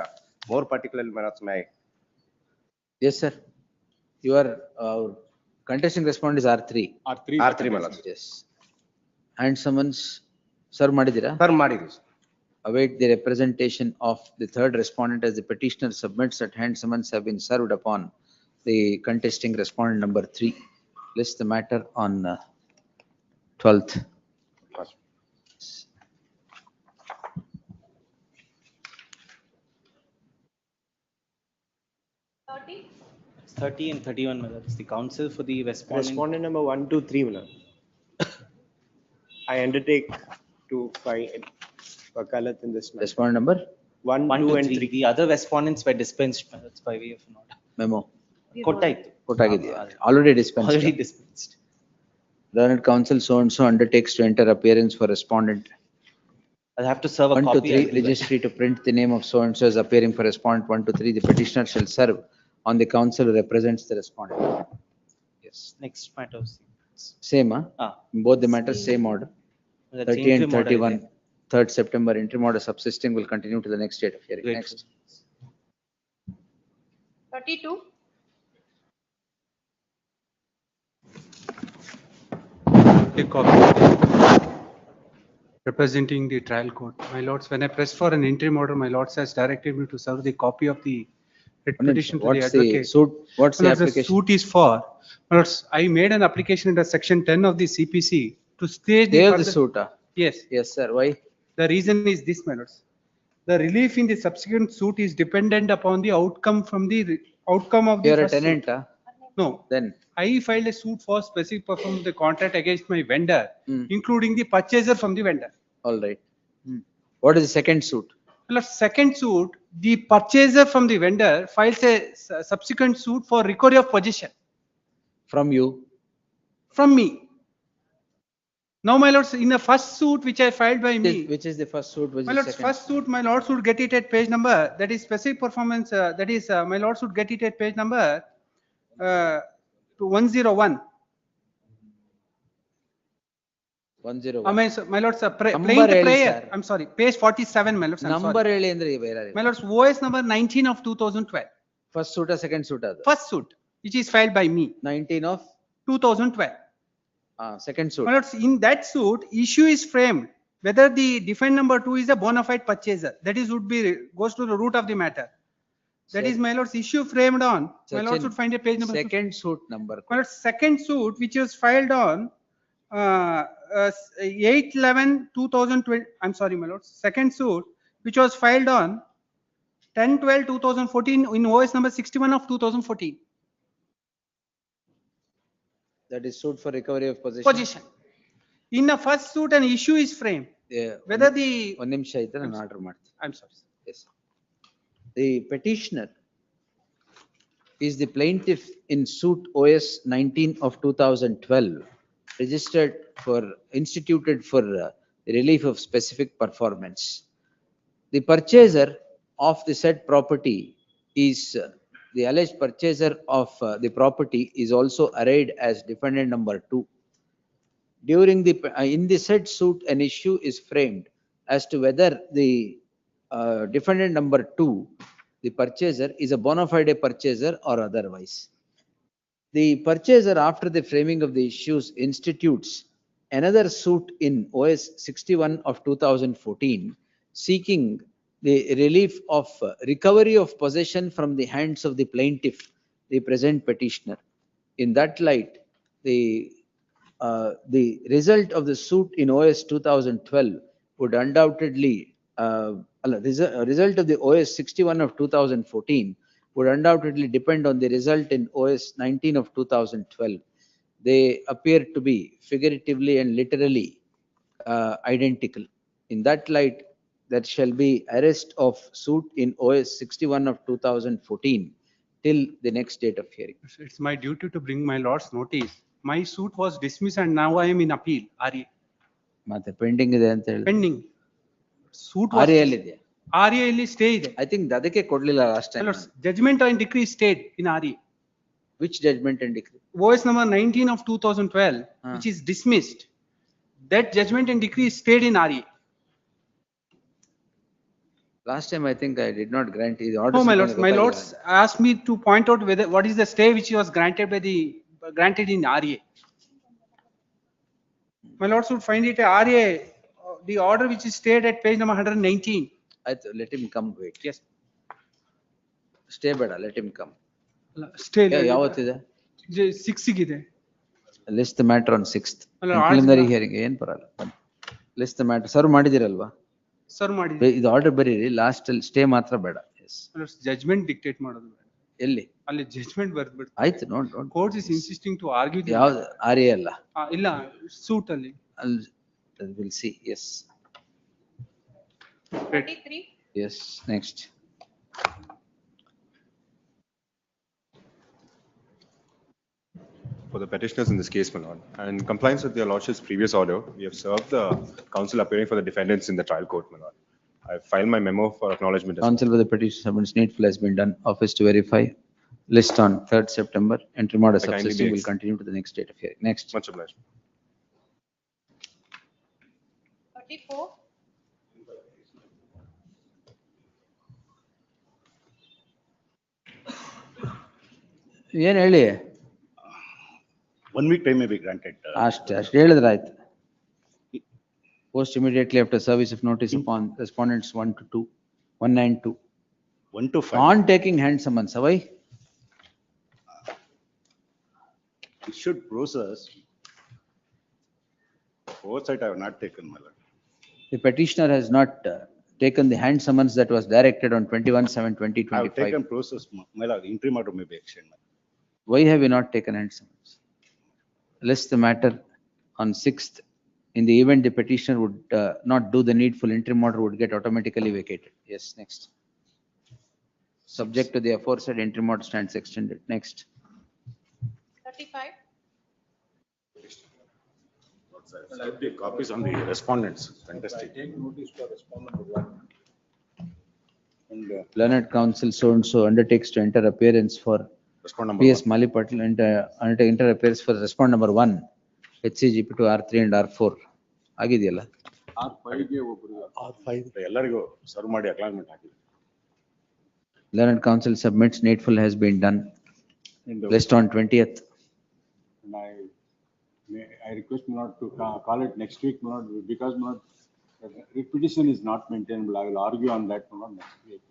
more particularly, my lords, my. Yes, sir. Your contesting respondent is R3. R3, my lords. Yes. And summons, sir ಮಾಡಿದ್ದೀರಾ? Sir, ಮಾಡಿದ್ದೀವಿ. Await the representation of the third respondent as the petitioner submits at hand summons have been served upon the contesting respondent number 3. List the matter on 12th. It's 30 and 31, my lord. It's the counsel for the respondent. Respondent number 1, 2, 3, my lord. I undertake to file wakalat in this matter. Respondent number? 1, 1, 2, 2, and 3. 3. The other respondents were dispensed, my lord, by way of note. Memo. ಕೊಟ್ಟಾಯ್ತು. ಕೊಟ್ಟಾಗಿದೆಯಾ? Already dispensed. Already dispensed. Learned counsel so and so undertakes to enter appearance for respondent. I'll have to serve a 1 to copy. 3 registry to print the name of so and so as appearing for respondent. 1 to 3 the petitioner shall serve on the counsel who represents the respondent. Yes. Next matter. Same, huh? Ah. Both the matters same order. That's 30 and interim order, 31, ಇದೆ. 3rd September interim order subsisting will continue to the next date of hearing. Great. Next. 32. Representing the trial court. My lords, when I pressed for an interim order, my lords has directed me to serve the copy of the writ petition to the What's the advocate. suit? What's the My lords, application? suit is for, my lords, I made an application under section 10 of the CPC to stay They have the further- suit, ah? Yes. Yes, sir. Why? The reason is this, my lords. The relief in the subsequent suit is dependent upon the outcome from the outcome of the You're a first suit. tenant, ah? No. Then, I filed a suit for specific performance of the contract against my vendor, including the purchaser from the vendor. all right. What is the second suit? Well, second suit, the purchaser from the vendor files a subsequent suit for recovery of possession From you? from me. Now, my lords, in the first suit which I filed by me, Which is the first suit? Which my is lords, second? first suit, my lords would get it at page number, that is specific performance, that is, my lords would get it at page number to 101. 101. My lords, Number playing the ಹೇಳಿ prayer, sir. I'm sorry, page 47, my lords, I'm Number sorry. ಹೇಳಿ ಅಂದ್ರೆ ಬೇರೆ. My lords, OS number 19 of 2012. First suit or second suit ಅದು? First suit, which is filed by me. 19 of? 2012. Second suit. My lords, in that suit, issue is framed whether the defendant number 2 is a bona fide purchaser. That is would be goes to the root of the matter. That is, my lords, issue framed on. My lords would find a page number. Second suit number. My lords, second suit which was filed on 8/11/2020. I'm sorry, my lords. Second suit which was filed on 10/12/2014 in OS number 61 of 2014. That is suit for recovery of possession. Position. In the first suit, an issue is framed. Yeah. Whether the ಒಂದು ನಿಮಿಷ ಇದ್ರೆ ನಾನು order ಮಾಡ್ತೀನಿ. I'm sorry. Yes. The petitioner is the plaintiff in suit OS 19 of 2012, instituted for the relief of specific performance. The purchaser of the said property is, the alleged purchaser of the property is also arrayed as defendant number 2. During in the said suit, an issue is framed as to whether the defendant number 2, the purchaser, is a bona fide purchaser or otherwise. The purchaser, after the framing of the issues, institutes another suit in OS 61 of 2014, seeking the relief of recovery of possession from the hands of the plaintiff, the present petitioner. In that light, the result of the suit in OS 2012 would undoubtedly, result of the OS 61 of 2014 would undoubtedly depend on the result in OS 19 of 2012. They appear to be figuratively and literally identical. In that light, there shall be arrest of suit in OS 61 of 2014 till the next date of hearing. It's my duty to bring my lord's notice. My suit was dismissed and now I am in appeal. RA. ಮತ್ತೆ pending ಇದೆ ಅಂತ ಹೇಳಿ. Pending. Suit RA was. ಅಲ್ಲಿದೆ. RA ಅಲ್ಲಿ stay ಇದೆ. I think ಅದಕ್ಕೆ ಕೊಡ್ಲಿಲ್ಲ last time. Judgment and decree stayed in RA. Which judgment and decree? OS number 19 of 2012, which is dismissed. That judgment and decree stayed in RA. Last time I think I did not grant the No, orders. my lords asked me to point out whether what is the stay which was granted by the granted in RA. My lords would find it RA, the order which is stayed at page number 119. Let him come, wait. Yes. Stay ಬೇಡ, let him come. Stay. ಯಾವತ್ತಿದೆ? 6 ಗಿದೆ. List the matter on 6th. ಅಲ್ಲ, Preliminary hearing ಏನ್ ಬರಲ್ಲ. List the matter. Serve ಮಾಡಿದಿರಲ್ವಾ? Serve ಮಾಡಿದೆ. ಇದು order ಬರೀರಿ, last ಅಲ್ಲಿ ಸ್ಟೇ ಮಾತ್ರ ಬೇಡ. ಜಜ್ಮೆಂಟ್ ಡಿಕ್ಟೇಟ್ ಮಾಡೋದು ಬೇಡ. ಎಲ್ಲಿ? ಅಲ್ಲಿ ಜಜ್ಮೆಂಟ್ ಬರ್ದ್ಬಿಡ್ತು. ಆಯ್ತು, ನೋಡ್. Court is insisting to argue. ಯಾವ್ದು? RA ಅಲ್ಲ. ಇಲ್ಲ, ಸೂಟ್ ಅಲ್ಲಿ. We'll see, yes. 33. Yes, next. For the petitioners in this case, my lord, and in compliance with your lordship's previous order, we have served the counsel appearing for the defendants in the trial court, my lord. I have filed my memo for acknowledgement. Counsel for the petition submits needful has been done. Office to verify. List on 3rd September. Interim order I kindly subsisting be will continue to the next date of hearing. Next. Much obliged. 34. ಏನ್ ಹೇಳಿ? 1 week time may be granted. ಅಷ್ಟೇ ಹೇಳಿದ್ರೆ ಆಯ್ತು. Post immediately after service of notice upon respondents 1 to 2, 192. 1 to 5. On taking hand summons, why? It should process. Oversight I have not taken, my lord. The petitioner has not taken the hand summons that was directed on 21/7/2025. I have taken process, my lord. Interim order may be extended. Why have you not taken hand summons? List the matter on 6th. In the event the petitioner would not do the needful, interim order would get automatically vacated. Yes, next. Subject to the aforesaid, interim order stands extended. Next. 35. The copies on the respondents. Fantastic. Learned counsel so and so undertakes to enter appearance for Respond number PS Mali Patil and enter appearance for respond number 1. HCGP to R3 and R4. ಆಗಿದೆಯಲ್ಲ? R5 ಗೆ ಒಬ್ಬರು R5 ಎಲ್ಲರಿಗೂ serve ಮಾಡಿ ಅಕ್ಲಾನ್ಮೆಂಟ್ ಹಾಕಿ. Learned counsel submits needful has been done. List on 20th. I request my lord to call it next week, my lord, because my lord, repetition is not maintainable. I will argue on that, my lord, next week.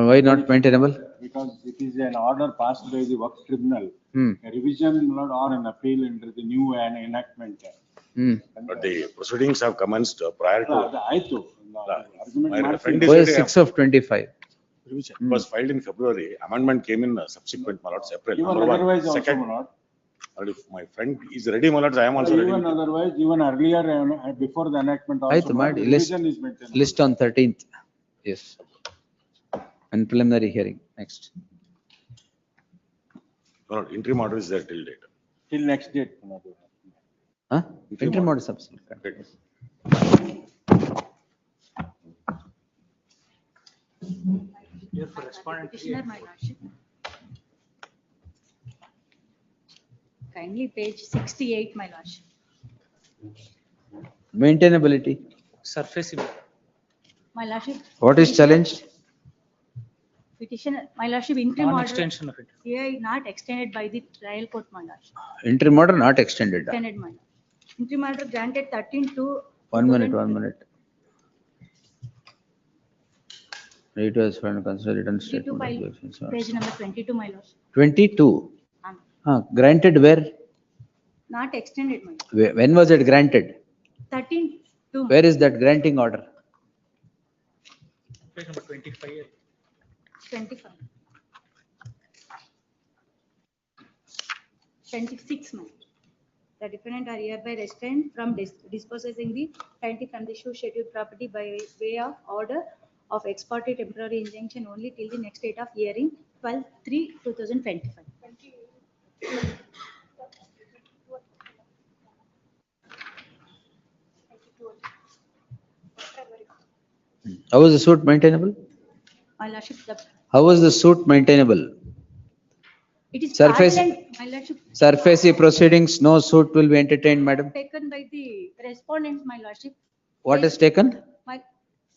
Why not maintainable? Because it is an order passed by the works tribunal. A revision, my lord, or an appeal under the new enactment. But the proceedings have commenced prior to. My friend is OS 6 of 25. Revision was filed in February. Amendment came in subsequent, my lord, April. Even otherwise also, Second, my lord. and if my friend is ready, my lord, I am also ready. Even otherwise, even earlier, before the enactment also, ಆಯ್ತು my lord, ಮಾಡಿ. the revision is maintained. List on 13th. Yes. and preliminary hearing. Next. No, interim order is there till date. Till next date. Huh? Interim order subsequent. Here for respondent. Petitioner, my lordship. Kindly page 68, my lordship. Maintainability. Surfaceable. My lordship. What is challenged? Petitioner, my lordship, interim order. Non-extension of it. Here not extended by the trial court, my lordship. Interim order not extended. Extended, my lordship. Interim order granted 13 to. 1 minute, 1 minute. It was found consider written 22 statement. by of objections. page number 22, my lordship. 22. Granted where? Not extended, my lordship. When was it granted? 13 to. Where is that granting order? Page number 25. 25. 26, ma'am. The defendant are hereby restrained from dispossessing the plaintiff from the issue scheduled property by way of order of ex parte temporary injunction only till the next date of hearing 12/3/2025. How was the suit maintainable? My lordship, How was the suit maintainable? it is Surface- parallel, my lordship. Surface proceedings, no suit will be entertained, madam. Taken by the respondents, my lordship. What is taken? My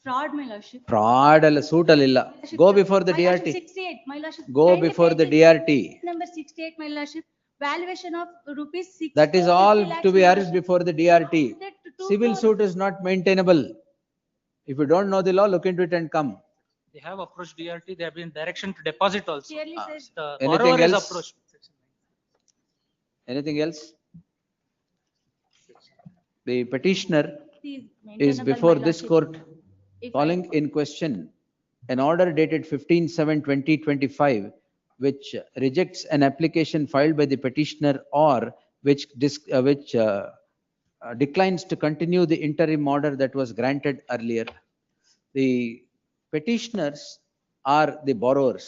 fraud, my lordship. Fraud alla suit alla. Go before the My lordship, DRT. 68, my lordship. Go Kindly before the page DRT. Number 68, my lordship. Valuation of rupees 6. That is all to be urged before the DRT. That two Civil crores. suit is not maintainable. If you don't know the law, look into it and come. They have approached DRT, they have been direction to deposit also. Clearly says. The Anything borrower is else? approached. Anything else? The petitioner Is is maintainable, before my this lordship. court If calling in question an order dated 15/7/2025 which rejects an application filed by the petitioner or which declines to continue the interim order that was granted earlier. The petitioners are the borrowers.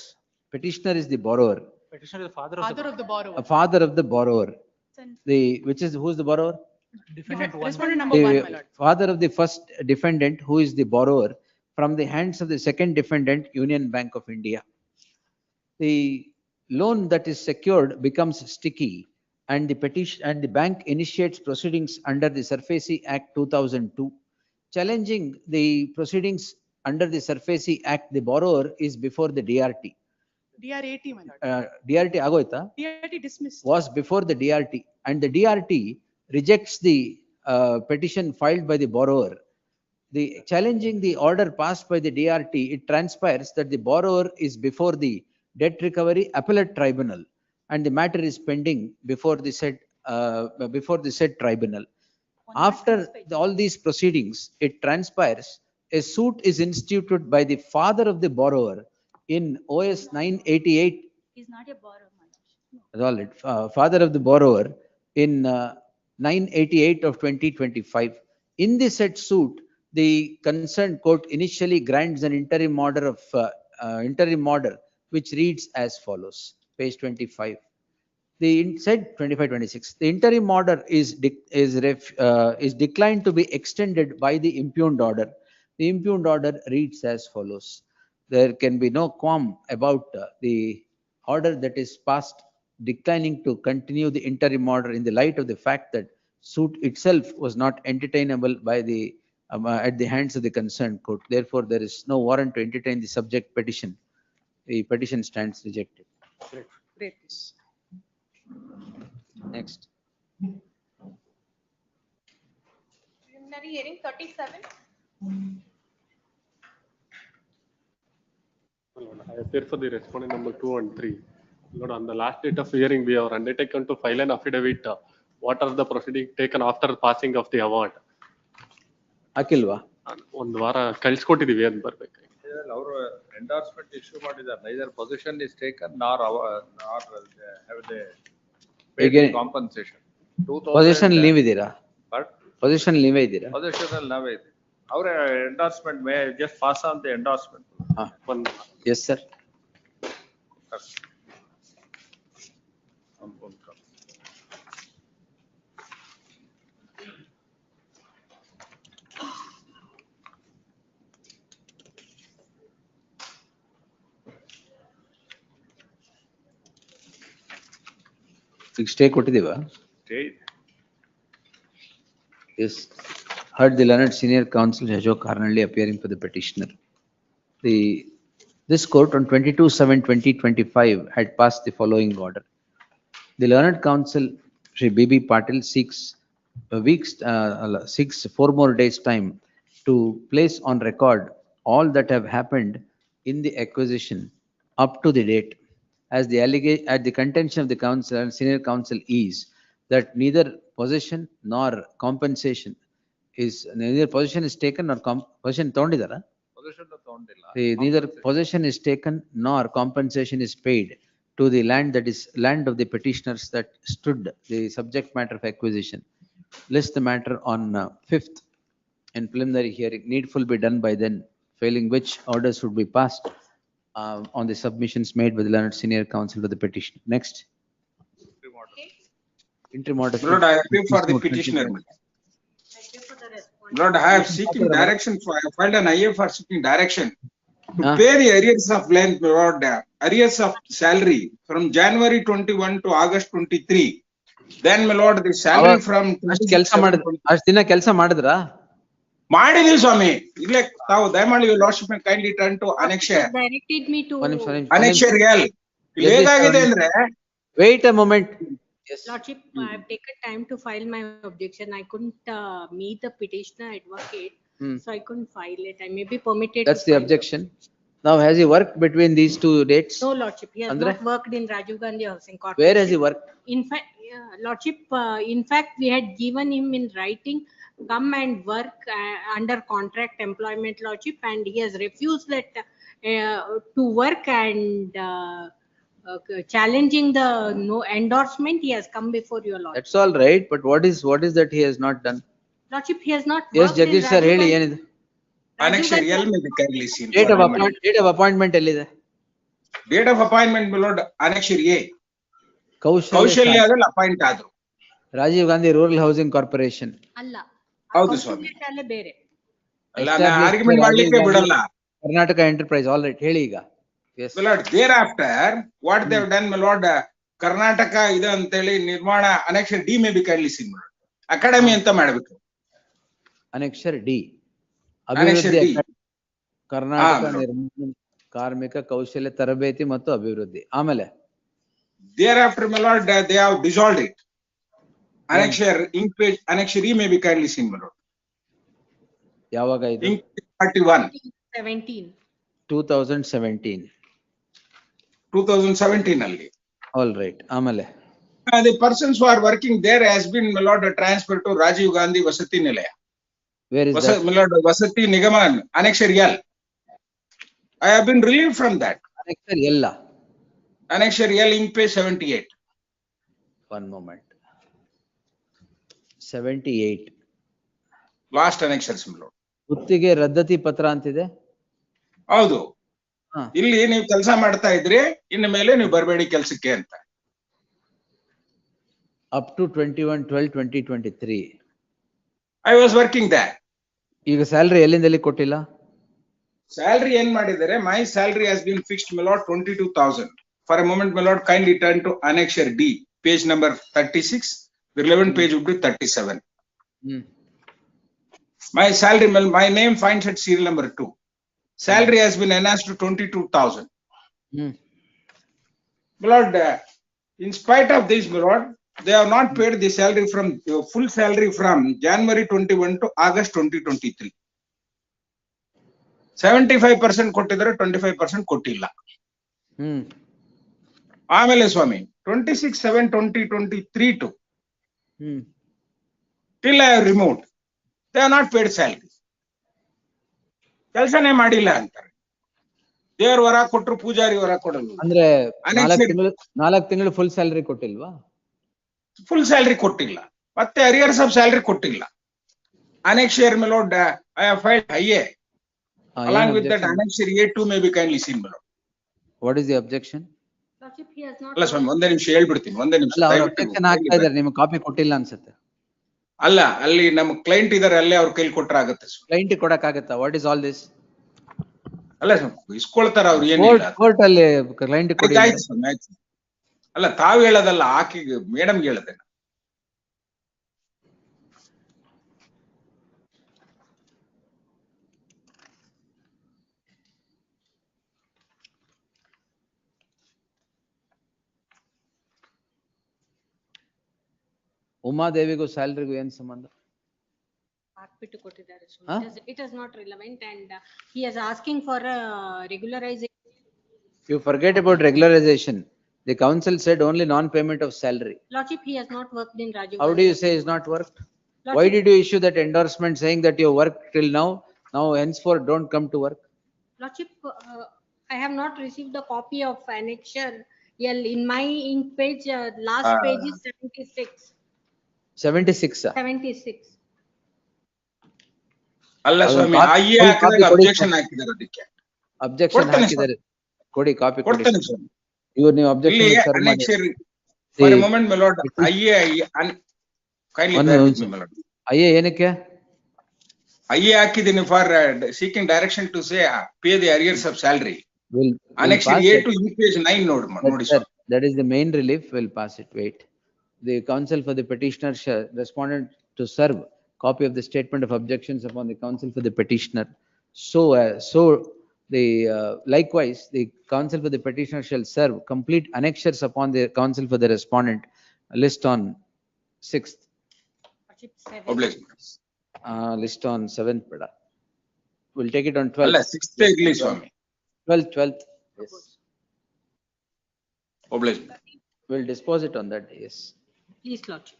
Petitioner is the borrower, Petitioner is the father of the borrower. a father of the borrower. Son. Who's the borrower? Defendant one. Respondent number 1, my The lord. father of the first defendant, who is the borrower, from the hands of the second defendant, Union Bank of India. The loan that is secured becomes sticky and the petition and the bank initiates proceedings under the SURFACE Act 2002. Challenging the proceedings under the SURFACE Act, the borrower is before the DRT. DR80, my lord. DRT agoita DRT dismissed. was before the DRT and the DRT rejects the petition filed by the borrower. The challenging the order passed by the DRT, it transpires that the borrower is before the debt recovery appellate tribunal and the matter is pending before the said tribunal. After all these proceedings, it transpires a suit is instituted by the father of the borrower in OS 988. Is not a borrower, my lordship. That's all it. Father of the borrower in 988 of 2025. In the said suit, the concerned court initially grants an interim order which reads as follows. Page 25. The said 25-26. The interim order is declined to be extended by the impugned order. The impugned order reads as follows. There can be no qualm about the order that is passed declining to continue the interim order in the light of the fact that suit itself was not entertainable by the at the hands of the concerned court. Therefore, there is no warrant to entertain the subject petition. The petition stands rejected. Great. Next. Preliminary hearing 37. I appear for the respondent number 2 and 3. Lord, on the last date of hearing, we have undertaken to file an affidavit. What are the proceedings taken after passing of the award? Akilva. ಒಂದು ವಾರ ಕಳ್ಸ್ಕೊಟ್ಟಿದೀವಿ ಅಂತ ಬರ್ಬೇಕು. Our endorsement issue ಮಾಡಿದ್ದಾರೆ. Neither position is taken nor have they paid the compensation. Position ನೀವಿದ್ದೀರಾ? But Position ನೀವೇ ಇದ್ದೀರಾ? position ಅಲ್ಲಿ ನಾವೇ ಇದೆ. Our endorsement, may I just pass on the endorsement? Yes, sir. ಈಗ stay ಕೊಟ್ಟಿದ್ದೀವಾ? Yes. Heard the learned senior counsel Ashok Karnalli appearing for the petitioner. This court on 22/7/2025 had passed the following order. The learned counsel Shri B.B. Patil seeks 4 more days time to place on record all that have happened in the acquisition up to the date. As the contention of the counsel and senior counsel is that neither possession nor compensation is taken nor possession ತಗೊಂಡಿದಾರಾ? Neither possession is taken nor compensation is paid to the land that is land of the petitioners that stood the subject matter of acquisition. List the matter on 5th in preliminary hearing. Needful be done by then, failing which orders would be passed on the submissions made by the learned senior counsel to the petition. Next. Interim order. Lord, I appeal for the petitioner. Lord, I have seeking direction for, I filed an IA for seeking direction to pay the arrears of length, Lord, arrears of salary from January 21 to August 23. Then, my Lord, the salary from. ಅಷ್ಟು ದಿನ ಕೆಲಸ ಮಾಡಿದ್ರಾ? ಮಾಡಿದೀವಿ ಸ್ವಾಮಿ. ಇಲ್ಲೇ ತಾವು ದಯಮಾಡಿ lordship kindly turn to annexure. Directed me to. Annexure L. ಇಲ್ಲಿ ಹೇಗಾಗಿದೆ ಅಂದ್ರೆ. Wait a moment. Yes. Lordship, I have taken time to file my objection. I couldn't meet the petitioner advocate, so I couldn't file it. I may be permitted. That's the objection. Now, has he worked between these two dates? No, Lordship, he has not worked in Rajiv Gandhi Housing Corporation. Where has he worked? In fact, Lordship, in fact, we had given him in writing, come and work under contract employment, Lordship, and he has refused that to work and challenging the no endorsement. He has come before your Lordship. That's all right, but what is that he has not done? Lordship, he has not. Yes, Jagdish sir, ಹೇಳಿ ಏನಿದೆ? Annexure L may be kindly seen. Date of appointment ಎಲ್ಲಿದೆ? Date of appointment, my Lord, Annexure A. ಕೌಶಲ್ಯದಲ್ಲಿ appoint ಆದ್ರು. Rajiv Gandhi rural housing corporation. ಅಲ್ಲ. ಹೌದು ಸ್ವಾಮಿ. ಬೇರೆ. ಅಲ್ಲ, ನಾನು ಆರ್ಗ್ಯುಮೆಂಟ್ ಮಾಡ್ಲಿಕ್ಕೆ ಬಿಡಲ್ಲ. ಕರ್ನಾಟಕ ಎಂಟರ್ಪ್ರೈಸ್, ಆಲ್ ರೈಟ್, ಹೇಳಿ ಈಗ. Yes. My Lord, thereafter, what they have done, my Lord, Karnataka ಇದು ಅಂತೇಳಿ ನಿರ್ಮಾಣ Annexure D may be kindly seen, my Lord. Academy ಅಂತ ಮಾಡಬೇಕು. Annexure D. Annexure D. Karnataka ನಿರ್ಮಾಣ ಕಾರ್ಮಿಕ ಕೌಶಲ್ಯ ತರಬೇತಿ ಮತ್ತು ಅಭಿವೃದ್ಧಿ. ಆಮೇಲೆ thereafter, my Lord, they have dissolved it. Annexure E may be kindly seen, my Lord. ಯಾವಾಗ ಇದು? 17. 2017 ಅಲ್ಲಿ. All right. ಆಮೇಲೆ the persons who are working there has been, my Lord, transferred to Rajiv Gandhi Vasati Nilaya. Where is that? My Lord, Vasati Nigaman, Annexure L. I have been relieved from that. Annexure L. Annexure L in page 78. One moment. 78. Last annexures, my Lord. ಗುತ್ತಿಗೆ ರದ್ದತಿ ಪತ್ರ ಅಂತಿದೆ. ಹೌದು. ಇಲ್ಲಿ ನೀವು ಕೆಲಸ ಮಾಡ್ತಾ ಇದ್ರಿ, ಇನ್ನು ಮೇಲೆ ನೀವು ಬರಬೇಡಿ ಕೆಲಸಕ್ಕೆ ಅಂತ. up to 21/12/2023. I was working there. ಈಗ ಸ್ಯಾಲರಿ ಎಲ್ಲಿಂದ ಕೊಟ್ಟಿಲ್ಲ? Salary ಏನ್ ಮಾಡಿದ್ದಾರೆ? My salary has been fixed, my lord, 22,000. For a moment, my lord, kindly turn to Annexure D, page number 36. The relevant page would be 37. My salary, my name finds at serial number 2. Salary has been enhanced to 22,000. My lord, in spite of this, my lord, they have not paid the salary from full salary from January 21 to August 2023. 75% ಕೊಟ್ಟಿದ್ದಾರೆ, 25% ಕೊಟ್ಟಿಲ್ಲ. ಆಮೇಲೆ ಸ್ವಾಮಿ 26/7/2023 to till I have removed, they have not paid salary. ಕೆಲಸನೇ ಮಾಡಿಲ್ಲ ಅಂತಾರೆ. ದೇವರ ವರ ಕೊಟ್ಟರು, ಪೂಜಾರಿ ವರ ಕೊಡಲ್ಲ. ಅಂದ್ರೆ 4 ತಿಂಗಳು ಫುಲ್ ಸ್ಯಾಲರಿ ಕೊಟ್ಟಿಲ್ವಾ? ಫುಲ್ ಸ್ಯಾಲರಿ ಕೊಟ್ಟಿಲ್ಲ, ಮತ್ತೆ ಅರಿಯರ್ಸ್ ಆಫ್ ಸ್ಯಾಲರಿ ಕೊಟ್ಟಿಲ್ಲ. Annexure, my lord, I have filed IA. Along with that, Annexure A2 may be kindly seen, my lord. What is the objection? Lordship, he has not. ಅಲ್ಲ ಸ್ವಾಮಿ ಒಂದೇ ನಿಮಿಷ ಹೇಳ್ಬಿಡ್ತೀನಿ, ಒಂದೇ ನಿಮಿಷ ಅಲ್ಲ, ಅವ್ರ ದಯವಿಟ್ಟು objection ಹಾಕ್ತಾ ಇದ್ದಾರೆ, ನಿಮ್ಗೆ ಕಾಪಿ ಕೊಟ್ಟಿಲ್ಲ ಅನ್ಸುತ್ತೆ. ಅಲ್ಲ ಅಲ್ಲಿ ನಮ್ ಕ್ಲೈಂಟ್ ಇದಾರೆ, ಅಲ್ಲೇ ಅವ್ರ ಕೈಲಿ ಕೊಟ್ರೆ ಆಗತ್ತೆ ಸ್ವಾಮಿ. ಕ್ಲೈಂಟ್ ಕೊಡಕ್ ಆಗತ್ತಾ? What is all this? ಅಲ್ಲ ಸ್ವಾಮಿ ಇಸ್ಕೊಳ್ತಾರ ಅವ್ರು ಏನಿಲ್ಲ. ಕೋರ್ಟ್ ಅಲ್ಲಿ ಕ್ಲೈಂಟ್ ಕೊಡಿ. ಆಯ್ತು ಸ್ವಾಮಿ ಆಯ್ತು. ಅಲ್ಲ ತಾವ್ ಹೇಳೋದಲ್ಲ, ಆಕಿ ಮೇಡಮ್ಗೆ ಹೇಳದೆ. ಉಮಾದೇವಿಗೂ ಸ್ಯಾಲರಿಗೂ ಏನ್ ಸಂಬಂಧ? ಹಾಕ್ಬಿಟ್ಟು ಕೊಟ್ಟಿದ್ದಾರೆ. It is not relevant and he is asking for regularization. You forget about regularization. The council said only non-payment of salary. Lordship, he has not worked in Rajiv. How do you say he's not worked? Why did you issue that endorsement saying that you worked till now, henceforth don't come to work? Lordship, I have not received the copy of annexure L in my ink page, last page is 76. 76. 76. ಅಲ್ಲ ಸ್ವಾಮಿ IA ಹಾಕಿದಾಗ objection ಹಾಕಿದ್ದಾರೆ, ಅದಕ್ಕೆ objection ಹಾಕಿದ್ದಾರೆ. ಕೊಡಿ, copy ಕೊಡಿ. ಇವ್ರು ನೀವು objection for a moment my lord, IA IA ಏನಕ್ಕೆ ಐಎ ಹಾಕಿದ್ದೀನಿ? For seeking direction to say pay the arrears of salary. Annexure A to page 9 ನೋಡಿ sir. That is the main relief. We'll pass it. Wait. The counsel for the petitioner shall respondent to serve copy of the statement of objections upon the counsel for the petitioner. So the likewise the counsel for the petitioner shall serve complete annexures upon the counsel for the respondent. List on 6th. List on 7th. Bada. We'll take it on 12th. ಅಲ್ಲ 6th ಇರ್ಲಿ ಸ್ವಾಮಿ. 12th. Yes. We'll dispose it on that day. Yes. Please, Lordship.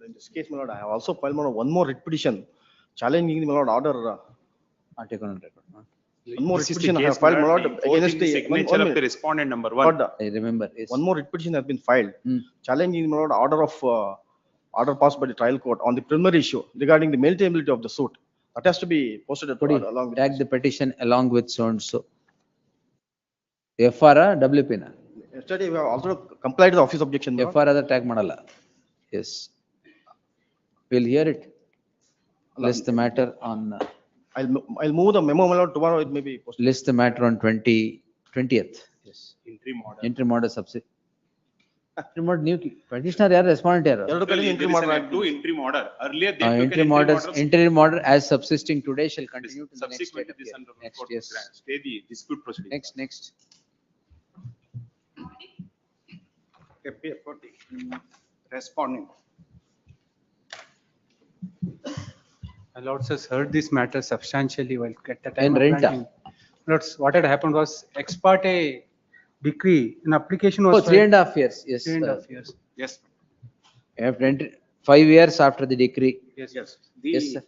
In this case, my lord, I have also filed one more writ petition challenging the my lord order. Taken on record. One more This writ is the petition I case, have filed, my my lord, lord, against the signature of the respondent number 1. I remember. Yes. One more writ petition has been filed challenging my lord order of order passed by the trial court on the preliminary issue regarding the maintainability of the suit. That has to be posted along with. Tag the petition along with so and so. FR WP na. Yesterday we have also complied with the office objection. FR other tag madala. Yes. We'll hear it. List the matter on. I'll move the memo, my lord, tomorrow it may be posted. List the matter on 20th. Yes. Interim order. Interim order subsidy. Interim order new petitioner yaar respondent yaar. Interim order. Earlier they took interim order as subsisting today shall continue to the next subsequent date to of this hearing. under Next, court yes. stay the dispute proceedings. Next. Responding. My lords has heard this matter substantially while at the time And of renta. granting. Lords, what had happened was ex parte decree, an application was. Oh, 3.5 years. Yes. 3.5 years. Yes. You have to enter 5 years after the decree. Yes. Yes, The sir.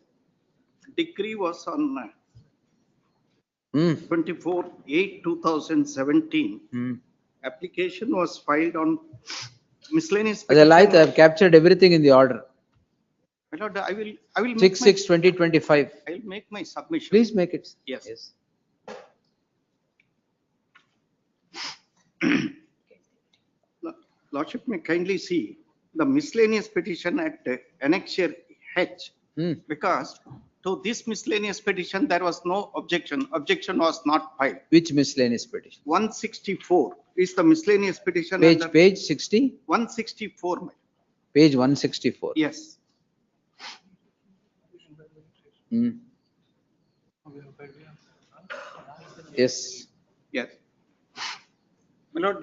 decree was on 24/8/2017. Application was filed on miscellaneous. As a light, I have captured everything in the order. My lord, I will. make 6/6/2025. I will make my submission. Please make it. Yes. Lordship may kindly see the miscellaneous petition at annexure H. Because to this miscellaneous petition, there was no objection. Objection was not filed. Which miscellaneous petition? 164 is the miscellaneous petition. Page 60? 164. my- Page 164. Yes. Yes. Yes. My lord,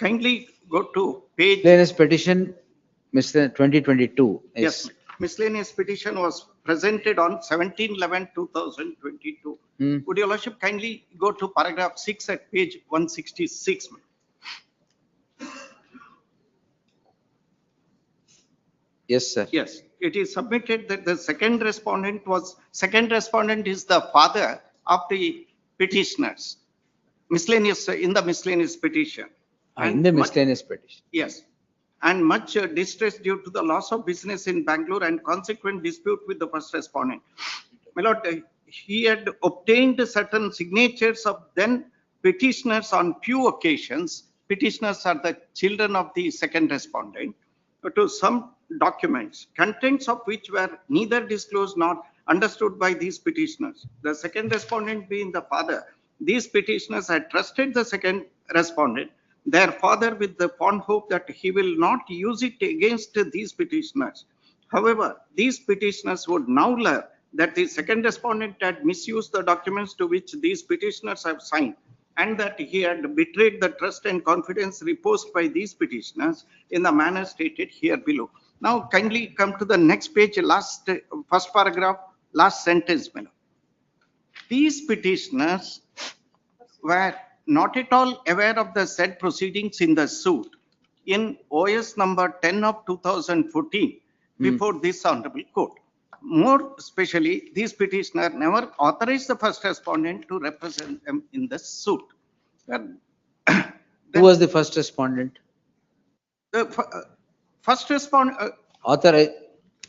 kindly go to page. Miscellaneous petition, Mr. 2022. Yes, miscellaneous petition was presented on 17/11/2022. Would your lordship kindly go to paragraph 6 at page 166? Yes, sir. Yes, it is submitted that the second respondent is the father of the petitioners. Miscellaneous, in the miscellaneous petition. In the miscellaneous petition. Yes. and much distress due to the loss of business in Bangalore and consequent dispute with the first respondent. My lord, he had obtained certain signatures of then petitioners on few occasions. Petitioners are the children of the second respondent, to some documents, contents of which were neither disclosed nor understood by these petitioners. The second respondent being the father, these petitioners had trusted the second respondent, their father, with the fond hope that he will not use it against these petitioners. However, these petitioners would now learn that the second respondent had misused the documents to which these petitioners have signed, and that he had betrayed the trust and confidence reposed by these petitioners in the manner stated here below. Now kindly come to the next page, first paragraph, last sentence. These petitioners were not at all aware of the said proceedings in the suit in OS number 10 of 2014 before this honorable court. More especially, these petitioners never authorized the first respondent to represent them in the suit. Who was the first respondent? The first respondent, Authorized.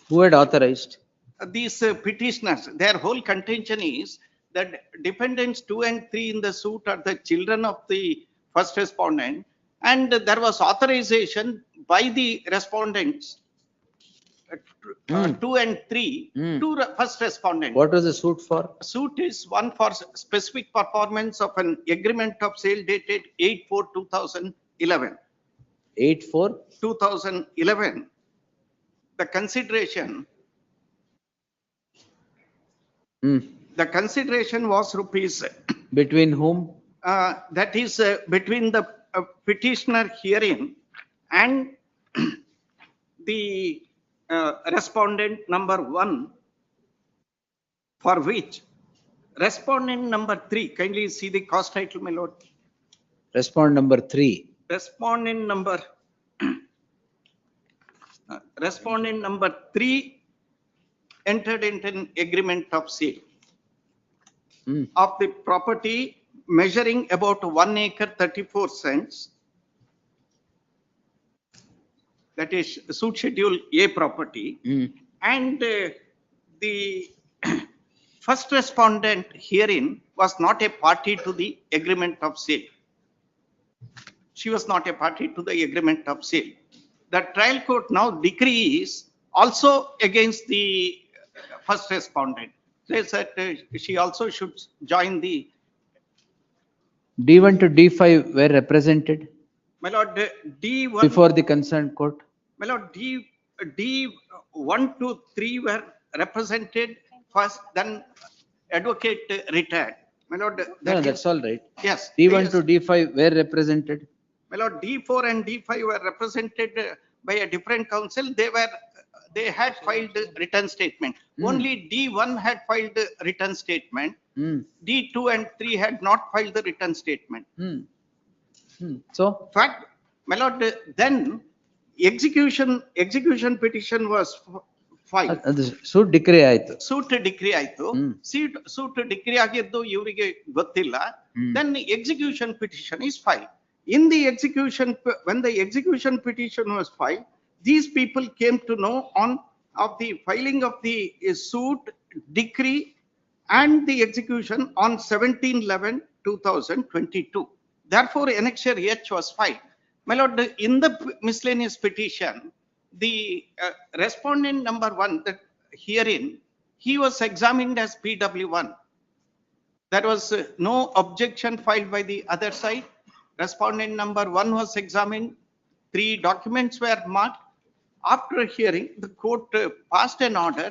Who had authorized? these petitioners, their whole contention is that defendants 2 and 3 in the suit are the children of the first respondent, and there was authorization by the respondents 2 and 3 to first respondent. What was the suit for? Suit is one for specific performance of an agreement of sale dated 8/4/2011. 8/4/2011. The consideration. The consideration was rupees. Between whom? That is between the petitioner herein and the respondent number 1, for which respondent number 3, kindly see the cause title, my lord. Respondent number 3. Respondent number 3 entered into an agreement of sale of the property measuring about 1 acre 34 cents. That is suit schedule A property. And the first respondent herein was not a party to the agreement of sale. She was not a party to the agreement of sale. The trial court now decrees also against the first respondent. Says that she also should join the. D1 to D5 were represented My lord, D1. before the concerned court. My lord, D1 to 3 were represented first, then advocate retired. My lord, No, that's all right. Yes. D1 to D5 were represented. My lord, D4 and D5 were represented by a different counsel. They had filed written statement. Only D1 had filed written statement. D2 and 3 had not filed the written statement. So, fact, my lord, then execution petition was filed. suit decree ಆಯ್ತು. Suit decree ಆಯ್ತು. Suit decree ಆಗಿದ್ದು ಇವರಿಗೆ ಗೊತ್ತಿಲ್ಲ. Then execution petition is filed. In the execution, when the execution petition was filed, these people came to know of the filing of the suit decree and the execution on 17/11/2022. Therefore, annexure H was filed. My lord, in the miscellaneous petition, the respondent number 1, that herein, he was examined as PW1. There was no objection filed by the other side. Respondent number 1 was examined. 3 documents were marked. After hearing, the court passed an order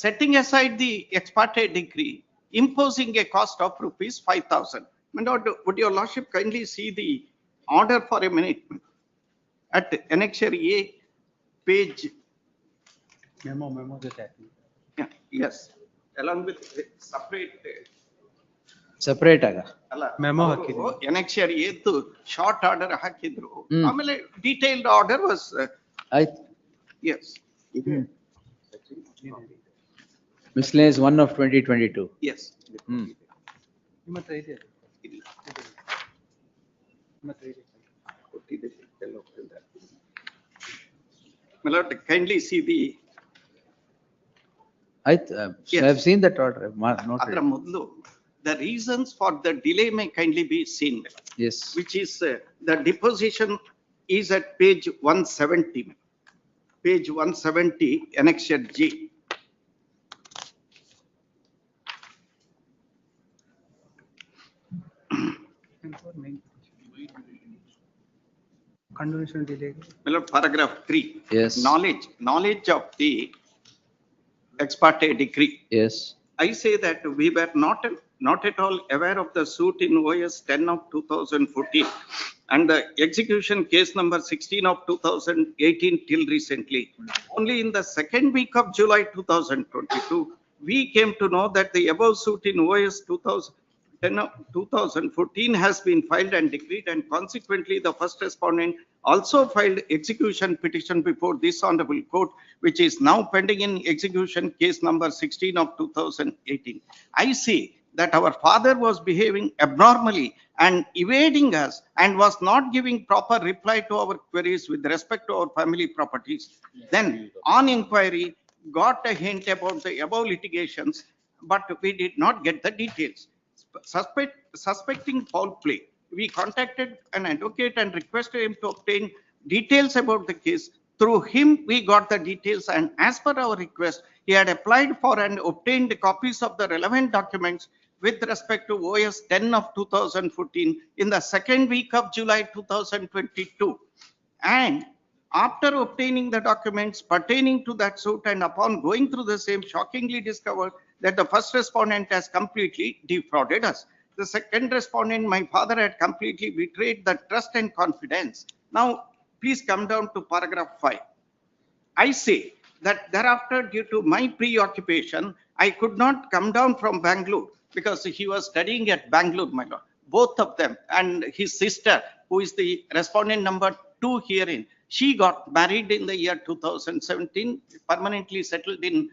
setting aside the ex parte decree, imposing a cost of rupees 5,000. My lord, would your lordship kindly see the order for a minute? At annexure A, page. Memo. Yeah, yes, along with separate ಆಗ. Memo ಹಾಕಿದ್ರು. Annexure A short order ಹಾಕಿದ್ರು. ಆಮೇಲೆ detailed order was. ಆಯ್ತು. Yes. Miscellaneous 1 of 2022. Yes. ನಿಮ್ಮ ಹತ್ರ ಇದೆ. ನಿಮ್ಮ ಹತ್ರ ಇದೆ. My lord, kindly see the, So I've seen that order, I've Adra noted. Modlu, the reasons for the delay may kindly be seen, my lord, Yes. which is the deposition is at page 170. my lord. Page 170, annexure G. Continuation delay. My lord, paragraph 3. Yes. Knowledge of the ex parte decree. Yes. I say that we were not at all aware of the suit in OS 10 of 2014 and the execution case number 16 of 2018 till recently. Only in the second week of July 2022, we came to know that the above suit in OS 2010 of 2014 has been filed and decreed, and consequently the first respondent also filed execution petition before this honorable court, which is now pending in execution case number 16 of 2018. I see that our father was behaving abnormally and evading us and was not giving proper reply to our queries with respect to our family properties. Then on inquiry, got a hint about the above litigations, but we did not get the details. Suspecting foul play, we contacted an advocate and requested him to obtain details about the case. Through him, we got the details, and as per our request, he had applied for and obtained copies of the relevant documents with respect to OS 10 of 2014 in the second week of July 2022. And after obtaining the documents pertaining to that suit and upon going through the same, shockingly discovered that the first respondent has completely defrauded us. The second respondent, my father, had completely betrayed the trust and confidence. Now, please come down to paragraph 5. I say that thereafter, due to my preoccupation, I could not come down from Bangalore because he was studying at Bangalore, my lord. Both of them and his sister, who is the respondent number 2 herein, she got married in the year 2017, permanently settled in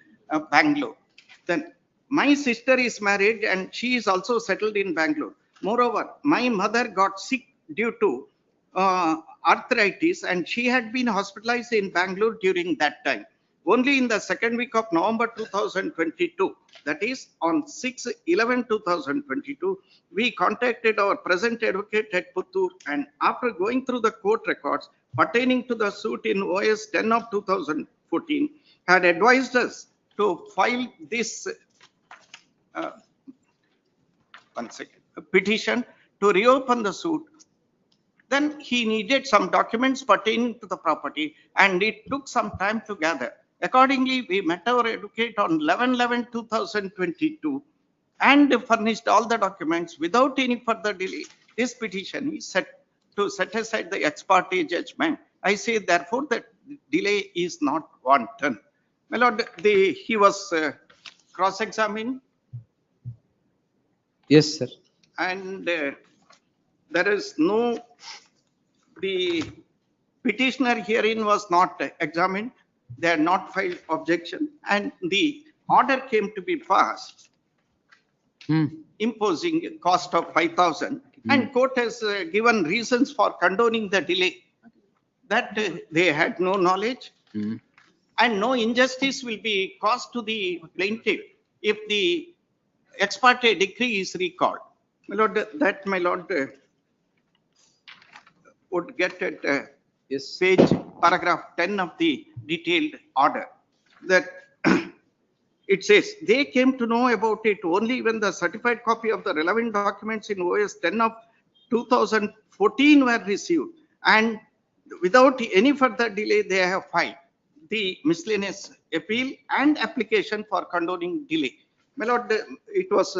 Bangalore. Then my sister is married and she is also settled in Bangalore. Moreover, my mother got sick due to arthritis and she had been hospitalized in Bangalore during that time. Only in the second week of November 2022, that is on 6/11/2022, we contacted our present advocate at Puttur, and after going through the court records pertaining to the suit in OS 10 of 2014, had advised us to file this petition to reopen the suit. Then he needed some documents pertaining to the property, and it took some time to gather. Accordingly, we met our advocate on 11/11/2022 and furnished all the documents without any further delay. This petition is set to set aside the ex parte judgment. I say, therefore, that delay is not wanton. My lord, he was cross-examined. Yes, sir. And there is no, the petitioner herein was not examined. They had not filed objection, and the order came to be passed, imposing a cost of 5,000. And court has given reasons for condoning the delay, that they had no knowledge and no injustice will be caused to the plaintiff if the ex parte decree is recalled. My lord, that my lord would get at page paragraph 10 of the detailed order, that it says they came to know about it only when the certified copy of the relevant documents in OS 10 of 2014 were received, and without any further delay they have filed the miscellaneous appeal and application for condoning delay. My lord, it was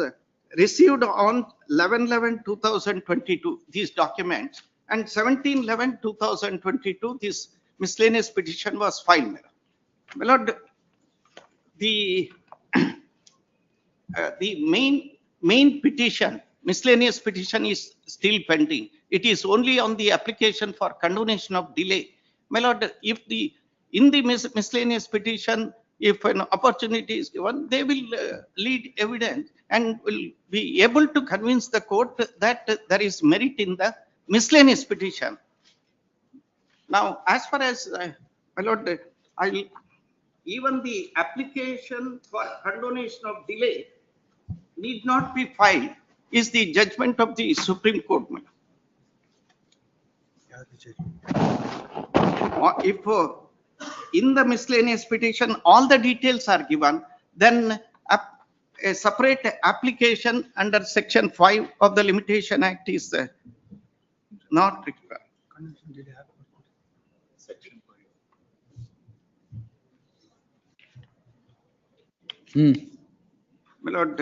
received on 11/11/2022, these documents, and 17/11/2022, this miscellaneous petition was filed. My lord, the main petition, miscellaneous petition, is still pending. It is only on the application for condonation of delay. My lord, if in the miscellaneous petition, if an opportunity is given, they will lead evidence and will be able to convince the court that there is merit in the miscellaneous petition. Now, as far as, my lord, I'll, even the application for condonation of delay need not be filed is the judgment of the Supreme Court. Or if in the miscellaneous petition, all the details are given, then a separate application under section 5 of the Limitation Act is not required. My lord,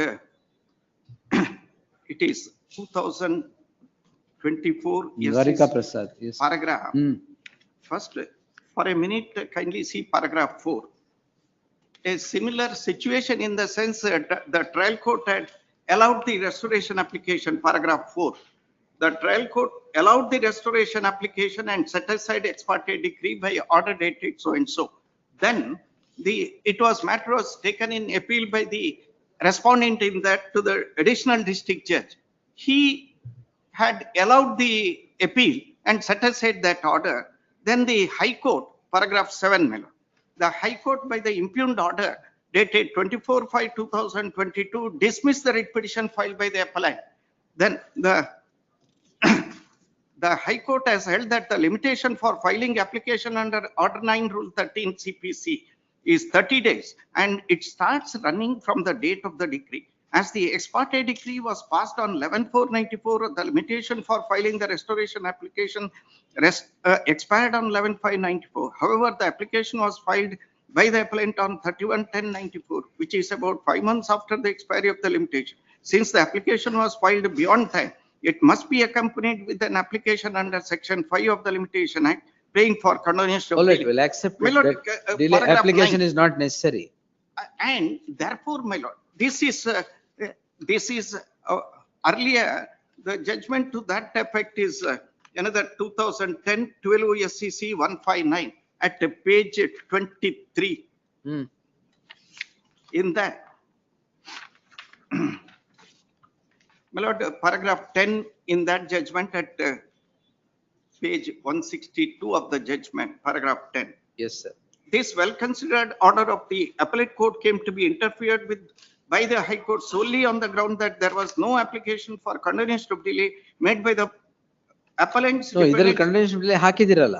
it is 2024 Nivarika Prasad, yes. paragraph. First, for a minute, kindly see paragraph 4. A similar situation in the sense that the trial court had allowed the restoration application, paragraph 4. The trial court allowed the restoration application and set aside ex parte decree by order dated so and so. Then matter was taken in appeal by the respondent in that to the additional district judge. He had allowed the appeal and set aside that order. Then the High Court, paragraph 7, the High Court by the impugned order dated 24/5/2022 dismissed the writ petition filed by the appellant. Then the High Court has held that the limitation for filing application under Order 9 Rule 13 CPC is 30 days and it starts running from the date of the decree. As the ex parte decree was passed on 11/4/94, the limitation for filing the restoration application expired on 11/5/94. However, the application was filed by the appellant on 31/10/94, which is about 5 months after the expiry of the limitation. Since the application was filed beyond time, it must be accompanied with an application under section 5 of the Limitation Act, paying for condonation. All right, we'll accept it, that delay application 9. is not necessary. And therefore, my lord, this is earlier, the judgment to that effect is another 2010 12 OSCC 159 at page 23. In that, my lord, paragraph 10 in that judgment at page 162 of the judgment, paragraph 10. Yes, sir. This well-considered order of the appellate court came to be interfered with by the High Court solely on the ground that there was no application for condonation of delay made by the appellants. No, idರಲ್ಲಿ condonation delay ಹಾಕಿದಿರಲ್ಲ.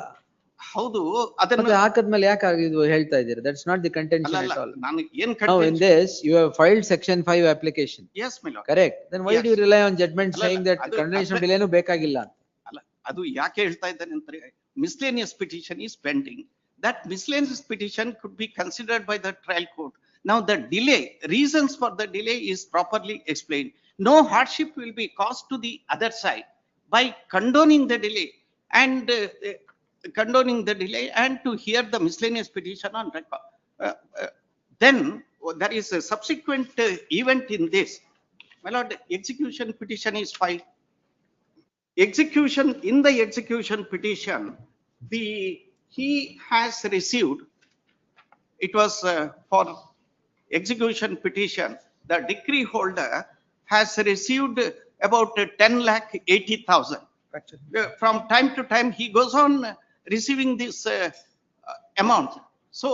ಹೌದು, ಮತ್ತೆ ಹಾಕದ್ಮೇಲೆ ಯಾಕೆ ಇದು ಹೇಳ್ತಾ ಇದ್ದೀರಾ? That's not the contention at all. ನಾನು ಏನ್ Now in this, you have filed section 5 application. Yes, my lord. Correct. Then why do you rely on judgment saying that condonation delay nu ಬೇಕಾಗಿಲ್ಲ? ಅಲ್ಲ, ಅದು ಯಾಕೆ ಹೇಳ್ತಾ ಇದ್ದಾನೆ ಅಂದ್ರೆ miscellaneous petition is pending. That miscellaneous petition could be considered by the trial court. Now the delay, reasons for the delay is properly explained. No hardship will be caused to the other side by condoning the delay and to hear the miscellaneous petition on record. Then there is a subsequent event in this. My lord, execution petition is filed. In the execution petition, he has received, it was for execution petition, the decree holder has received about 10,80,000. From time to time, he goes on receiving this amount. So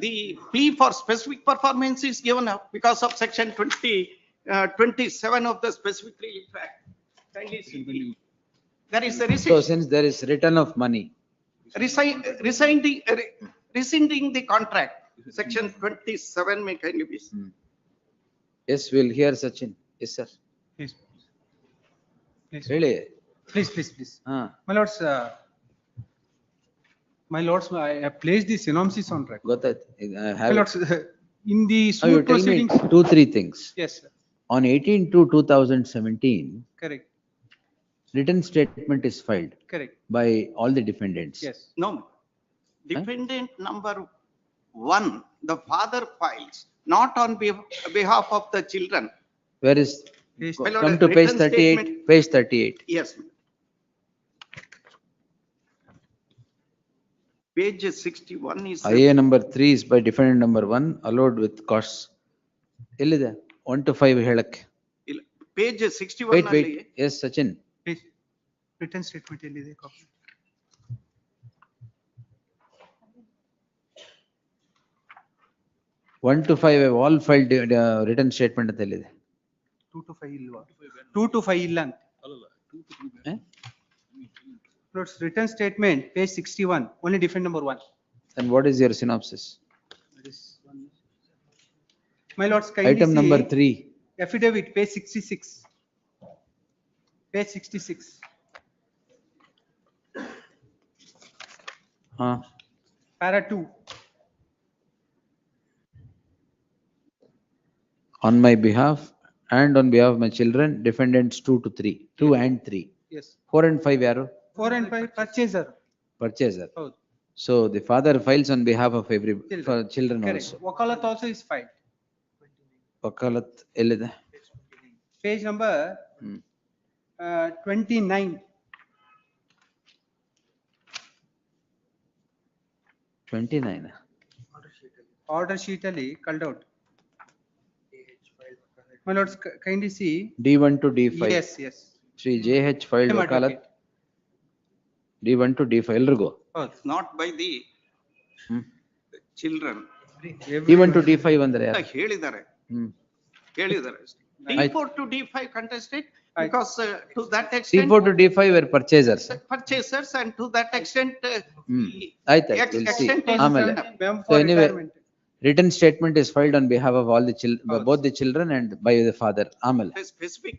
the plea for specific performance is given up because of section 27 of the specific relief act. Kindly see. There is a receipt. So since there is return of money. Rescinding the contract, section 27 may kindly be. Yes, we'll hear Sachin. Yes, sir. Please. Please. Really? Please. My lords, I have placed the synopsis on record. ಗೊತ್ತಾಯ್ತು. My lords, in the Now you suit tell me proceedings. 2-3 things. Yes, sir. On 18/2/2017, Correct. written statement is filed Correct. by all the defendants. Yes. No. Defendant number 1, the father files, not on behalf of the children. Where is, My lord, come to page written 38, statement- page 38. Yes. Page 61 is. IA number 3 is by defendant number 1, allowed with costs. ಎಲ್ಲಿದೆ? 1 to 5 ಹೇಳಕ್ಕೆ. Page 61 Wait. ನಲ್ಲಿ. Yes, Sachin. Please. Written statement ಎಲ್ಲಿದೆ copy? 1 to 5 have all filed written statement ಅಂತ ಹೇಳಿದೆ. 2 to 5 ಇಲ್ವಾ? 2 to 5 ಇಲ್ಲ ಅಂತ. Notes written statement, page 61, only defend number 1. And what is your synopsis? My lords, kindly Item see number 3. Affidavit, page 66. Page 66. Para 2. On my behalf and on behalf of my children, defendants 2 to 3. 2 and 3. Yes. 4 and 5 ಯಾರು? 4 and 5 purchaser. Purchaser. ಹೌದು. So the father files on behalf of every for children Correct. also. Wakalat also is filed. Wakalat ಎಲ್ಲಿದೆ? Page number 29. 29. Order sheet ಅಲ್ಲಿ called out. My lords, kindly see. D1 to D5. Yes, yes. Shri JH filed Same wakalat. advocate. D1 to D5 ಎಲ್ರಿಗೂ. Not by the children. D1 to D5 ಅಂದ್ರೆ ಯಾರು? ಹೇಳಿದ್ದಾರೆ. ಹ್ಮ್. ಹೇಳಿದ್ದಾರೆ. ಆಯ್ತು. D4 to D5 contested because to that extent. D4 to D5 were purchasers. Purchasers and to that extent. ಆಯ್ತು, we'll see. ಆಮೇಲೆ. So anyway, written statement is filed on behalf of all the both the children and by the father. ಆಮೇಲೆ. Specific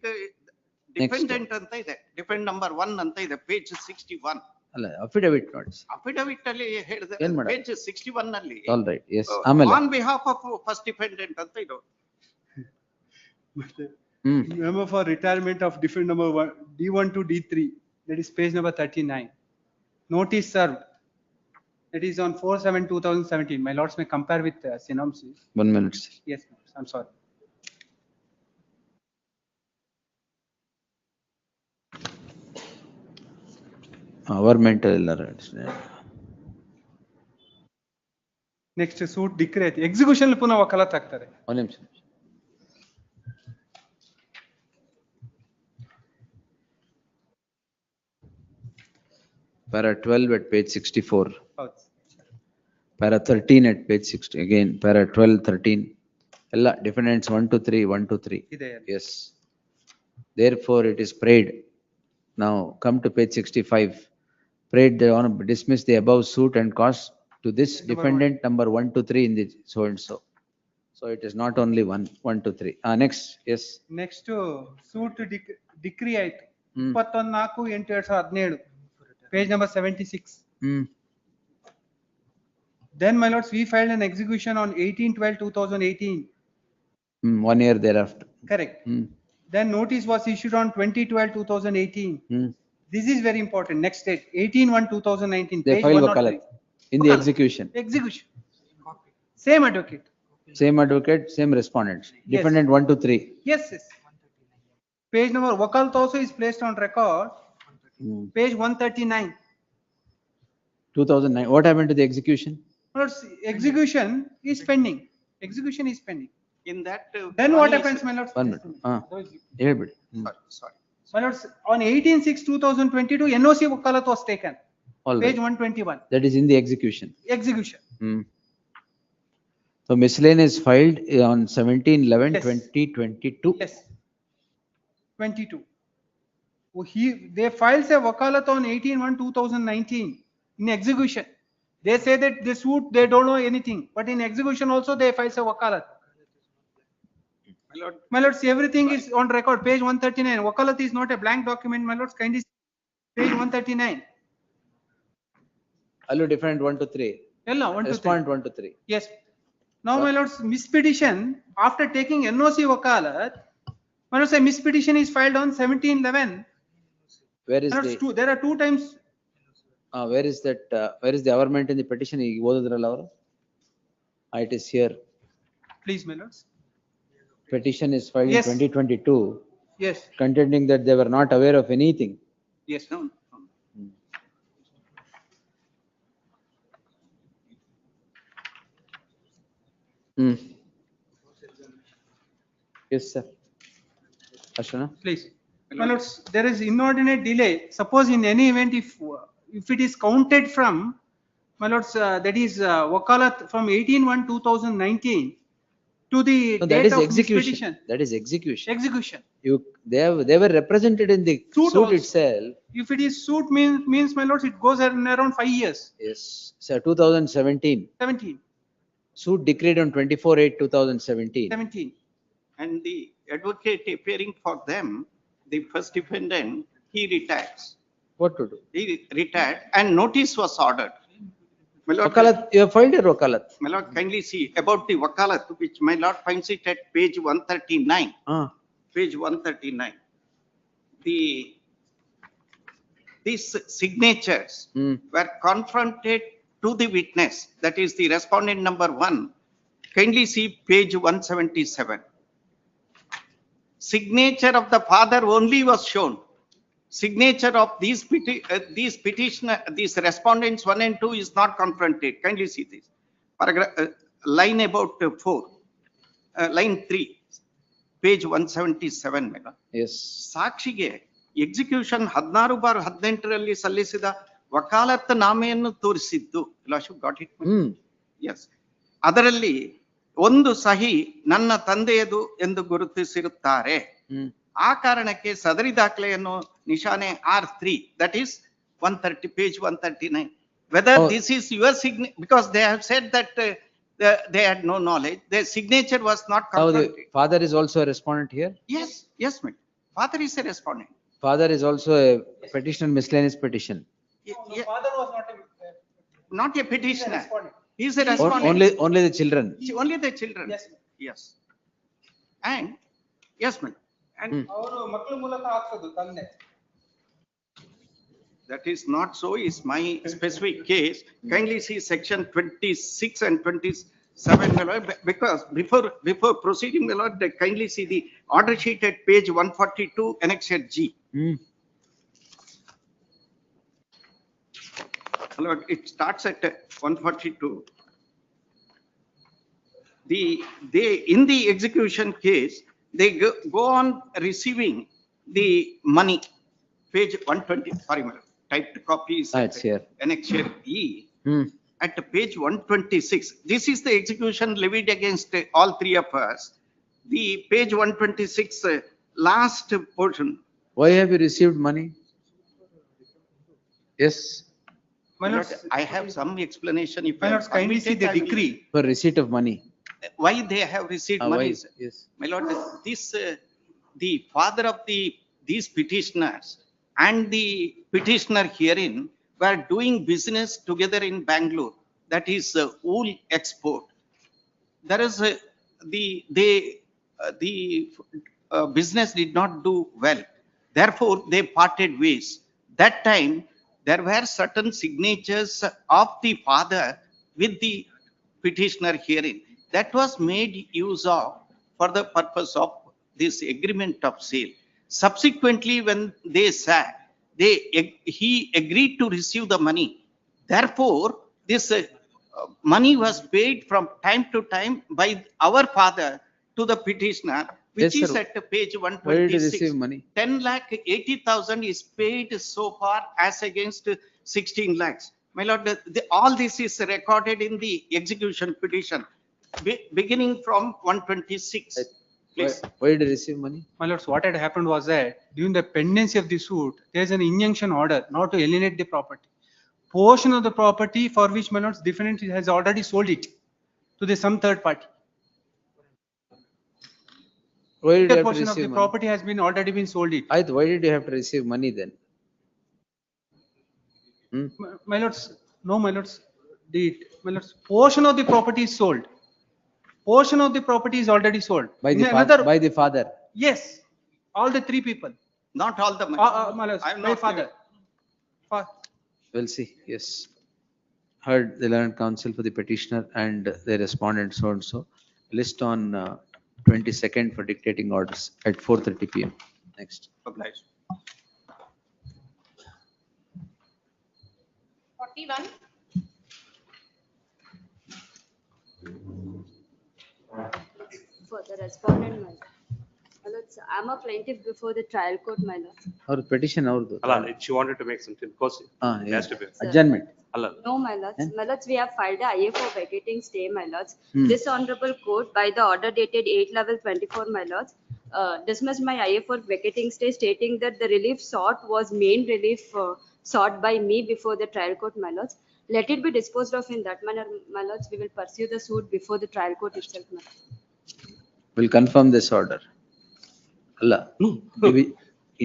dependent ಅಂತ ಇದೆ. Depend number 1 ಅಂತ ಇದೆ, page 61. ಅಲ್ಲ, affidavit notes. Affidavit ಅಲ್ಲಿ ಹೇಳಿದೆ, ಏನ್ ಮಾಡೋದು? page 61 ನಲ್ಲಿ. All right, yes. ಆಮೇಲೆ. On behalf of first defendant ಅಂತ ಇದು. Memo for retirement of defendant number 1, D1 to D3, that is page number 39. Notice served. That is on 4/7/2017. My lords may compare with synopsis. 1 minute. Yes, I'm sorry. Our mental ಇಲ್ಲ. Next suit decree. Execution ಪುನಃ ವಕಾಲತ್ ಆಗ್ತಾರೆ. 1 ನಿಮಿಷ. Para 12 at page 64. Para 13 at page 60. Again, para 12, 13. Ella defendants 1 to 3, 1 to 3. Yes. Therefore, it is prayed. Now come to page 65. Prayed the honor dismiss the above suit and cause to this defendant number 1 to 3 in the so and so. So it is not only 1 to 3. Next, yes. Next suit decree ಆಯ್ತು. 21/4/2017. Page number 76. Then, my lords, we filed an execution on 18/12/2018. 1 year thereafter. Correct. Then notice was issued on 20/12/2018. This is very important. Next date, 18/1/2019. They filed wakalat in the execution. Execution. Same advocate. Same advocate, same respondents. Defendant 1 to 3. Yes, yes. Page number wakalat also is placed on record. Page 139. 2009. What happened to the execution? Execution is pending. Execution is pending. In that. Then what happens, my lords? 1 minute. ಹೇಳ್ಬಿಡಿ. Sorry. My lords, on 18/6/2022, NOC wakalat was taken. All Page right. 121. That is in the execution. Execution. So miscellaneous filed on 17/11/2022. Yes. 22. They filed a wakalat on 18/1/2019 in execution. They say that they suit, they don't know anything, but in execution also they filed a wakalat. My lords, everything is on record, page 139. Wakalat is not a blank document, my lords, kindly see page 139. Hello, defendant 1 to 3. Ella, 1 to 3. Respondent 1 to 3. Yes. Now, my lords, mispetition, after taking NOC wakalat, my lords, a mispetition is filed on 17/11. Where is There are 2 times. Where is that? Where is the averment in the petition? ಈಗ ಓದಿದ್ರಲ್ಲ ಅವರು? It is here. Please, my lords. Petition is filed Yes. in 2022. Yes. Contending that they were not aware of anything. Yes, no. Yes, sir. Ashana? Please. My lords, there is inordinate delay. Suppose in any event, if it is counted from, my lords, that is wakalat from 18/1/2019, to the No, that date is of execution. expedition. That is execution. Execution. They were represented in the Suit suit also. itself. If it is suit means my lords, it goes around 5 years. Yes, sir, 2017. 17. Suit decreed on 24/8/2017. 17. And the advocate appearing for them, the first defendant, he retires. What to do? He retired and notice was ordered. My lord, Wakalat, you have filed a wakalat. my lord, kindly see about the wakalat, which my lord finds it at page 139. Page 139. These signatures were confronted to the witness, that is the respondent number 1. Kindly see page 177. Signature of the father only was shown. Signature of these petitioner, these respondents 1 and 2 is not confronted. Kindly see this. Paragraph, line about 4, line 3, page 177. Madam. Yes. ಸಾಕ್ಷಿಗೆ execution 16/18 ಸಲ್ಲಿಸಿದ ವಕಾಲತ್ ನಾಮೆಯನ್ನು ತೋರಿಸಿದ್ದು. Got it? S. ಅದರಲ್ಲಿ ಒಂದು ಸಹಿ ನನ್ನ ತಂದೆಯದು ಎಂದು ಗುರುತಿಸಿರುತ್ತಾರೆ. ಆ ಕಾರಣಕ್ಕೆ ಸದರಿ ದಾಖಲೆಯನ್ನು ನಿಶಾನೆ R3, that is 130, page 139. Whether this is your signature, because they have said that they had no knowledge, their signature was not confronted. The father is also a respondent here? Yes, yes, ma'am. Father is a respondent. Father is also a petitioner, miscellaneous petition. Father was Not a petitioner. He is a Or respondent. only the children. Only the children. Yes. Yes. And, yes, ma'am. And ಅವರು ಮಕ್ಕಳ ಮೂಲಕ ಹಾಕ್ಸೋದು ತಂದೆ. that is not so, is my specific case. Kindly see section 26 and 27, my lord, because before proceeding, my lord, kindly see the order sheet at page 142, annexure G. My lord, it starts at 142. They in the execution case, they go on receiving the money. Page 120, sorry, my lord. Typed copies. It's here. Annexure E. At page 126, this is the execution levied against all three of us. The page 126, last portion. Why have you received money? Yes. My lord, I have some explanation. If My lords, kindly see the decree. For receipt of money. Why they have received money? Why? Yes. My lord, this, the father of these petitioners and the petitioner herein were doing business together in Bangalore. That is wool export. There is the business did not do well. Therefore, they parted ways. That time, there were certain signatures of the father with the petitioner herein. That was made use of for the purpose of this agreement of sale. Subsequently, when they sat, he agreed to receive the money. Therefore, this money was paid from time to time by our father to the petitioner, which Yes, is sir. at page Why did you 126. receive money? 10,80,000 is paid so far as against 16 lakhs. My lord, all this is recorded in the execution petition, beginning from 126. Please. Why did you receive money? My lords, what had happened was that during the pendency of the suit, there is an injunction order not to alienate the property. Portion of the property for which, my lords, defendant has already sold it to some third party. Why did you The have to portion of the receive money? property has been already been sold it. Why did you have to receive money then? My lords, no, my lords, my lords, portion of the property is sold. Portion of the property is already sold. By the by the father. Yes, all the three people. Not all the money. My lords, I'm my not father. We'll see. Yes. Heard the learned counsel for the petitioner and the respondent so and so. List on 22nd for dictating orders at 4:30 PM. Next. Obliged. 41. For the respondent, My lords, I'm a plaintiff before the trial court, my lords. ಅವ್ರ petition ಅವ್ರದ್ದು. She wanted to make something, because it has to be. Adjournment. No, my lords. My lords, we have filed a IA for vacating stay, my lords. Hmm. This honorable court, by the order dated 8/11/24, my lords, dismissed my IA for vacating stay, stating that the relief sought was main relief sought by me before the trial court, my lords. Let it be disposed of in that manner, my lords. We will pursue the suit before the trial court itself, my lords. Will confirm this order. Allah.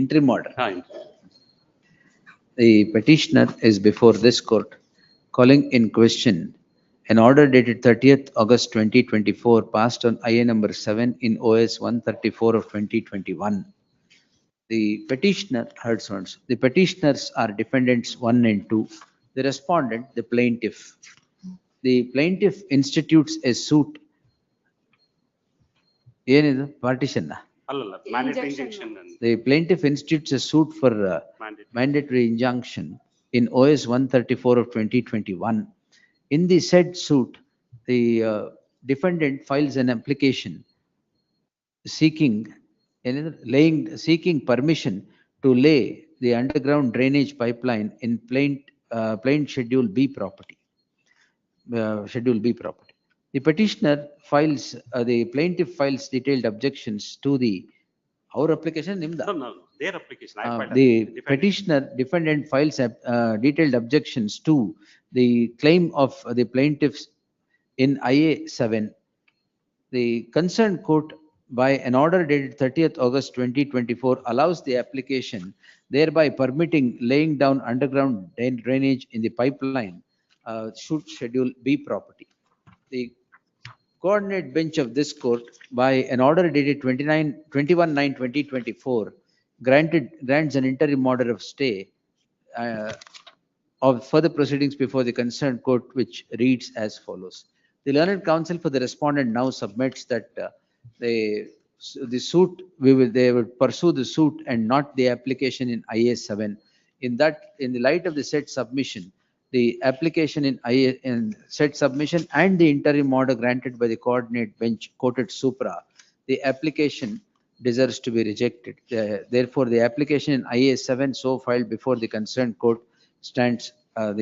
Interim order. The petitioner is before this court calling in question an order dated 30th August 2024 passed on IA number 7 in OS 134 of 2021. The petitioner heard sounds. The petitioners are defendants 1 and 2. The respondent, the plaintiff. The plaintiff institutes a suit. ಏನಿದು partition ನಾ? Mandatory injunction. The plaintiff institutes a suit for mandatory injunction in OS 134 of 2021. In the said suit, the defendant files an application seeking permission to lay the underground drainage pipeline in plain Schedule B property. Schedule B property. The petitioner files, the plaintiff files detailed objections to the, our application, nimda? No, their application. I filed The defendant. defendant files detailed objections to the claim of the plaintiffs in IA 7. The concerned court, by an order dated 30th August 2024, allows the application, thereby permitting laying down underground drainage in the pipeline, should Schedule B property. The coordinate bench of this court, by an order dated 21/9/2024, grants an interim order of stay of further proceedings before the concerned court, which reads as follows. The learned counsel for the respondent now submits that the suit, they would pursue the suit and not the application in IA 7. In the light of the said submission, the application in IA in said submission and the interim order granted by the coordinate bench quoted supra, the application deserves to be rejected. Therefore, the application in IA 7 so filed before the concerned court stands.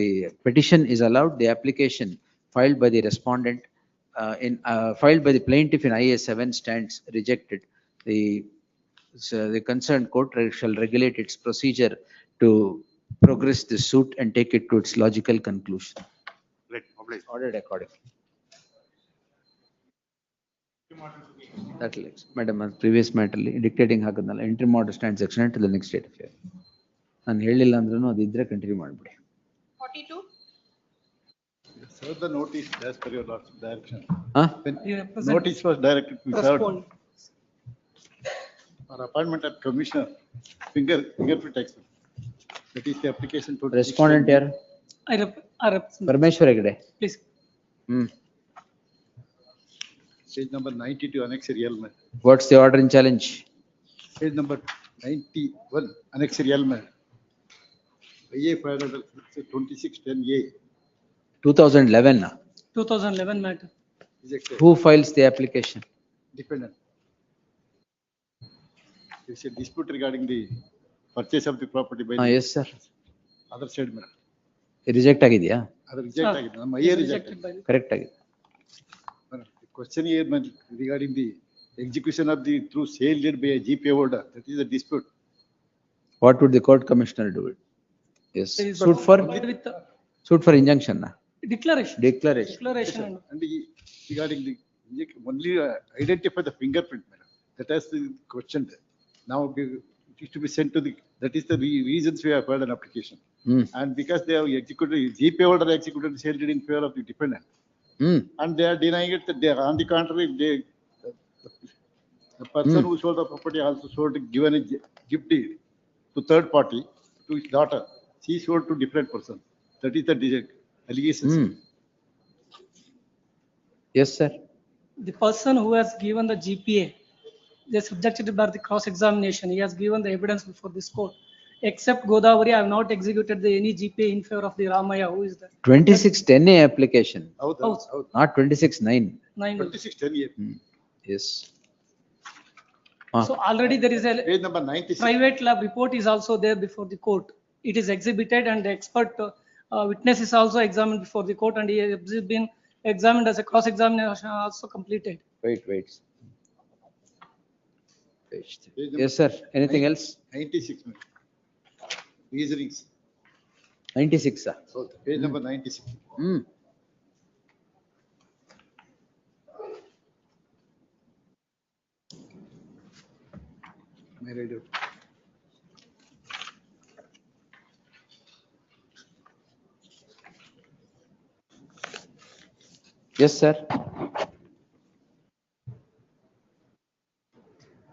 The petition is allowed. The application filed by the respondent filed by the plaintiff in IA 7 stands rejected. The concerned court shall regulate its procedure to progress the suit and take it to its logical conclusion. Ordered accordingly. That likes, Madam, previous matter dictating ಹಾಕದ್ನಲ್ಲ, interim order stands extended to the next date of hearing. ನಾನು ಹೇಳಿಲ್ಲ ಅಂದ್ರೂ ಅದು ಇದ್ರೆ continue ಮಾಡ್ಬಿಡಿ. 42. Serve the notice as per your lord's direction. When You represent- notice was directed to be served Respond. for appointment of commissioner, fingerprint expert. That is the application to. Respondent ಯಾರು? I represent. Parameshwara Hegde. Please. Page number 92, annexure L. What's the order in challenge? Page number 91, annexure L. IA filed under 2610A. 2011. 2011 matter. Rejected. Who files the application? Dependent. There is a dispute regarding the purchase of the property by. Yes, sir. Other side matter. Reject ಆಗಿದೆಯಾ? ಅದು reject ಆಗಿದೆ. ನಮ್ಮ IA rejected. Correct ಆಗಿದೆ. The question here regarding the execution of the through sale deed by a GPA holder, that is a dispute. What would the court commissioner do it? Yes, There is suit for injunction. Declaration. Declaration. Declaration. And regarding the, only identify the fingerprint, madam. That is the question there. Now it is to be sent to the, that is the reasons we have filed an application. And because they have executed, GPA holder executed the sale deed in favor of the defendant. And they are denying it, that they are on the contrary, the person who sold the property also sold, given a gift deed to third party, to his daughter. She sold to different person. That is the allegations. Yes, sir. The person who has given the GPA, they are subjected by the cross-examination. He has given the evidence before this court. Except Godavari, I have not executed any GPA in favor of the Ramaya. Who is that? 2610A application, Out. not 26/9. 9. 2610A. Yes. So already there is a Page number 96. private lab report is also there before the court. It is exhibited and the expert witness is also examined before the court and he has been examined as a cross-examination also completed. Wait. Page number Yes, sir. Anything else? 96. Reasonings. 96, sir. So page number 96. May I read it? Yes, sir.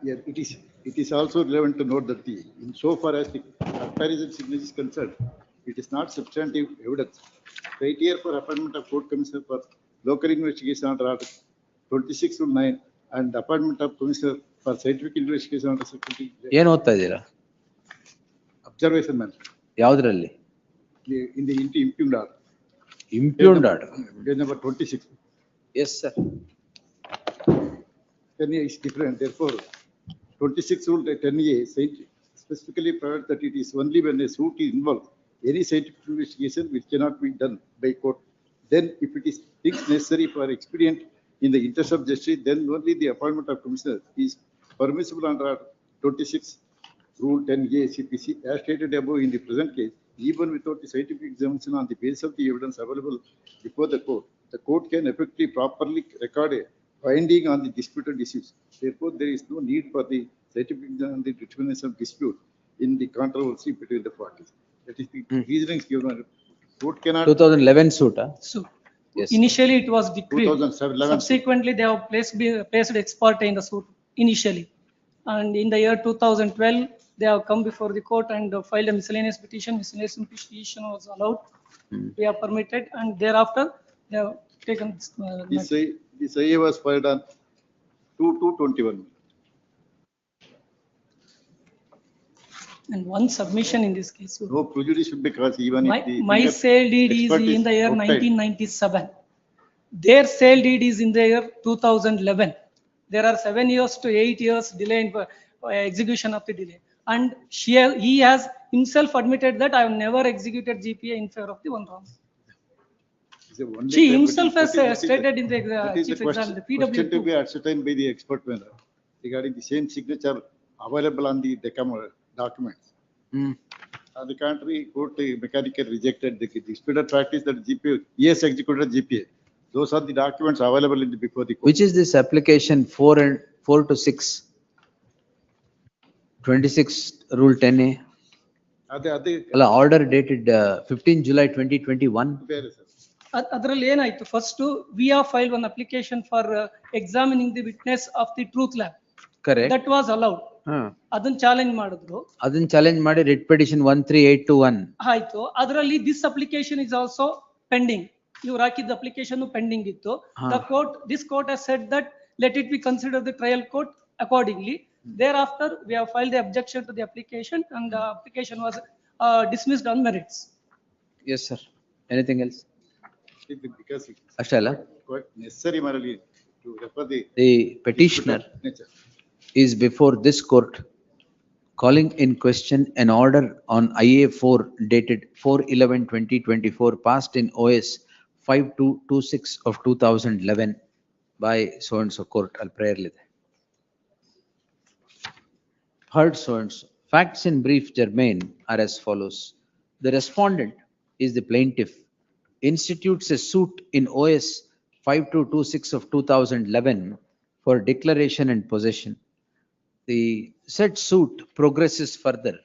Yeah, it is also relevant to note that insofar as the comparison signature is concerned, it is not substantive evidence. Criteria for appointment of court commissioner for local investigation under Article 26(9) and appointment of commissioner for scientific investigation under Section ಏನ್ ಓದ್ತಾ ಇದ್ದೀರಾ? observation man. ಯಾವ್ದ್ರಲ್ಲಿ? In the impugned order. Impugned order. Page number 26. Yes, sir. Then is different. Therefore, 26 rule 10A specifically provides that it is only when a suit is involved, any scientific investigation which cannot be done by court. Then if it is things necessary for expedient in the interest of justice, then only the appointment of commissioner is permissible under 26 rule 10A CPC as stated above in the present case, even without the scientific examination on the basis of the evidence available before the court. The court can effectively properly record a finding on the disputed issues. Therefore, there is no need for the scientific examination on the determination of dispute in the controversy between the parties. That is the reasonings given. Court cannot. 2011 suit, huh? So Yes. initially it was decreed. 2011. Subsequently, they have placed ex parte in the suit initially. And in the year 2012, they have come before the court and filed a miscellaneous petition. Miscellaneous petition was allowed. We are permitted and thereafter they have taken this, This IA was filed on 2/2/21. and one submission in this case. No prejudice because even if the. My sale deed is expert in the year outside. 1997. Their sale deed is in the year 2011. There are 7 years to 8 years delay in execution of the delay. And he has himself admitted that I have never executed GPA in favor of the one wrong. He himself has stated in the chief exam, the Question to PW2. be ascertained by the expert panel regarding the same signature available on the December documents. On the contrary, court mechanically rejected the disputed practice that GPA, yes, executed GPA. Those are the documents available in the before the court. Which is this application 4 to 6? 26 rule 10A. Order dated 15 July 2021. ಬೇರೆ sir. ಅದರಲ್ಲಿ ಏನಾಯ್ತು first we are file one application for examining the witness of the truth lab Correct. That was allowed ಅದನ್ನ challenge ಮಾಡಿದ್ರು ಅದನ್ನ challenge ಮಾಡಿ writ petition 13821. ಆಯ್ತು ಅದರಲ್ಲಿ this application is also pending ಇವ್ರು ಹಾಕಿದ ಅಪ್ಲಿಕೇಶನ್ ಪೆಂಡಿಂಗ್ ಇತ್ತು this court has said that let it be consider the trial court accordingly thereafter we have filed the objection to the application and the application was dismissed on merits. Yes, sir. Anything else? Because it is ಅಷ್ಟೇ ಅಲ್ಲ? quite necessary morally to refer The petitioner is before this court calling in question an order on IA4 dated 4/11/2024 passed in OS 5226 of 2011 by so and so court. Al prayer lide. Heard so and so. Facts in brief germane are as follows. The respondent is the plaintiff, institutes a suit in OS 5226 of 2011 for declaration and possession. The said suit progresses further.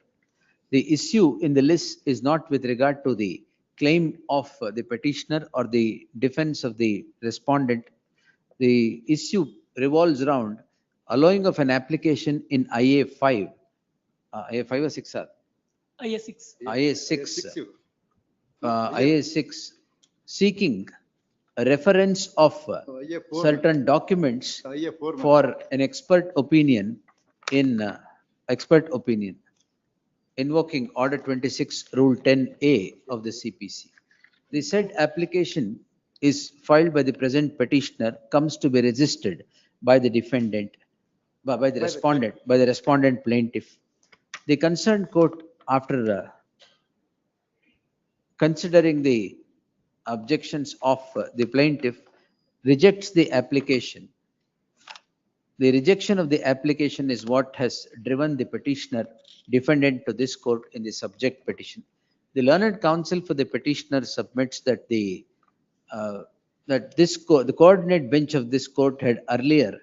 The issue in the list is not with regard to the claim of the petitioner or the defense of the respondent. The issue revolves around allowing of an application in IA5. IA5 or 6? IA6. IA6. IA6 seeking a reference of certain documents for an expert opinion in invoking order 26 rule 10A of the CPC. The said application is filed by the present petitioner, comes to be registered by the defendant. by the respondent plaintiff. The concerned court, after considering the objections of the plaintiff, rejects the application. The rejection of the application is what has driven the petitioner defendant to this court in the subject petition. The learned counsel for the petitioner submits that the coordinate bench of this court had earlier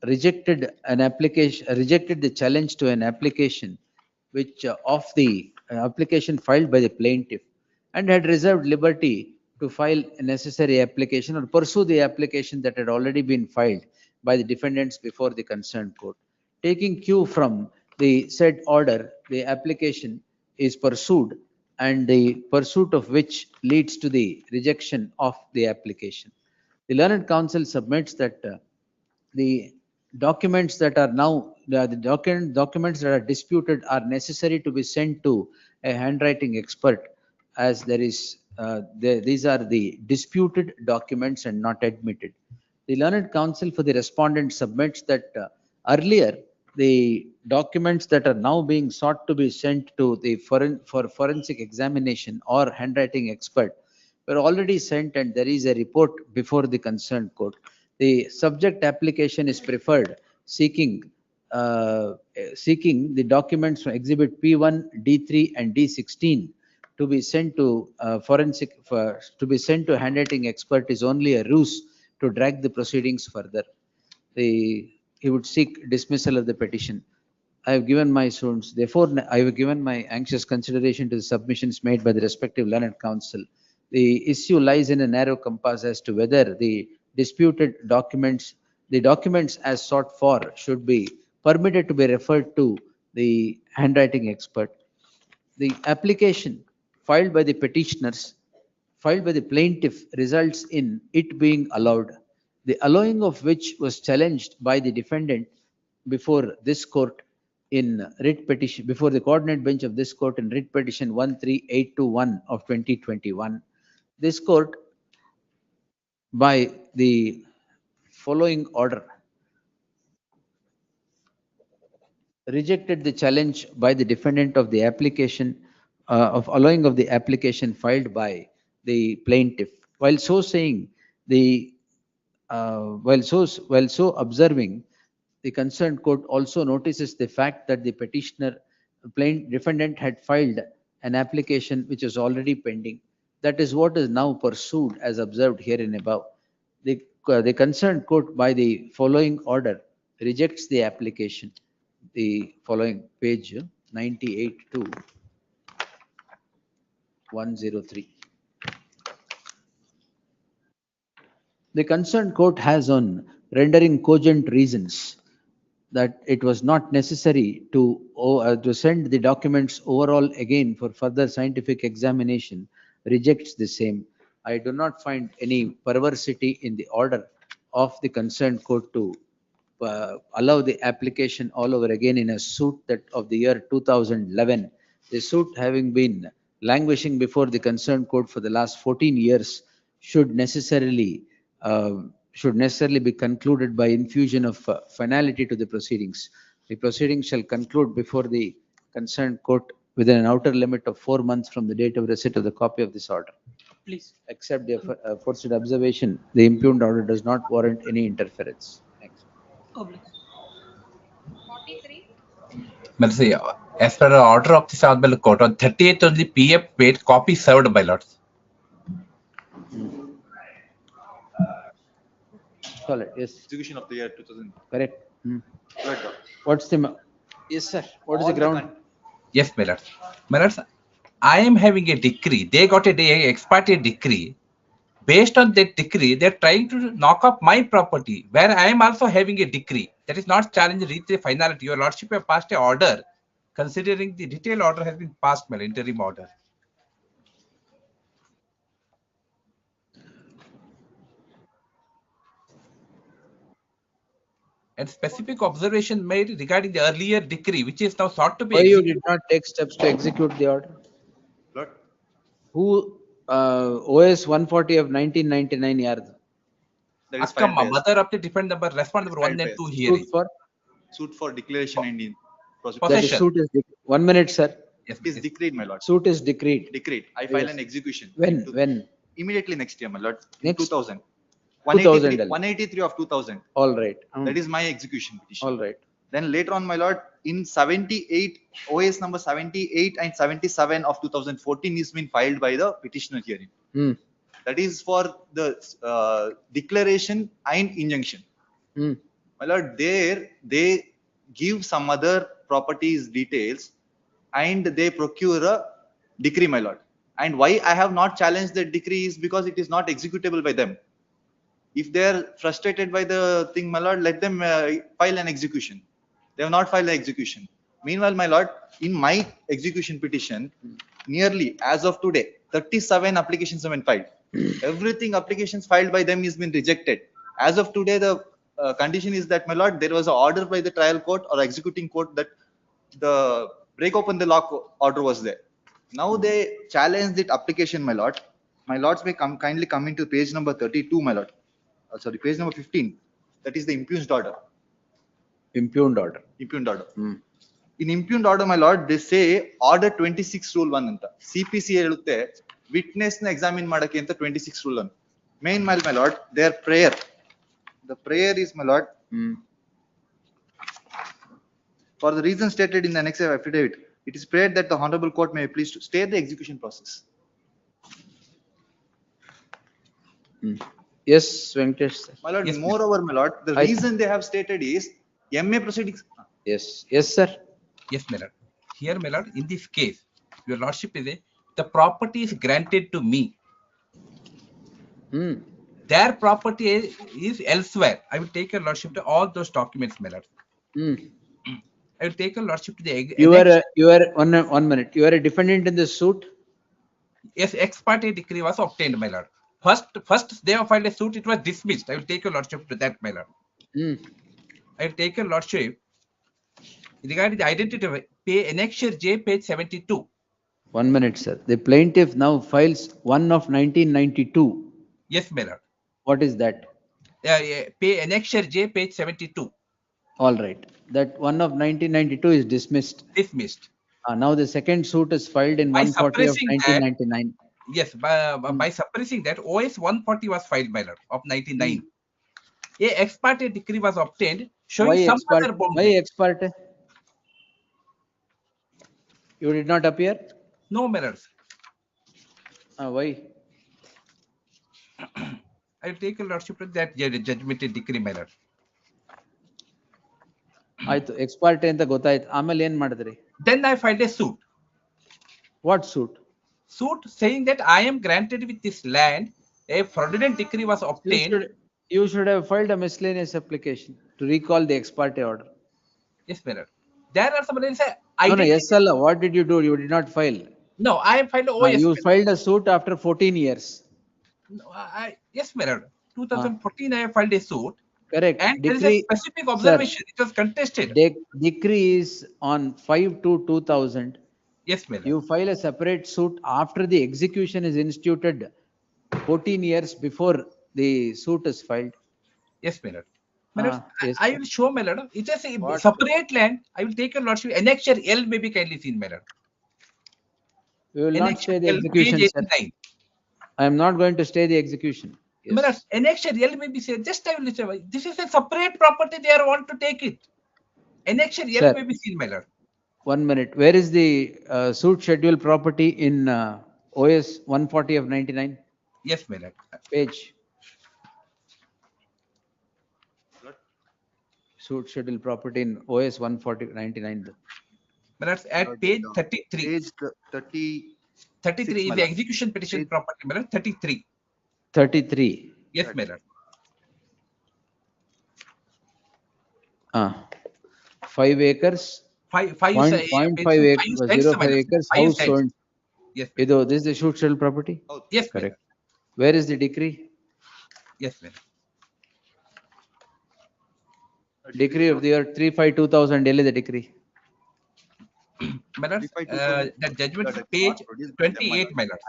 rejected the challenge to an application which of the application filed by the plaintiff, and had reserved liberty to file a necessary application or pursue the application that had already been filed by the defendants before the concerned court. Taking cue from the said order, the application is pursued, and the pursuit of which leads to the rejection of the application. The learned counsel submits that the documents that are now documents that are disputed are necessary to be sent to a handwriting expert, as there is these are the disputed documents and not admitted. The learned counsel for the respondent submits that earlier the documents that are now being sought to be sent to the for forensic examination or handwriting expert were already sent, and there is a report before the concerned court. The subject application is preferred, seeking the documents from Exhibit P1, D3, and D16 to be sent to handwriting expert is only a ruse to drag the proceedings further. He would seek dismissal of the petition. I have given my students, therefore, I have given my anxious consideration to the submissions made by the respective learned counsel. The issue lies in a narrow compass as to whether the disputed documents, the documents as sought for, should be permitted to be referred to the handwriting expert. The application filed by the petitioners, filed by the plaintiff, results in it being allowed, the allowing of which was challenged by the defendant before this court in writ petition, before the coordinate bench of this court in writ petition 13821 of 2021. This court, by the following order, rejected the challenge by the defendant of the application of allowing of the application filed by the plaintiff. While so saying, while so observing, the concerned court also notices the fact that the petitioner, defendant, had filed an application which is already pending. That is what is now pursued as observed herein above. The concerned court, by the following order, rejects the application. The following page 98 to 103. The concerned court has, on rendering cogent reasons that it was not necessary to send the documents overall again for further scientific examination, rejects the same. I do not find any perversity in the order of the concerned court to allow the application all over again in a suit that of the year 2011. The suit, having been languishing before the concerned court for the last 14 years, should necessarily be concluded by infusion of finality to the proceedings. The proceedings shall conclude before the concerned court within an outer limit of 4 months from the date of receipt of the copy of this order. Please. Except the aforesaid observation, the impugned order does not warrant any interference. Thanks. Oh, please. 43. Mercy, as per the order of the Honorable Court, on 38th only PF paid copy served by lords. Solid, yes. Execution of the year 2000. Correct. Right. What's the, yes sir, what is the ground? Yes, my lords. My lords, I am having a decree. They got a ex parte decree. Based on that decree, they're trying to knock off my property, where I am also having a decree. That is not challenged, reach the finality. Your lordship have passed an order, considering the detailed order has been passed by interim order. And specific observation made regarding the earlier decree, which is now sought to be Why you executed. did not take steps to execute the order? Lord, Who, OS 140 of 1999 yards? That is filed Akkama, by us. mother of the different number, respond number 1 and 2 here. Suit for? suit for declaration and in That is Possession. suit is, 1 minute, sir. Yes, It is decreed, my lord. Suit is decreed. Decreed. I file Yes. an execution. When? Immediately next year, my lord. In Next? 2000. 2000. 183 of 2000. All right. That is my execution petition. All right. Then later on, my lord, in 78, OS number 78 and 77 of 2014 is been filed by the petitioner herein. Hmm. That is for the declaration and injunction. Hmm. My lord, there they give some other properties details and they procure a decree, my lord. And why I have not challenged the decree is because it is not executable by them. If they are frustrated by the thing, my lord, let them file an execution. They have not filed an execution. Meanwhile, my lord, in my execution petition, nearly as of today, 37 applications have been filed. Everything applications filed by them has been rejected. As of today, the condition is that, my lord, there was an order by the trial court or executing court that the break open the lock order was there. Now they challenge that application, my lord. My lords may kindly come into page number 32, my lord. Sorry, page number 15. That is the impugned order. Impugned order. Impugned order. Hmm. In impugned order, my lord, they say order 26 rule 1 anta. CPC helutte witness na examine madake anta 26 rule 1. Meanwhile, my lord, their prayer. The prayer is, my lord, for the reason stated in the annex of affidavit, it is prayed that the honorable court may be pleased to stay the execution process. Yes, Venkatesh, sir. My lord, Yes, moreover, my lord, the reason they have stated is MA proceedings. Yes, yes, sir. Yes, my lord. Here, my lord, in this case, your lordship is the property is granted to me. Hmm. Their property is elsewhere. I will take your lordship to all those documents, my lord. Hmm. I will take your lordship to the You are 1 minute. You are a defendant in the suit. Yes, ex parte decree was obtained, my lord. First they have filed a suit, it was dismissed. I will take your lordship to that, my lord. Hmm. I will take your lordship regarding the identity of pay annexure J, page 72. 1 minute, sir. The plaintiff now files 1 of 1992. Yes, my lord. What is that? Pay annexure J, page 72. All right. That 1 of 1992 is dismissed. Dismissed. Now the second suit is filed in By 140 of suppressing that, 1999. yes, by suppressing that, OS 140 was filed, my lord, of 99. A ex parte decree was obtained showing Why some ex parte? other Why boundary. ex parte? You did not appear? No, my lord. Why? I will take your lordship to that judgmented decree, my lord. ಆಯ್ತು X party ಅಂತ ಗೊತ್ತಾಯ್ತು ಆಮೇಲೆ ಏನ್ ಮಾಡಿದ್ರಿ? Then I filed a suit. What suit? Suit saying that I am granted with this land, a fraudulent decree was obtained. You should have filed a miscellaneous application to recall the ex parte order. Yes, my lord. There are some say No, yes, Allah. What did you do? You did not file. No, I have filed OS. You filed a suit after 14 years. No, yes, my lord. 2014 I have filed a suit. Correct. And Decree, there is a specific observation. Sir, it was contested. Decree is on 5/2/2000. Yes, my lord. You file a separate suit after the execution is instituted 14 years before the suit is filed. Yes, my lord. My lord, Yes, I will show, my lord. It is a What? separate land. I will take your lordship. Annexure L may be kindly seen, my lord. We will not Annexure stay the L, execution, page sir. 89. I am not going to stay the execution. My lord, annexure L may be said. Just I will say, this is a separate property. They are want to take it. Annexure L Sir. may be seen, my lord. 1 minute. Where is the suit schedule property in OS 140 of 99? Yes, my lord. Page. Suit schedule property in OS 140 99. My lord, at page 33. Page 33 is my the lord. execution petition property, my lord. 33. 33. Yes, my lord. 5 acres. Five Point, is 0.5 acres, 0.5 acres, house owned. Yes, This is the shoot shell property? yes, Correct. Where is the decree? Yes, ma'am. Decree of the year 3/5/2000, the decree. My lord, that judgment is page 28, my lord.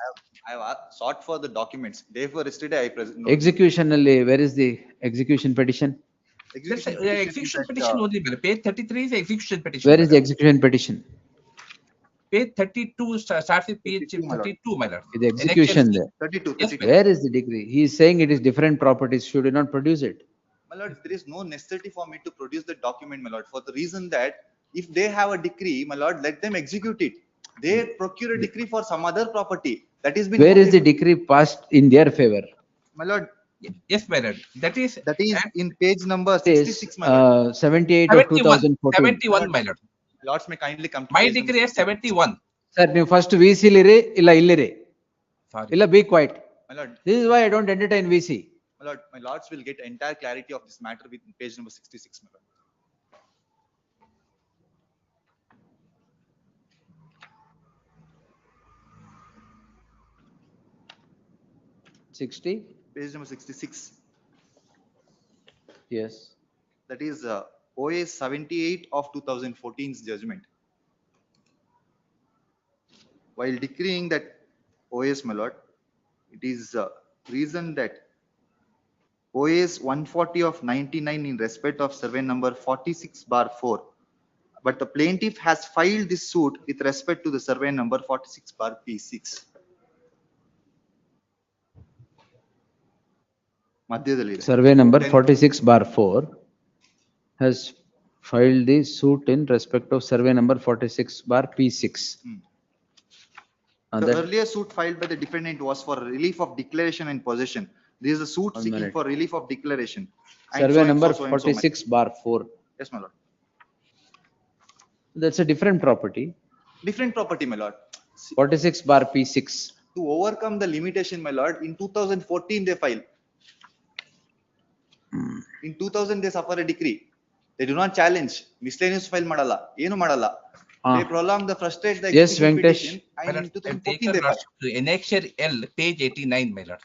I have sought for the documents. Therefore, yesterday I present. Execution, where is the execution petition? That's Execution a- petition is execution at, petition only, madam. Page 33 is execution petition. Where is the madam. execution petition? Page 32 starts with page 32, my lord. 32, madam. The execution there. 32, Yes, 32. madam. Where is the decree? He is saying it is different properties. Should you not produce it? My lord, there is no necessity for me to produce the document, my lord, for the reason that if they have a decree, my lord, let them execute it. They procure a decree for some other property that is been. Where is the decree passed in their favor? My lord, Yes, madam. That is in page number It is 66, my lord. 78 of 2014. 71, my lord. Lords may kindly come to My page number degree is 71. Sir, ನೀವು first VC ಲಿರಿ ಇಲ್ಲ ಇಲ್ಲಿರಿ. Sorry. ಇಲ್ಲ be quiet. My lord, This is why I don't entertain VC. my lords will get entire clarity of this matter with page number 66, my lord. Page number 66. Yes. That is OA 78 of 2014's judgment. While decreeing that OS, my lord, it is reasoned that OS 140 of 99 in respect of survey number 46/4, but the plaintiff has filed this suit with respect to the survey number 46/P6. ಮಧ್ಯದಲ್ಲಿದೆ. Survey number 46/4 has filed the suit in respect of survey number 46/P6. The earlier suit filed by the defendant was for relief of declaration and possession. This is a suit One seeking minute. for relief of declaration. And Survey so and number so and so, my- 46/4. Yes, my lord. That's a different property. Different property, my lord. 46/P6. To overcome the limitation, my lord, in 2014 they filed. In 2000 they suffer a decree. They do not challenge. Miscellaneous file madala. Enu madala. They prolong the frustrate the Yes, execution Venkatesh. petition, My and in lord, 2014 they filed. to annexure L, page 89, my lord.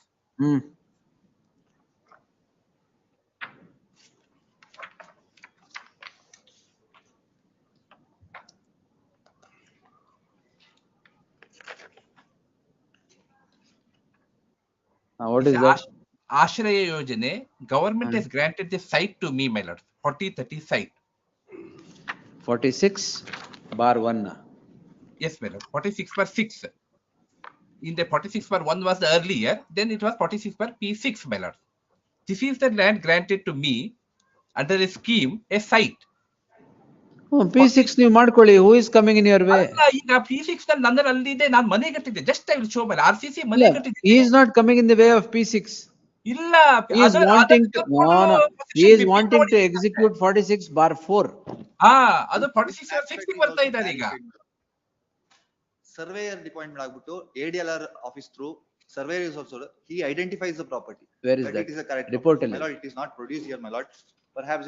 What It's is that? Ashraya Yojane, government has granted the site to me, my lord, 4030 site. 46/1. Yes, my lord, 46/6. In the 46/1 was the earlier, then it was 46/P6, my lord. This is the land granted to me under a scheme, a site. Oh, P6 ನೀವು ಮಾಡ್ಕೊಳ್ಳಿ. Who is coming in your way? ಅಲ್ಲ, ಈಗ P6 ನಲ್ಲಿ ನನ್ನ ಅಲ್ಲಿದೆ, ನಾನು ಮನೆ ಕಟ್ಟಿದ್ದೆ. Just I will show my RCC ಮನೆ ಇಲ್ಲ, ಕಟ್ಟಿದ್ದೆ. he is not coming in the way of P6. ಇಲ್ಲ, He is wanting to, no. He is wanting to execute 46/4. ಅದು 46/6 ಬರ್ತಾ ಇದ್ದಾರೆ ಈಗ. Surveyor appointment ಆಗ್ಬಿಟ್ಟು ADLR office through surveyor is also he identifies the property. Where is that? It is a correct Report property. alert. My lord, it is not produced here, my lord. Perhaps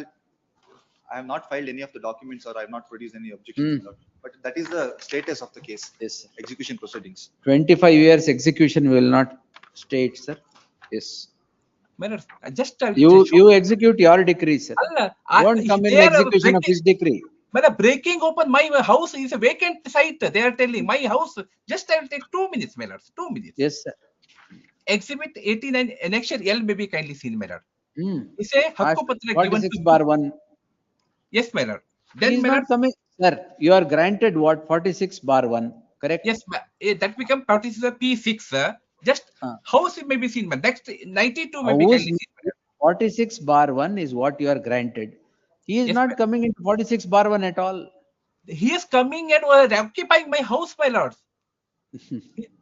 I have not filed any of the documents or I have not produced any objections, my lord. But that is the status of the case. Yes. Execution proceedings. 25 years execution will not state, sir. Yes. My lord, just You execute your decree, sir. ಅಲ್ಲ, Don't come in they are execution of breaking- his decree. But breaking open my house is a vacant site. They are telling my house. Just I will take 2 minutes, my lord. 2 minutes. Yes, sir. Exhibit 89 annexure L may be kindly seen, my lord. It's a Ask hakkupatra given to 46/1. Yes, my lord. He Then is my not lord, coming, sir. You are granted what? 46/1, correct? yes, that become 46/P6. Just house may be seen, man. Next 92 may be House kindly seen, my lord. 46/1 is what you are granted. He is Yes, not ma'am. coming into 46/1 at all. He is coming and occupying my house, my lord.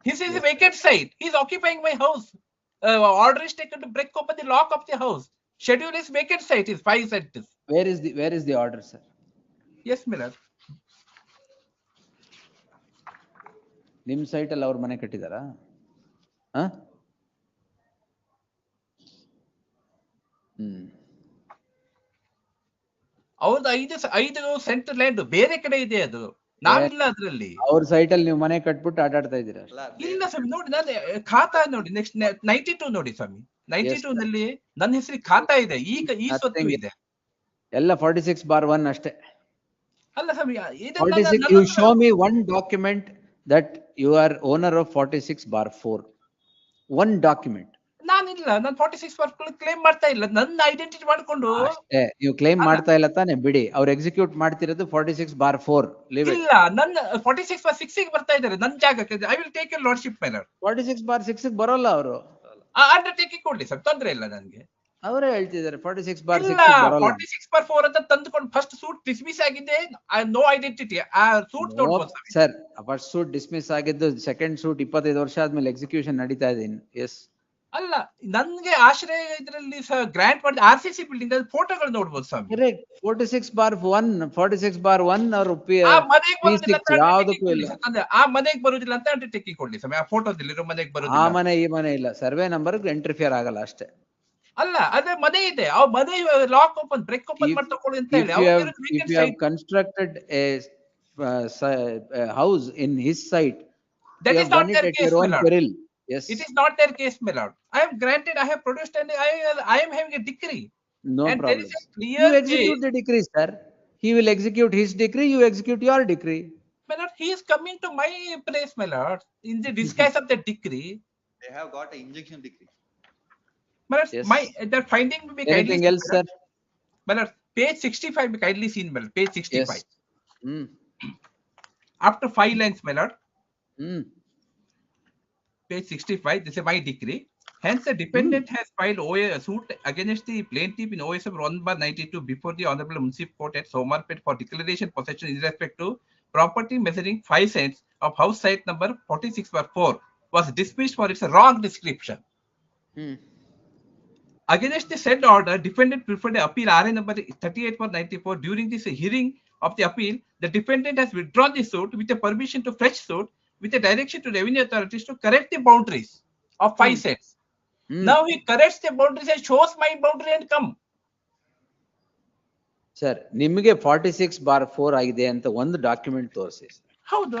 This is a vacant site. He is occupying my house. Order is taken to break open the lock of the house. Schedule is vacant site is 5 centers. Where is the order, sir? Yes, my lord. ನಿಮ್ site ಅಲ್ಲಿ ಅವ್ರ ಮನೆ ಕಟ್ಟಿದಾರಾ? ಅವ್ರದ್ದು 5 scent land ಬೇರೆ ಕಡೆ ಇದೆ ಅದು. ನಾವಿಲ್ಲ ಅದ್ರಲ್ಲಿ. ಅವ್ರ ಸೈಟ್ ಅಲ್ಲಿ ನೀವು ಮನೆ ಕಟ್ಬಿಟ್ಟು ಆಟಾಡ್ತಾ ಇದ್ದೀರಾ? ಇಲ್ಲ ಸ್ವಾಮಿ, ನೋಡಿ ನಾನು ಖಾತಾ ನೋಡಿ ನೆಕ್ಸ್ಟ್ 92 ನೋಡಿ ಸ್ವಾಮಿ. 92 ನಲ್ಲಿ ನನ್ನ ಹೆಸರಿಗೆ ಖಾತಾ ಇದೆ. ಈಗ ಈ ಸ್ವತ್ತು ಇದೆ. ಎಲ್ಲ 46/1 ಅಷ್ಟೇ. ಅಲ್ಲ ಸ್ವಾಮಿ, 46, you show me one document that you are owner of 46/4. One document. ನಾನು ನಾನಿಲ್ಲ, ನಾನು 46 ಕ್ಲೇಮ್ ಮಾಡ್ತಾ ಇಲ್ಲ, ನನ್ನ ಐಡೆಂಟಿಟಿ ಮಾಡ್ಕೊಂಡು. ಅಷ್ಟೇ, ನೀವು ಕ್ಲೈಮ್ ಮಾಡ್ತಾ ಇಲ್ಲ ತಾನೆ, ಬಿಡಿ. ಅವ್ರು ಎಕ್ಸಿಕ್ಯೂಟ್ ಮಾಡ್ತಿರೋದು 46/4. ಇಲ್ಲ, ನನ್ನ 46/6 ಗೆ ಬರ್ತಾ ಇದ್ದಾರೆ ನನ್ನ ಜಾಗಕ್ಕೆ. I will take your lordship my lord. 46/6 ಬರೋಲ್ಲ ಅವರು. ಅಂಡರ್ಟೇಕಿಂಗ್ ಕೊಡ್ಲಿ ಸರ್, ತೊಂದ್ರೆ ಇಲ್ಲ ನನಗೆ. ಅವರೇ ಹೇಳ್ತಿದ್ದಾರೆ 46/6 ಇಲ್ಲ, ಬರೋಲ್ಲ. 46/4 ಅಂತ ತಂದುಕೊಂಡು ಫಸ್ಟ್ ಸೂಟ್ ಡಿಸ್ಮಿಸ್ ಆಗಿದೆ, ನೋ ಐಡೆಂಟಿಟಿ. ಆ ಸೂಟ್ ನೋಡ್ಬೋದು ಸರ್. ಫಸ್ಟ್ ಸೂಟ್ ಡಿಸ್ಮಿಸ್ ಆಗಿದ್ದು, ಸೆಕೆಂಡ್ ಸೂಟ್ 25 ವರ್ಷ ಆದ್ಮೇಲೆ ಎಕ್ಸಿಕ್ಯೂಷನ್ ನಡೀತಾ ಇದೆ. ಎಸ್. ಅಲ್ಲ, ನನ್ಗೆ ಆಶ್ರಯ ಇದರಲ್ಲಿ ಗ್ರಾಂಟ್ ಮಾಡಿದ RCC ಬಿಲ್ಡಿಂಗ್ ಫೋಟೋಗಳು ನೋಡ್ಬೋದು ಸ್ವಾಮಿ. 46/1 ಅವರು ಯಾವ್ದಕ್ಕೂ ಇಲ್ಲ. ಆ ಮನೆಗೆ ಬರುದಿಲ್ಲ ಅಂತ ಅಂಡರ್ಟೇಕಿಂಗ್ ಕೊಡ್ಲಿ ಸ್ವಾಮಿ. ಆ ಫೋಟೋದಲ್ಲಿ ಮನೆಗೆ ಆ ಬರುದಿಲ್ಲ. ಮನೆ ಈ ಮನೆ ಇಲ್ಲ, ಸರ್ವೆ ನಂಬರ್ ಇಂಟರ್ಫಿಯರ್ ಆಗಲ್ಲ ಅಷ್ಟೇ. ಅಲ್ಲ, ಅದೇ ಮನೆ ಇದೆ, ಆ ಮನೆ ಲಾಕ್ ಓಪನ್ ಬ್ರೇಕ್ ಓಪನ್ ಮಾಡಿ ತಕೊಳ್ಳಿ ಅಂತ ಹೇಳಿ. If you have constructed a house in his site, that you is have not done it their at case, your my own lord. peril. Yes. It is not their case, my lord. I have granted, I have produced, and I am having a decree. No And problem. there is a clear You execute the decree, sir. He will execute his decree, you execute your decree. My lord, he is coming to my place, my lord, in the disguise of the decree. They have got an injunction decree. My lord, Yes. that finding will be Anything kindly else, seen, sir? my lord, page 65 be kindly seen, my lord, page 65. Yes. Hmm. After 5 lines, my lord. Hmm. Page 65, this is my decree. Hence, the defendant has filed a suit against the plaintiff in OSM 1/92 before the Honorable Municipal Court at Somarpet for declaration possession in respect to property measuring 5 cents of house site number 46/4 was dismissed for its wrong description. Against the said order, defendant preferred the appeal RA number 38/94. During this hearing of the appeal, the defendant has withdrawn the suit with a permission to fetch suit with a direction to revenue authorities to correct the boundaries of 5 cents. Now he corrects the boundaries and shows my boundary and come. Sir, ನಿಮಗೆ 46/4 ಆಗಿದೆ ಅಂತ ಒಂದು document ತೋರಿಸಿ. ಹೌದು,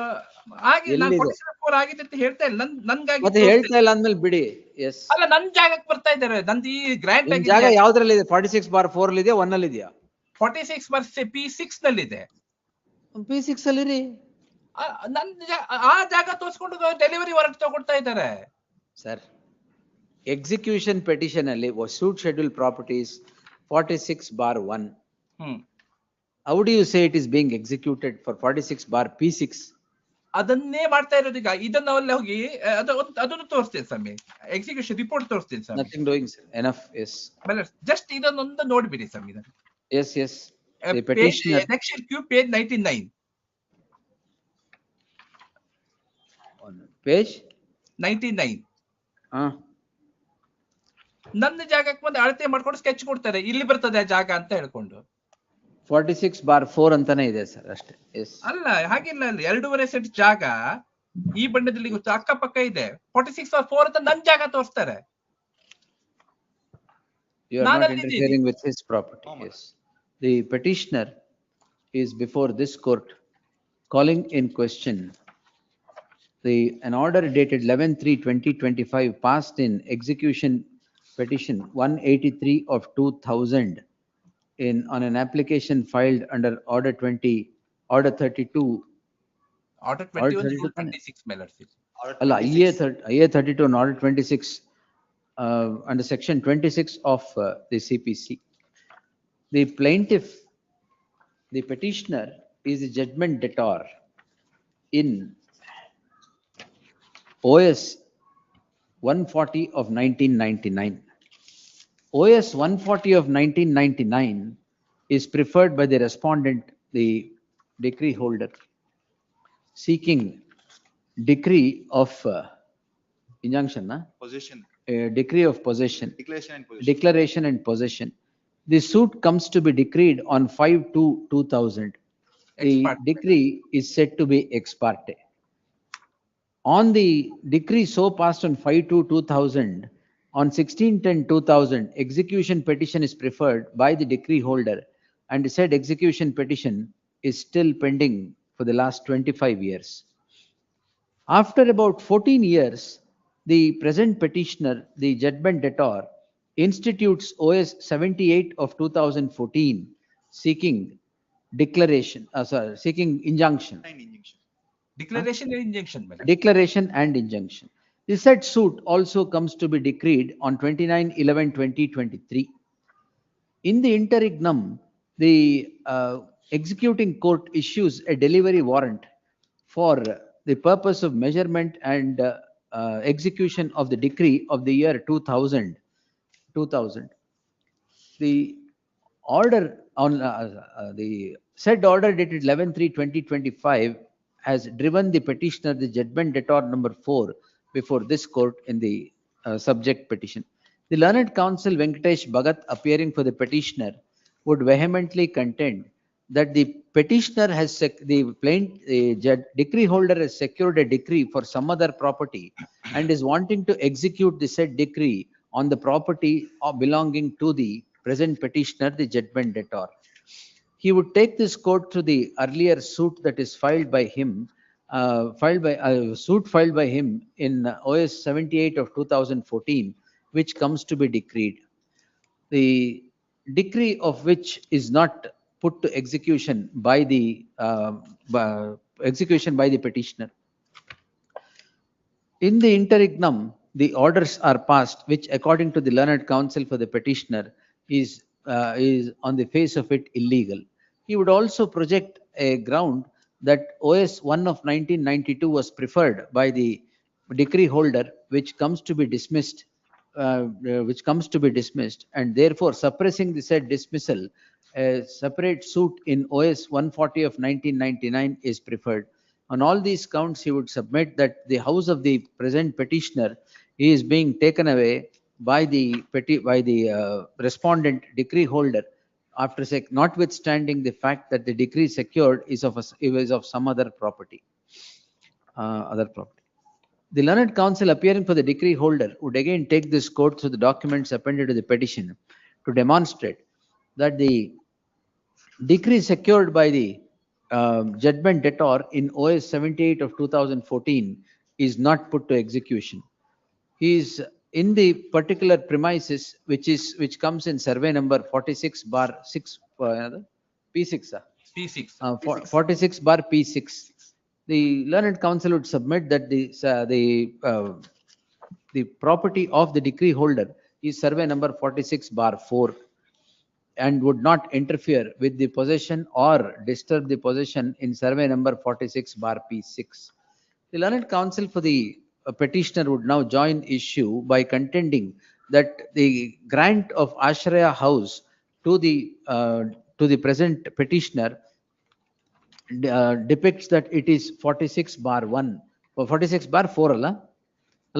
ಹಾಗೆ ನಾನು ಎಲ್ಲಿದೆ? 46/4 ಆಗಿದೆ ಅಂತ ಹೇಳ್ತಾ ಇಲ್ಲ, ನನ್ಗಾಗಿ ಮತ್ತೆ ಹೇಳ್ತಾ ಇಲ್ಲ ಅಂದ್ಮೇಲೆ ಬಿಡಿ. ಎಸ್. ಅಲ್ಲ, ನನ್ ಜಾಗಕ್ಕೆ ಬರ್ತಾ ಇದ್ದಾರೆ, ನಂದು ಈ ಗ್ರಾಂಟ್ ನಿಮ್ ಜಾಗ ಯಾವ್ದ್ರಲ್ಲಿ ಇದೆ? 46/4 ಅಲ್ಲಿ ಇದೆಯಾ, 1 ಅಲ್ಲಿ ಇದೆಯಾ? 46 P6 ನಲ್ಲಿದೆ. P6 ಅಲ್ಲಿ ರೀ. ಆ ಜಾಗ ತೋರಿಸ್ಕೊಂಡು ಡೆಲಿವರಿ ವರ್ಕ್ ತಗೊಳ್ತಾ ಇದ್ದಾರೆ. ಸರ್, ಎಕ್ಸಿಕ್ಯೂಷನ್ ಪೆಟಿಷನ್ ಅಲ್ಲಿ suit schedule properties 46/1. How do you say it is being executed for 46/P6? ಅದನ್ನೇ ಮಾಡ್ತಾ ಇರೋದು ಈಗ. ಇದನ್ನ ಅಲ್ಲಿ ಹೋಗಿ ಅದನ್ನು ತೋರಿಸ್ತೇನೆ ಸ್ವಾಮಿ, ಎಕ್ಸಿಕ್ಯೂಷನ್ ರಿಪೋರ್ಟ್ ತೋರಿಸ್ತೇನೆ ಸ್ವಾಮಿ. Nothing doing, sir. Enough. Yes. Just ಇದನ್ನೊಂದು ನೋಡ್ಬಿಡಿ ಸ್ವಾಮಿ. Yes, yes. The petitioner. Section Q, page 99. Page 99. ನನ್ನ ಜಾಗಕ್ಕೆ ಬಂದು ಅಳತೆ ಮಾಡ್ಕೊಂಡು ಸ್ಕೆಚ್ ಕೊಡ್ತಾರೆ, ಇಲ್ಲಿ ಬರ್ತದೆ ಆ ಜಾಗ ಅಂತ ಹೇಳ್ಕೊಂಡು. 46/4 ಅಂತಾನೆ ಇದೆ ಸರ್, ಅಷ್ಟೇ. ಎಸ್. ಅಲ್ಲ, ಹಾಗಿಲ್ಲ, ಅಲ್ಲಿ 2.5 ಸೆಂಟ್ ಜಾಗ ಈ ಬಣ್ಣದಲ್ಲಿ ಅಕ್ಕಪಕ್ಕ ಇದೆ. 46/4 ಅಂತ ನನ್ನ ಜಾಗ ತೋರಿಸ್ತಾರೆ. You are not interfering with his property. Yes. The petitioner is before this court calling in question an order dated 11/3/2025 passed in execution petition 183 of 2000 on an application filed under order 32. Order 26 Allah, IA 32 and order 26 under section 26 of the CPC. The plaintiff, the petitioner, is the judgment debtor in OS 140 of 1999. OS 140 of 1999 is preferred by the respondent, the decree holder, seeking decree of injunction, Possession. A decree of possession, Declaration and possession. declaration and possession. The suit comes to be decreed on 5/2/2000. The decree is said to be ex parte. On the decree so passed on 5/2/2000, on 16/10/2000, execution petition is preferred by the decree holder, and said execution petition is still pending for the last 25 years. After about 14 years, the present petitioner, the judgment debtor, institutes OS 78 of 2014, seeking declaration, seeking injunction. Declaration and injunction. Declaration and injunction. The said suit also comes to be decreed on 29/11/2023. In the interregnum, the executing court issues a delivery warrant for the purpose of measurement and execution of the decree of the year 2000. The order on the said order dated 11/3/2025 has driven the petitioner, the judgment debtor number 4, before this court in the subject petition. The learned counsel Venkatesh Bhagat, appearing for the petitioner, would vehemently contend that the petitioner has the decree holder has secured a decree for some other property and is wanting to execute the said decree on the property belonging to the present petitioner, the judgment debtor. He would take this court to the earlier suit that is filed by him, suit filed by him in OS 78 of 2014, which comes to be decreed. The decree of which is not put to execution by the petitioner. In the interregnum, the orders are passed, which, according to the learned counsel for the petitioner, is on the face of it illegal. He would also project a ground that OS 1 of 1992 was preferred by the decree holder, which comes to be dismissed, and therefore suppressing the said dismissal, a separate suit in OS 140 of 1999 is preferred. On all these counts, he would submit that the house of the present petitioner is being taken away by the respondent decree holder, after notwithstanding the fact that the decree secured is of some other property. The learned counsel, appearing for the decree holder, would again take this court through the documents appended to the petition to demonstrate that the decree secured by the judgment debtor in OS 78 of 2014 is not put to execution. He is in the particular premises which comes in survey number 46/6 P6. P6. 46/P6. The learned counsel would submit that the property of the decree holder is survey number 46/4 and would not interfere with the possession or disturb the possession in survey number 46/P6. The learned counsel for the petitioner would now join issue by contending that the grant of Ashraya house to the present petitioner depicts that it is 46/1 or 46/4 alla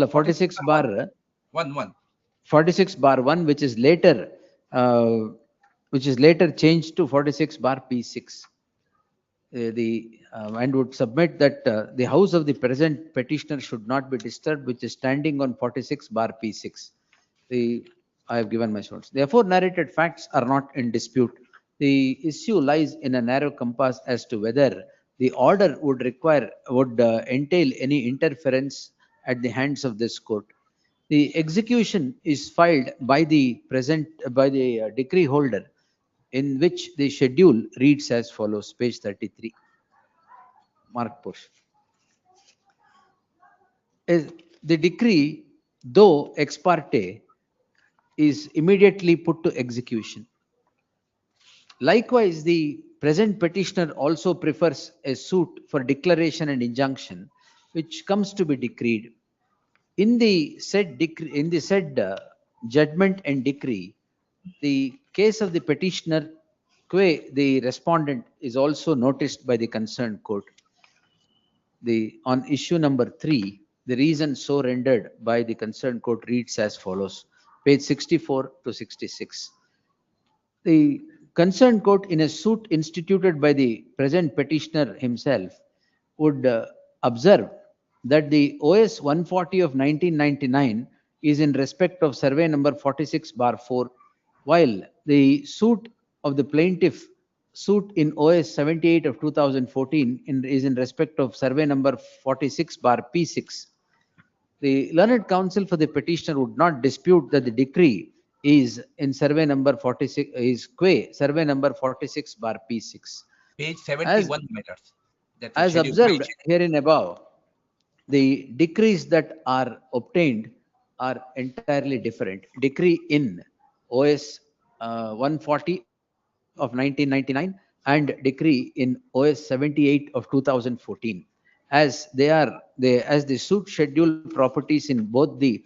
46/1, which is later changed to 46/P6. And would submit that the house of the present petitioner should not be disturbed, which is standing on 46/P6. I have given my source. Therefore, narrated facts are not in dispute. The issue lies in a narrow compass as to whether the order would entail any interference at the hands of this court. The execution is filed by the decree holder, in which the schedule reads as follows, page 33, marked portion. The decree, though ex parte, is immediately put to execution. Likewise, the present petitioner also prefers a suit for declaration and injunction, which comes to be decreed. In the said judgment and decree, the case of the petitioner, the respondent, is also noticed by the concerned court. On issue number 3, the reason so rendered by the concerned court reads as follows, page 64 to 66. The concerned court, in a suit instituted by the present petitioner himself, would observe that the OS 140 of 1999 is in respect of survey number 46/4, while the suit of the plaintiff in OS 78 of 2014 is in respect of survey number 46/P6. The learned counsel for the petitioner would not dispute that the decree is in survey number 46 survey number 46/P6. Page 71 matters. As observed herein above, The decrees that are obtained are entirely different. Decree in OS 140 of 1999 and decree in OS 78 of 2014. As as the suit schedule properties in both the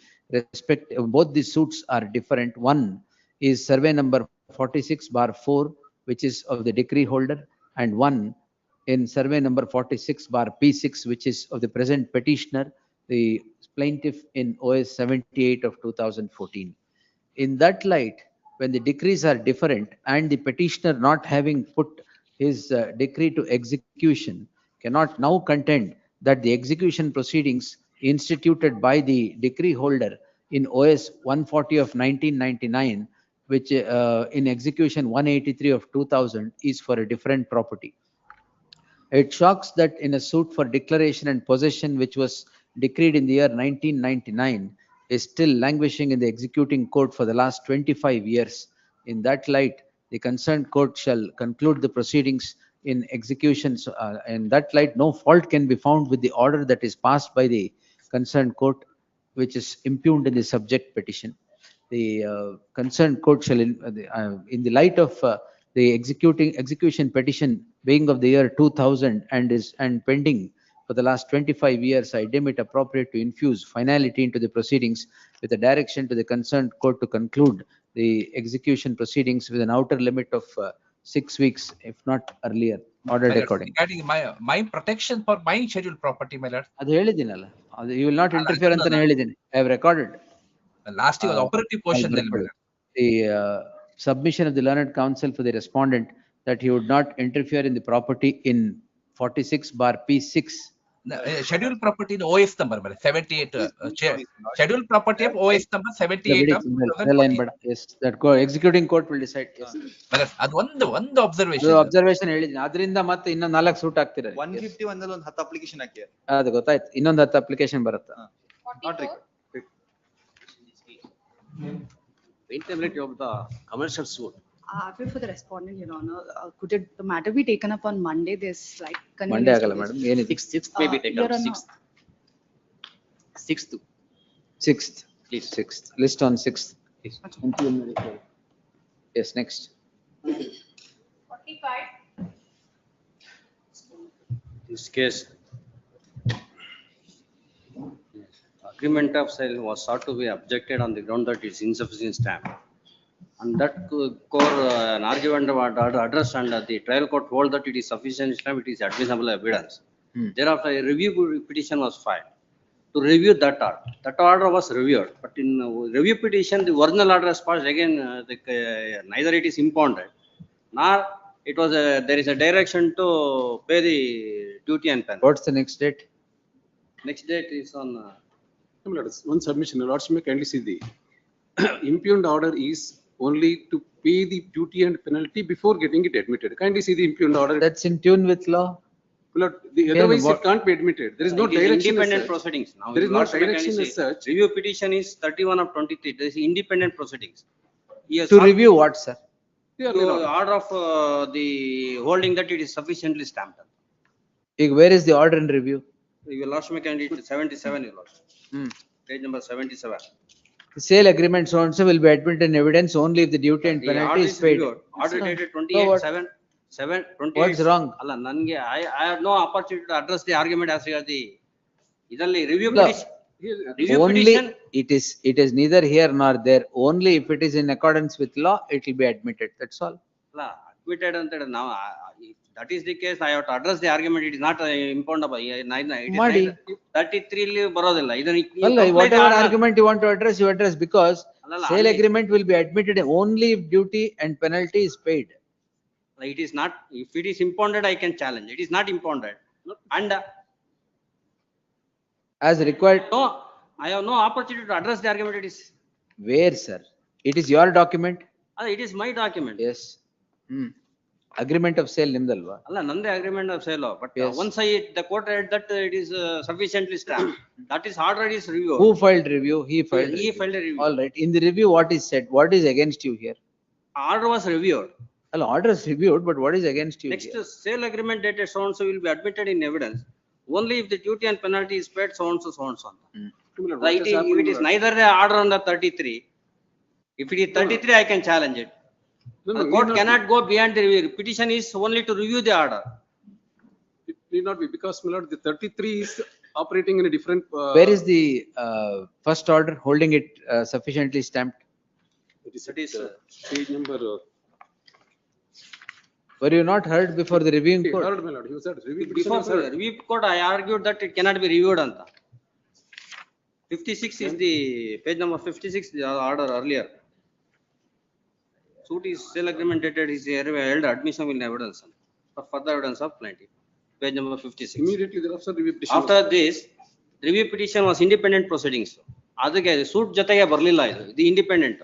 both the suits are different. One is survey number 46/4, which is of the decree holder, and one in survey number 46/P6, which is of the present petitioner, the plaintiff in OS 78 of 2014. In that light, when the decrees are different and the petitioner not having put his decree to execution cannot now contend that the execution proceedings instituted by the decree holder in OS 140 of 1999, which in execution 183 of 2000 is for a different property. It shocks that in a suit for declaration and possession, which was decreed in the year 1999, is still languishing in the executing court for the last 25 years. In that light, the concerned court shall conclude the proceedings in execution. In that light, no fault can be found with the order that is passed by the concerned court, which is impugned in the subject petition. The concerned court shall, in the light of the execution petition being of the year 2000 and pending for the last 25 years, I deem it appropriate to infuse finality into the proceedings with a direction to the concerned court to conclude the execution proceedings with an outer limit of 6 weeks, if not earlier, ordered according. Regarding my protection for my scheduled property, my lord. ಅದು ಹೇಳಿದ್ದೀನಲ್ಲ, ಅದು you will not interfere ಅಂತ ಹೇಳಿದ್ದೀನಿ. I have recorded. Last was operative portion. The submission of the learned counsel for the respondent that he would not interfere in the property in 46/P6. Scheduled property in OS number 78. Scheduled property of OS number 78 of 2014. Yes, that executing court will decide. Yes. ಅದು ಒಂದು observation. Observation ಹೇಳಿದ್ದೀನಿ. ಅದರಿಂದ ಮತ್ತೆ ಇನ್ನೊಂದು 4 suit ಆಗ್ತಿರ. 151 ನಲ್ಲಿ ಒಂದು 10 application ಹಾಕಿ. ಅದು ಗೊತ್ತಾಯ್ತು. ಇನ್ನೊಂದು 10 ಅಪ್ಲಿಕೇಶನ್ ಬರುತ್ತೆ. Maintainability of the commercial suit. Appeal for the respondent, Your Honor, could the matter be taken up on Monday? There's like. Monday ಆಗಲ್ಲ madam. ಏನಿದೆ? 6th may be taken Your up. Honor. 6th. 6th. Please. 6th. List on 6th. Yes, next. 45. This case, agreement of sale was sought to be objected on the ground that it's insufficient stamp. And that core an argument was addressed and the trial court hold that it is sufficient stamp, it is admissible evidence. Thereafter, a review petition was filed to review that order. That order was reviewed, but in review petition, the original order is passed again, neither it is impounded, nor it was there is a direction to pay the duty and penalty. What's the next date? Next date is on. One submission, Lordship may kindly see the impugned order is only to pay the duty and penalty before getting it admitted. Kindly see the impugned order. That's in tune with law. Otherwise it can't be admitted. There is no It is direction as independent such. proceedings. Now, There is no Lordship may direction kindly as say, such. Review petition is 31 of 23. There is independent proceedings. Yes. To review what, sir? To order of the holding that it is sufficiently stamped. Where is the order in review? Your Lordship may kindly 77, your Lordship. Page number 77. The sale agreement so and so will be admitted in evidence only if the duty and The penalty order is is paid. reviewed. Order dated So what? 28/7/28. What's wrong? ಅಲ್ಲ ನನಗೆ I have no opportunity to address the argument as regards the ಇದರಲ್ಲಿ review No. petition. Review Only petition. it is neither here nor there. Only if it is in accordance with law, it will be admitted. That's all. ಅಲ್ಲ admitted ಅಂತ ಹೇಳಿ ನಾವು if that is the case, I have to address the argument. It is not impoundable. ಮಾಡಿ. 33 ಇಲ್ಲಿ ಬರೋದಿಲ್ಲ. ಇದನ್ನ Well, whatever argument you want to address, you address because ಅಲ್ಲಲ್ಲ, sale ಅಲ್ಲಿ- agreement will be admitted only if duty and penalty is paid. It is not, if it is impounded, I can challenge. It is not impounded. And As required, no, I have no opportunity to address the argument. It is, where, sir? It is your document? it is my document. Yes. Agreement of sale ನಿಮ್ದಲ್ವಾ? ಅಲ್ಲ ನಂದೇ agreement of sale, but Yes. once the court read that it is sufficiently stamped, that is order is reviewed. Who filed review? He filed. He filed a review. All right. In the review, what is said? What is against you here? Order was reviewed. Well, order is reviewed, but what is against you Next, here? sale agreement dated so and so will be admitted in evidence Only if the duty and penalty is paid, so and so, so and so. What Like has if happened, it is Lord? neither the order under 33, if it is 33, I can challenge it. No, The need court not cannot go beyond the review. Petition is only to review the order. It need not be, because my lord, the 33 is operating in a different. Where is the first order holding it sufficiently stamped? It is That is, page number. Were you not heard before the reviewing He court? heard, my lord, he was heard. Review petition Before was heard. review court, I argued that it cannot be reviewed. Anta. 56 is the page number 56, the order earlier. Suit is sale agreement dated is held admission in evidence for further evidence of plaintiff. Page number 56. Immediately thereafter, review petition. After this, review petition was independent proceedings. ಅದಕ್ಕೆ suit ಜೊತೆಗೆ ಬರಲಿಲ್ಲ ಇದು. The independent.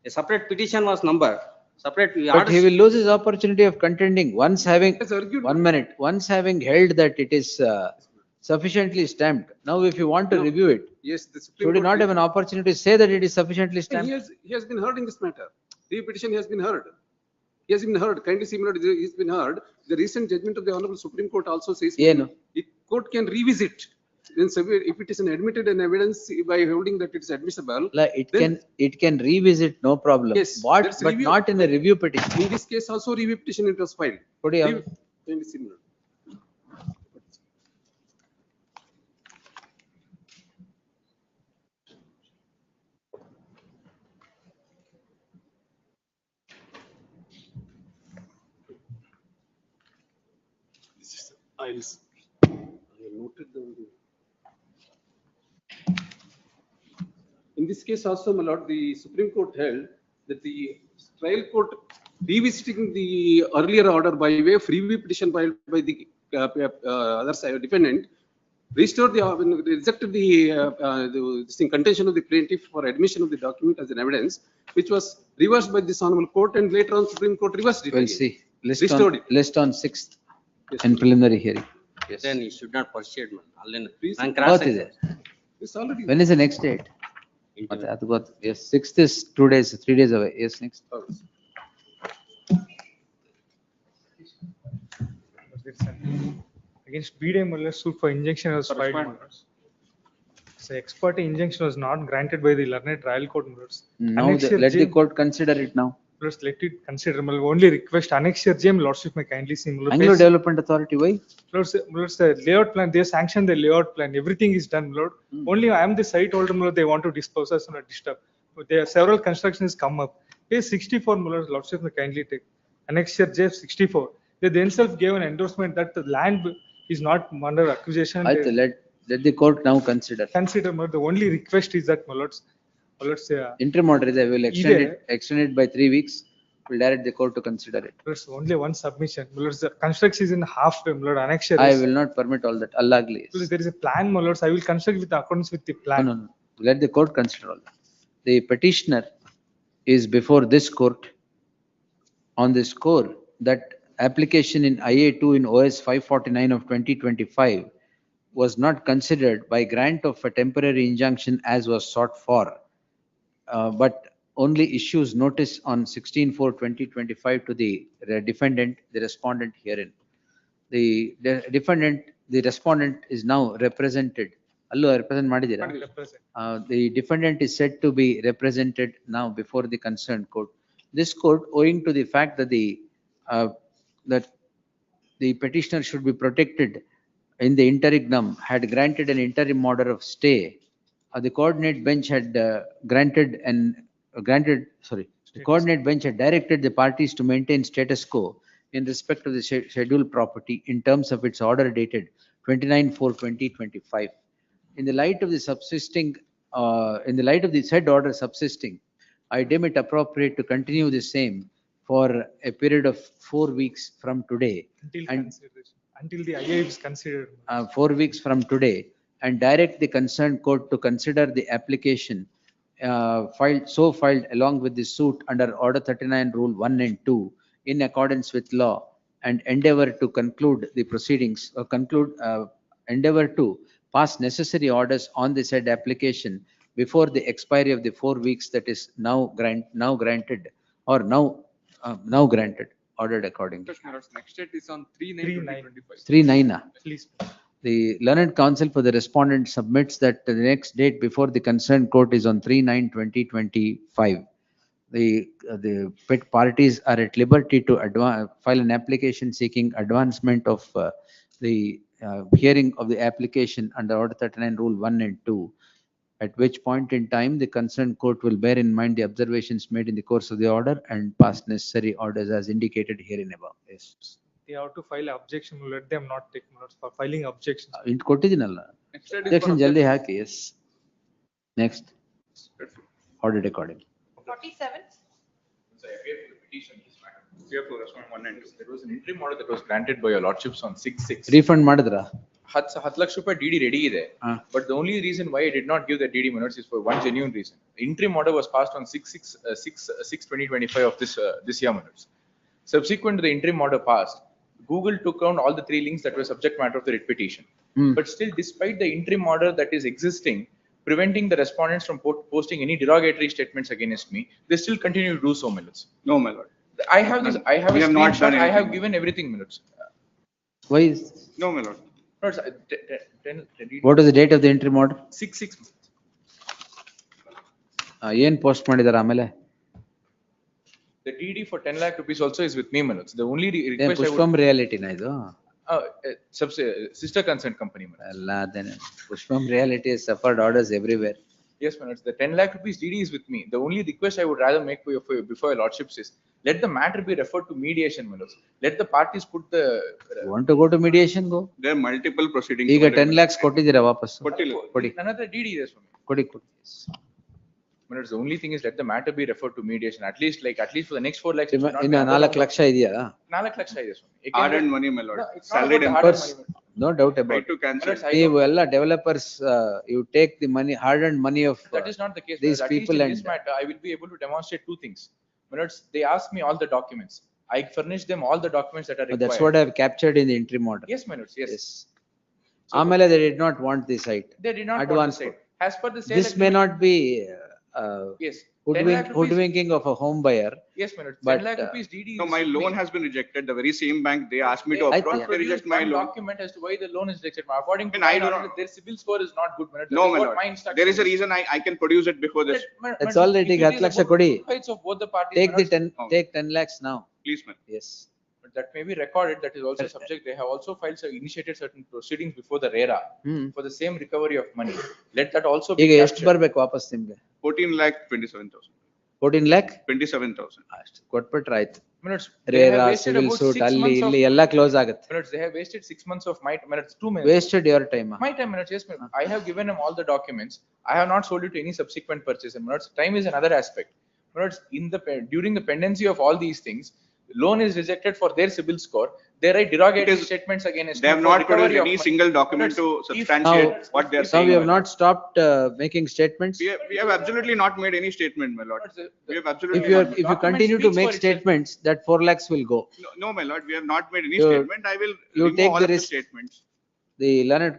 A separate petition was numbered. Separate. But he will lose his opportunity of contending once having, Yes, argued. 1 minute, once having held that it is sufficiently stamped. Now if you want to No. review it, Yes, the Supreme should you Court not have an opportunity to say that it is sufficiently stamped? He has been heard in this matter. The petition has been heard. He has been heard. Kindly see, my lord, he has been heard. The recent judgment of the Honorable Supreme Court also says. Yeah, no. The court can revisit. Then if it is an admitted an evidence by holding that it is admissible. Like, then- it can revisit, no problem. Yes, What, that's but review. not in a review petition. In this case also review petition it was filed. Could you have- Kindly see, my lord. I noted down the. In this case also, my lord, the Supreme Court held that the trial court revisiting the earlier order by way of review petition filed by the other side defendant, restored the, rejected this thing, contention of the plaintiff for admission of the document as an evidence, which was reversed by this honorable court, and later on Supreme Court reversed it. We'll again. see. Restored it. List on 6th Yes, in preliminary hearing. Yes. Then he should not proceed. Please. And Both cross is there. It's already. When is the next date? ಮತ್ತೆ ಅದು ಗೊತ್ತು. Yes, 6th is 2 days, 3 days away. Yes, next. Against vide suit for injunction was filed. So ex parte injunction was not granted by the learned trial court. Now let the court consider it now. Let it consider. Only request annexure J, Lordship may kindly see. Bangalore Development Authority, why? Lord's the layout plan, they sanctioned the layout plan, everything is done, Lord. Only I am the site holder, Lord, they want to dispose us and disturb. But there are several constructions come up. Page 64, Lordship may kindly take. Annexure J 64. They themselves gave an endorsement that the land is not under accusation. Let the court now consider. Consider, the only request is that, my lords, Interim order is, I will extend it by 3 weeks. We'll direct the court to consider it. there's only one submission. My lords, the construction is in halfway, my lord, annexure. I will not permit all that. Allahgli. There is a plan, my lords, I will construct with accordance with the plan. No. Let the court consider all that. The petitioner is before this court on the score that application in IA2 in OS 549 of 2025 was not considered by grant of a temporary injunction as was sought for, but only issues notice on 16/4/2025 to the defendant, the respondent herein. The respondent is now represented. The defendant is said to be represented now before the concerned court. This court, owing to the fact that the petitioner should be protected in the interregnum, had granted an interim order of stay. The coordinate bench had the coordinate bench had directed the parties to maintain status quo in respect of the scheduled property in terms of its order dated 29/4/2025. In the light of the said order subsisting, I deem it appropriate to continue the same for a period of 4 weeks from today. Until the IA is considered. 4 weeks from today, and direct the concerned court to consider the application filed along with the suit under Order 39 Rule 1 and 2 in accordance with law, and endeavor to conclude the proceedings, endeavor to pass necessary orders on the said application before the expiry of the 4 weeks that is now granted, ordered accordingly. Next date is on 3/9/2025. 3/9. Please. The learned counsel for the respondent submits that the next date before the concerned court is on 3/9/2025. The parties are at liberty to file an application seeking advancement of the hearing of the application under Order 39 Rule 1 and 2, at which point in time the concerned court will bear in mind the observations made in the course of the order and pass necessary orders as indicated herein above. Yes. They have to file objection, let them not take minutes for filing objections. ಕೊಟ್ಟಿದ್ದೀನಲ್ಲ objection ಜಲ್ದಿ ಹಾಕಿ. Yes. Next. Order recording. 47. So I appear for the petition in this matter. Appear for respondent 1 and 2. There was an interim order that was granted by your lordships on 6/6. Refund ಮಾಡಿದ್ರಾ? 10 lakh ರೂಪಾಯಿ DD ready ಇದೆ. But the only reason why I did not give the DD minutes is for one genuine reason. Interim order was passed on 6/6/2025 of this year minutes. Subsequent to the interim order passed, Google took down all the 3 links that were subject matter of the writ petition. But still, despite the interim order that is existing, preventing the respondents from posting any derogatory statements against me, they still continue to do so, minutes. No, my lord. I have this. I have We a have not screenshot. done I have anything. given everything, minutes. Why is? No, my lord. No, it's, 10 What is the date of the interim order? 6/6. ಏನ್ post ಮಾಡಿದಾರೆ ಆಮೇಲೆ? The DD for 10 lakh rupees also is with me, minutes. The only request I would. ಪುಷ್ಪಂ ರಿಯಾಲಿಟಿನ ಇದು? Sister concerned company, minutes. ಅಲ್ಲ ಅದೇನೆ. ಪುಷ್ಪಂ reality suffered orders everywhere. Yes, minutes. The 10 lakh rupees DD is with me. The only request I would rather make before your lordships is, let the matter be referred to mediation, minutes. Let the parties put the. Want to go to mediation, go. There are multiple proceedings. ಈಗ 10 lakhs ಕೊಟ್ಟಿದ್ದೀರಾ ವಾಪಸ್? ಕೊಡಿ. Another DD is for me. ಕೊಡಿ. Minutes. The only thing is, let the matter be referred to mediation. At least for the next 4 lakhs. ಇನ್ನ 4 ಲಕ್ಷ ಇದೆಯಾ? 4 ಲಕ್ಷ ಇದೆ ಸ್ವಾಮಿ. Hard earned money, my lord. No, it's not Salaried about the hard employees. earned money. No doubt about Right to cancel. ನೀವು ಎಲ್ಲ developers you take the money, hard earned money of That is not the case. these At least people in and this matter, I will be able to demonstrate 2 things. Minutes. They asked me all the documents. I furnished them all the documents that are required. that's what I have captured in the interim order. Yes, minutes. Yes. ಆಮೇಲೆ they did not want the site. They did not Advance. want the site. As per the sale This may not be yes. 10 lakh rupees. hoodwinking of a home buyer. Yes, minutes. But 10 lakh rupees DD. No, my loan has been rejected. The very same bank, they asked me to I approach, they reject my loan. document as to why the loan is rejected. According to And I my do knowledge, not- their civil score is not good. Minutes. No, That is my what lord. my instruction There is a reason I can produce it before this. That's all right. ಈಗ 10 ಲಕ್ಷ ಕೊಡಿ. Rights of both the parties. Take the minutes. 10, take 10 lakhs now. Please, man. Yes. But that may be recorded. That is also subject. They have also initiated certain proceedings before the RERA for the same recovery of money. Let that also be ಈಗ ಎಷ್ಟು captured. ಬರ್ಬೇಕು ವಾಪಸ್ ನಿಮ್ಗೆ? 14 lakh 27,000. 14 lakh? 27,000. ಅಷ್ಟು ಕೊಟ್ಬಿಟ್ರೆ ಆಯ್ತು. Minutes. RERA, civil suit ಅಲ್ಲಿ ಇಲ್ಲಿ ಎಲ್ಲ ಕ್ಲೋಸ್ ಆಗುತ್ತೆ. Minutes. They have wasted 6 months of my minutes. 2 minutes. Wasted your time. My time, minutes. Yes, minutes. I have given them all the documents. I have not sold it to any subsequent purchase. And minutes. Time is another aspect. Minutes. During the pendency of all these things, loan is rejected for their civil score. They write derogatory statements against. They have not produced any single document to substantiate what they are saying. Now we have not stopped making statements. We have absolutely not made any statement, my lord. We have absolutely. If you continue to make statements, that 4 lakhs will go. No, my lord, we have not made any You- statement. I will you remove take all the of the risk. statements. The learned,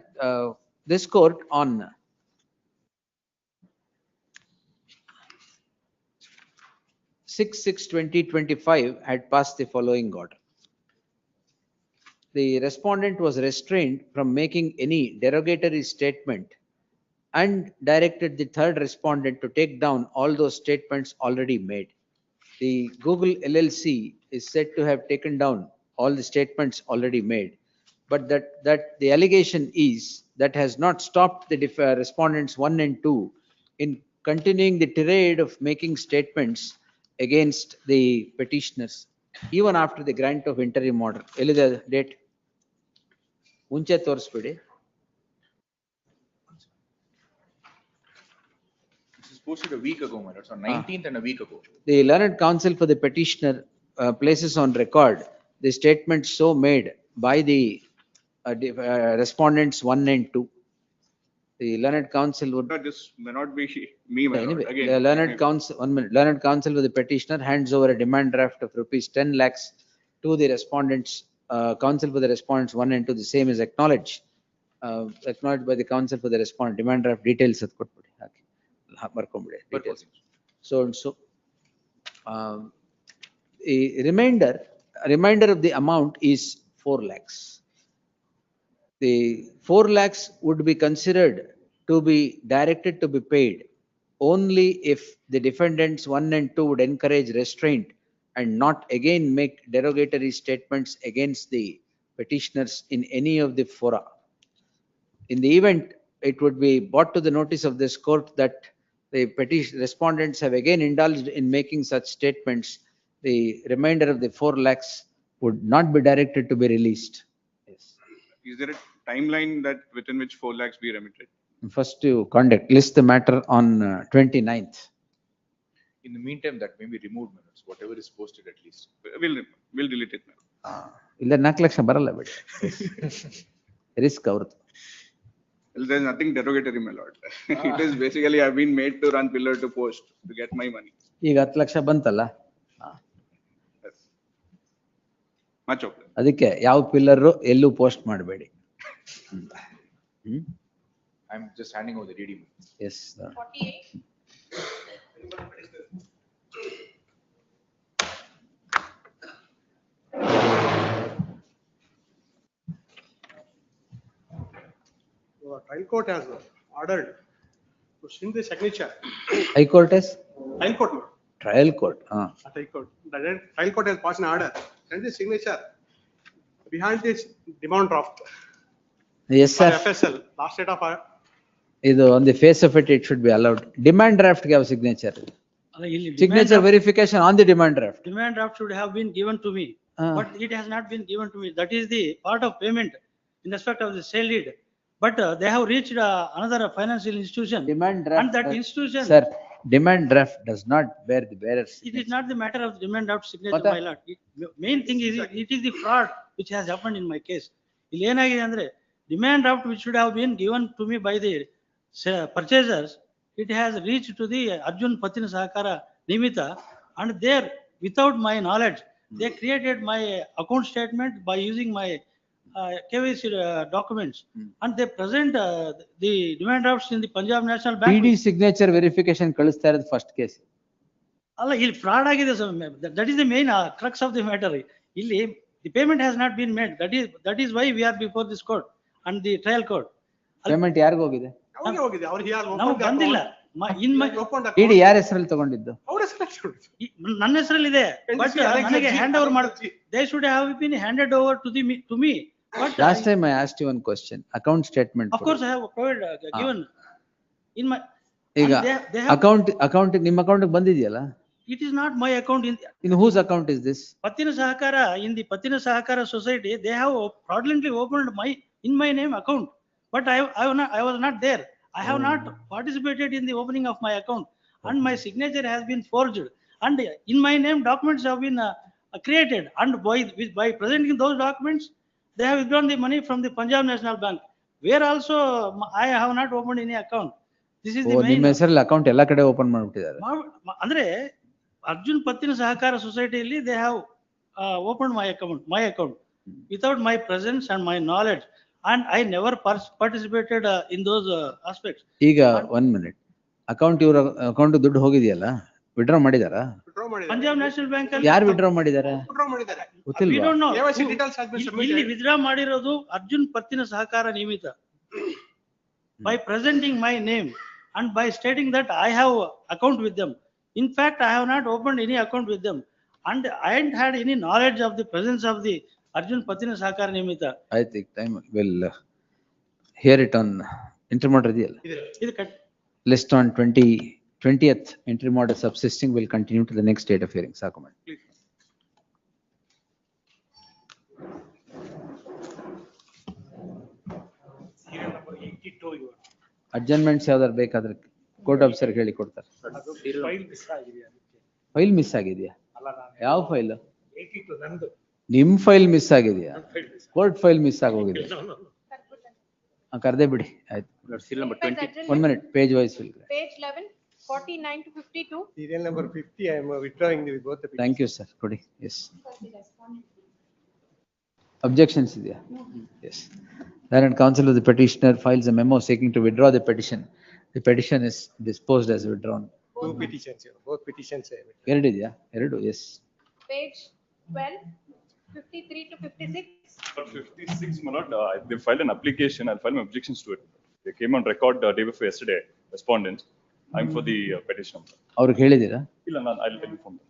this court on 6/6/2025 had passed the following order. The respondent was restrained from making any derogatory statement and directed the third respondent to take down all those statements already made. The Google LLC is said to have taken down all the statements already made, but that the allegation is that has not stopped the respondents 1 and 2 in continuing the tirade of making statements against the petitioners, even after the grant of interim order. Elida date. ಮುಂಚೆ ತೋರಿಸ್ಬಿಡಿ. This is posted a week ago, my lord. On 19th and a week ago. The learned counsel for the petitioner places on record the statements so made by the respondents 1 and 2. The learned counsel would. No, this may not be me, my lord. Anyway, Again. the learned counsel, 1 minute, learned counsel for the petitioner hands over a demand draft of rupees 10 lakhs to the respondents, counsel for the respondents 1 and 2. The same is acknowledged by the counsel for the respondent. Demand draft details at ಕೊಟ್ಬಿಡಿ ಹಾಕಿ ಬರ್ಕೊಂಬಿಡಿ details. So and so. A remainder of the amount is 4 lakhs. the 4 lakhs would be considered to be directed to be paid only if the defendants 1 and 2 would encourage restraint and not again make derogatory statements against the petitioners in any of the fora. In the event, it would be brought to the notice of this court that the petition respondents have again indulged in making such statements, the remainder of the 4 lakhs would not be directed to be released. Yes. Is there a timeline that within which 4 lakhs be remitted? First to list the matter on 29th. In the meantime, that may be removed minutes, whatever is posted at least. We'll delete it now. ಇಲ್ಲ 4 ಲಕ್ಷ ಬರಲ್ಲ ಬಿಡಿ. Risk ಅವ್ರದ್ದು. Well, there's nothing derogatory, my lord. It is basically I've been made to run pillar to post to get my money. ಈಗ 10 ಲಕ್ಷ ಬಂತಲ್ಲ. Yes. Much okay. ಅದಕ್ಕೆ ಯಾವ pillar ಎಲ್ಲೂ post ಮಾಡಬೇಡಿ. I'm just handing over the DD. Yes. 48. Trial court has ordered to send the signature. High court has? Trial court. Trial court. Trial court. The trial court has passed an order. Send the signature behind this demand draft. Yes, sir. FSL, last date of ಇದು on the face of it, it should be allowed. Demand draft ಗೆ ಯಾವ signature? Signature verification on the demand draft. Demand draft should have been given to me, but it has not been given to me. That is the part of payment in respect of the sale deed. But they have reached another financial institution. Demand draft. And that institution. Sir, demand draft does not bear the bearer's. It is not the matter of demand draft signature, my lord. Main thing is, it is the fraud which has happened in my case. ಇಲ್ಲಿ ಏನಾಗಿದೆ ಅಂದ್ರೆ demand draft which should have been given to me by the purchasers, it has reached to the Adjourned Patina Sahakara Nimita, and there, without my knowledge, they created my account statement by using my KYC documents, and they present the demand drafts in the Punjab National Bank. PD signature verification ಕಳಿಸ್ತಾ ಇರೋದು first case. ಅಲ್ಲ, ಇಲ್ಲಿ fraud ಆಗಿದೆ, that is the main crux of the matter. ಇಲ್ಲಿ the payment has not been made. That is why we are before this court and the trial court. Payment ಯಾರಿಗೆ ಹೋಗಿದೆ? ನಾವು ಬಂದಿಲ್ಲ. ಇಡಿ ಯಾರ ಹೆಸರಲ್ಲಿ ತಗೊಂಡಿದ್ದು? ನನ್ನ ಹೆಸರಲ್ಲಿದೆ, ಬಟ್ ನನಗೆ ಹ್ಯಾಂಡ್ ಓವರ್ ಮಾಡಿ. They should have been handed over to me. But Last time I asked you one question. Account statement. Of course, I have provided given in my. ಈಗ account ನಿಮ್ಮ account ಬಂದಿದೆಯಲ್ಲ? It is not my account. In whose account is this? Patina Sahakara, in the Patina Sahakara Society, they have fraudulently opened in my name account, but I was not there. I have not participated in the opening of my account, and my signature has been forged, and in my name documents have been created, and by presenting those documents, they have withdrawn the money from the Punjab National Bank, where also I have not opened any account. This is the main. ನಿಮ್ಮ ಹೆಸರಲ್ಲಿ account ಎಲ್ಲ ಕಡೆ open ಮಾಡಿಬಿಟ್ಟಿದ್ದಾರೆ. ಅಂದ್ರೆ Arjun Patina Sahakara Society, they have opened my account without my presence and my knowledge, and I never participated in those aspects. ಈಗ 1 minute. ಇವ್ರ account ದುಡ್ಡು ಹೋಗಿದೆಯಲ್ಲ, withdraw ಮಾಡಿದಾರಾ? Punjab National Bank ಅಲ್ಲಿ ಯಾರು ವಿಡ್ರಾ ಮಾಡಿದ್ದಾರೆ? We don't know. ಇಲ್ಲಿ withdraw ಮಾಡಿರೋದು Arjun Patina Sahakara Nimita. By presenting my name and by stating that I have account with them. In fact, I have not opened any account with them, and I hadn't had any knowledge of the presence of the Arjun Patina Sahakara Nimita. I think time will hear it on interim order. List on 20th interim order subsisting will continue to the next date of hearing. Sakuman. Adjournments ಯಾವ್ದಾರು ಬೇಕಾದ್ರೆ court officer ಹೇಳಿ ಕೊಡ್ತಾರೆ. File miss ಆಗಿದೆಯಾ? ಯಾವ file? ನಿಮ್ file miss ಆಗಿದೆಯಾ? Court file miss ಆಗೋಗಿದೆ. ಕರ್ದೇ ಬಿಡಿ, ಆಯ್ತು. 1 minute, page wise will. Page 11, 49 to 52. Serial number 50, I am withdrawing both the. Thank you, sir. Kodi. Yes. Objections idea? Yes. Then counsel of the petitioner files a memo seeking to withdraw the petition. The petition is disposed as withdrawn. Two petitions, both petitions. Eredidiya? Eredu, yes. Page 12. 53 to 56. For 56, my lord, they filed an application. I'll file my objections to it. They came on record day before yesterday, respondents. I'm for the petition. ಅವ್ರಿಗೆ ಹೇಳಿದ್ದೀರಾ? ಇಲ್ಲ, I'll inform them.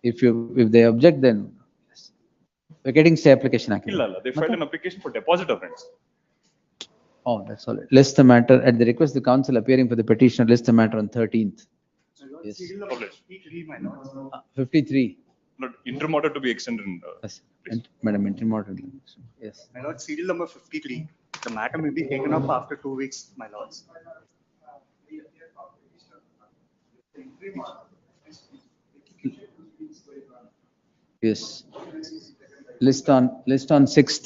If they object, then vacating stay application ಹಾಕಿ. ಇಲ್ಲ, they filed an application for deposit of rents. Oh, that's all right. List the matter at the request of the council appearing for the petitioner, list the matter on 13th. Yes. Published. 53. Not interim order to be extended. Yes. Madam, interim order. Yes. My lord, serial number 53. The matter may be taken up after 2 weeks, my lords. Yes. List on 6th.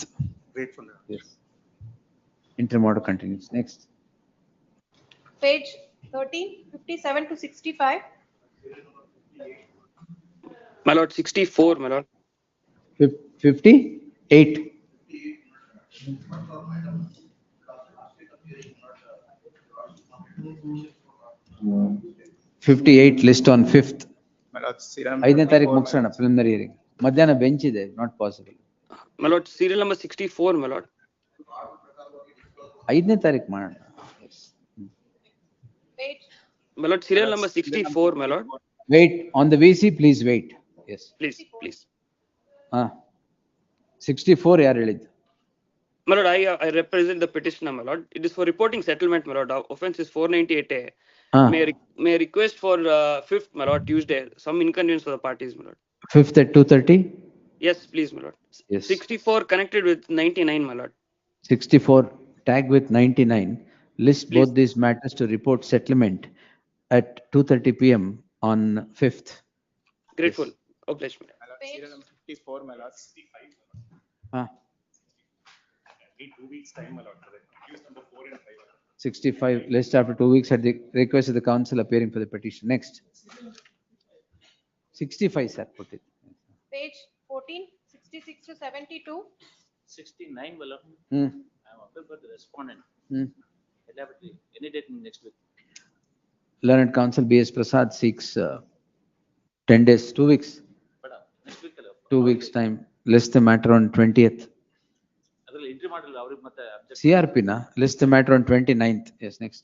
Wait for that. Yes. Interim order continues. Next. Page 13, 57 to 65. My lord, 64, my lord. 58. $58 list on 5th. My lord, serial ಐದನೇ ತಾರೀಕು ಮುಗಿಸೋಣ preliminary hearing. ಮಧ್ಯಾಹ್ನ bench ಇದೆ, not possible. My lord, serial number 64, my lord. ಐದನೇ ತಾರೀಕು ಮಾಡೋಣ. Page. My lord, serial number 64, my lord. Wait, on the VC, please wait. Yes. Please. 64 ಯಾರು ಹೇಳಿದ್ದು? My lord, I represent the petitioner, my lord. It is for reporting settlement, my lord. Our offense is 498A. May I request for 5th, my lord, Tuesday, some inconvenience for the parties, my lord. 5th at 2:30? Yes, please, my lord. Yes. 64 connected with 99, my lord. 64 tag with 99. List both these matters to report settlement at 2:30 PM on 5th. Grateful. Obliged, my lord. Serial number 54, my lord. 2 weeks time, my lord. Use number 4 and 5. 65 list after 2 weeks at the request of the council appearing for the petition. Next. 65, sir, put it. Page 14, 66 to 72. 69, my lord. Hmm. I am appeal for the respondent. Hmm. Any date next week. Learned counsel B.S. Prasad seeks 10 days, 2 weeks. Next week, 2 weeks time. List the matter on 20th. ಅದರಲ್ಲಿ entry ಮಾಡಲ್ಲ ಅವ್ರಿಗೆ ಮತ್ತೆ objection. CRP na list the matter on 29th. Yes, next.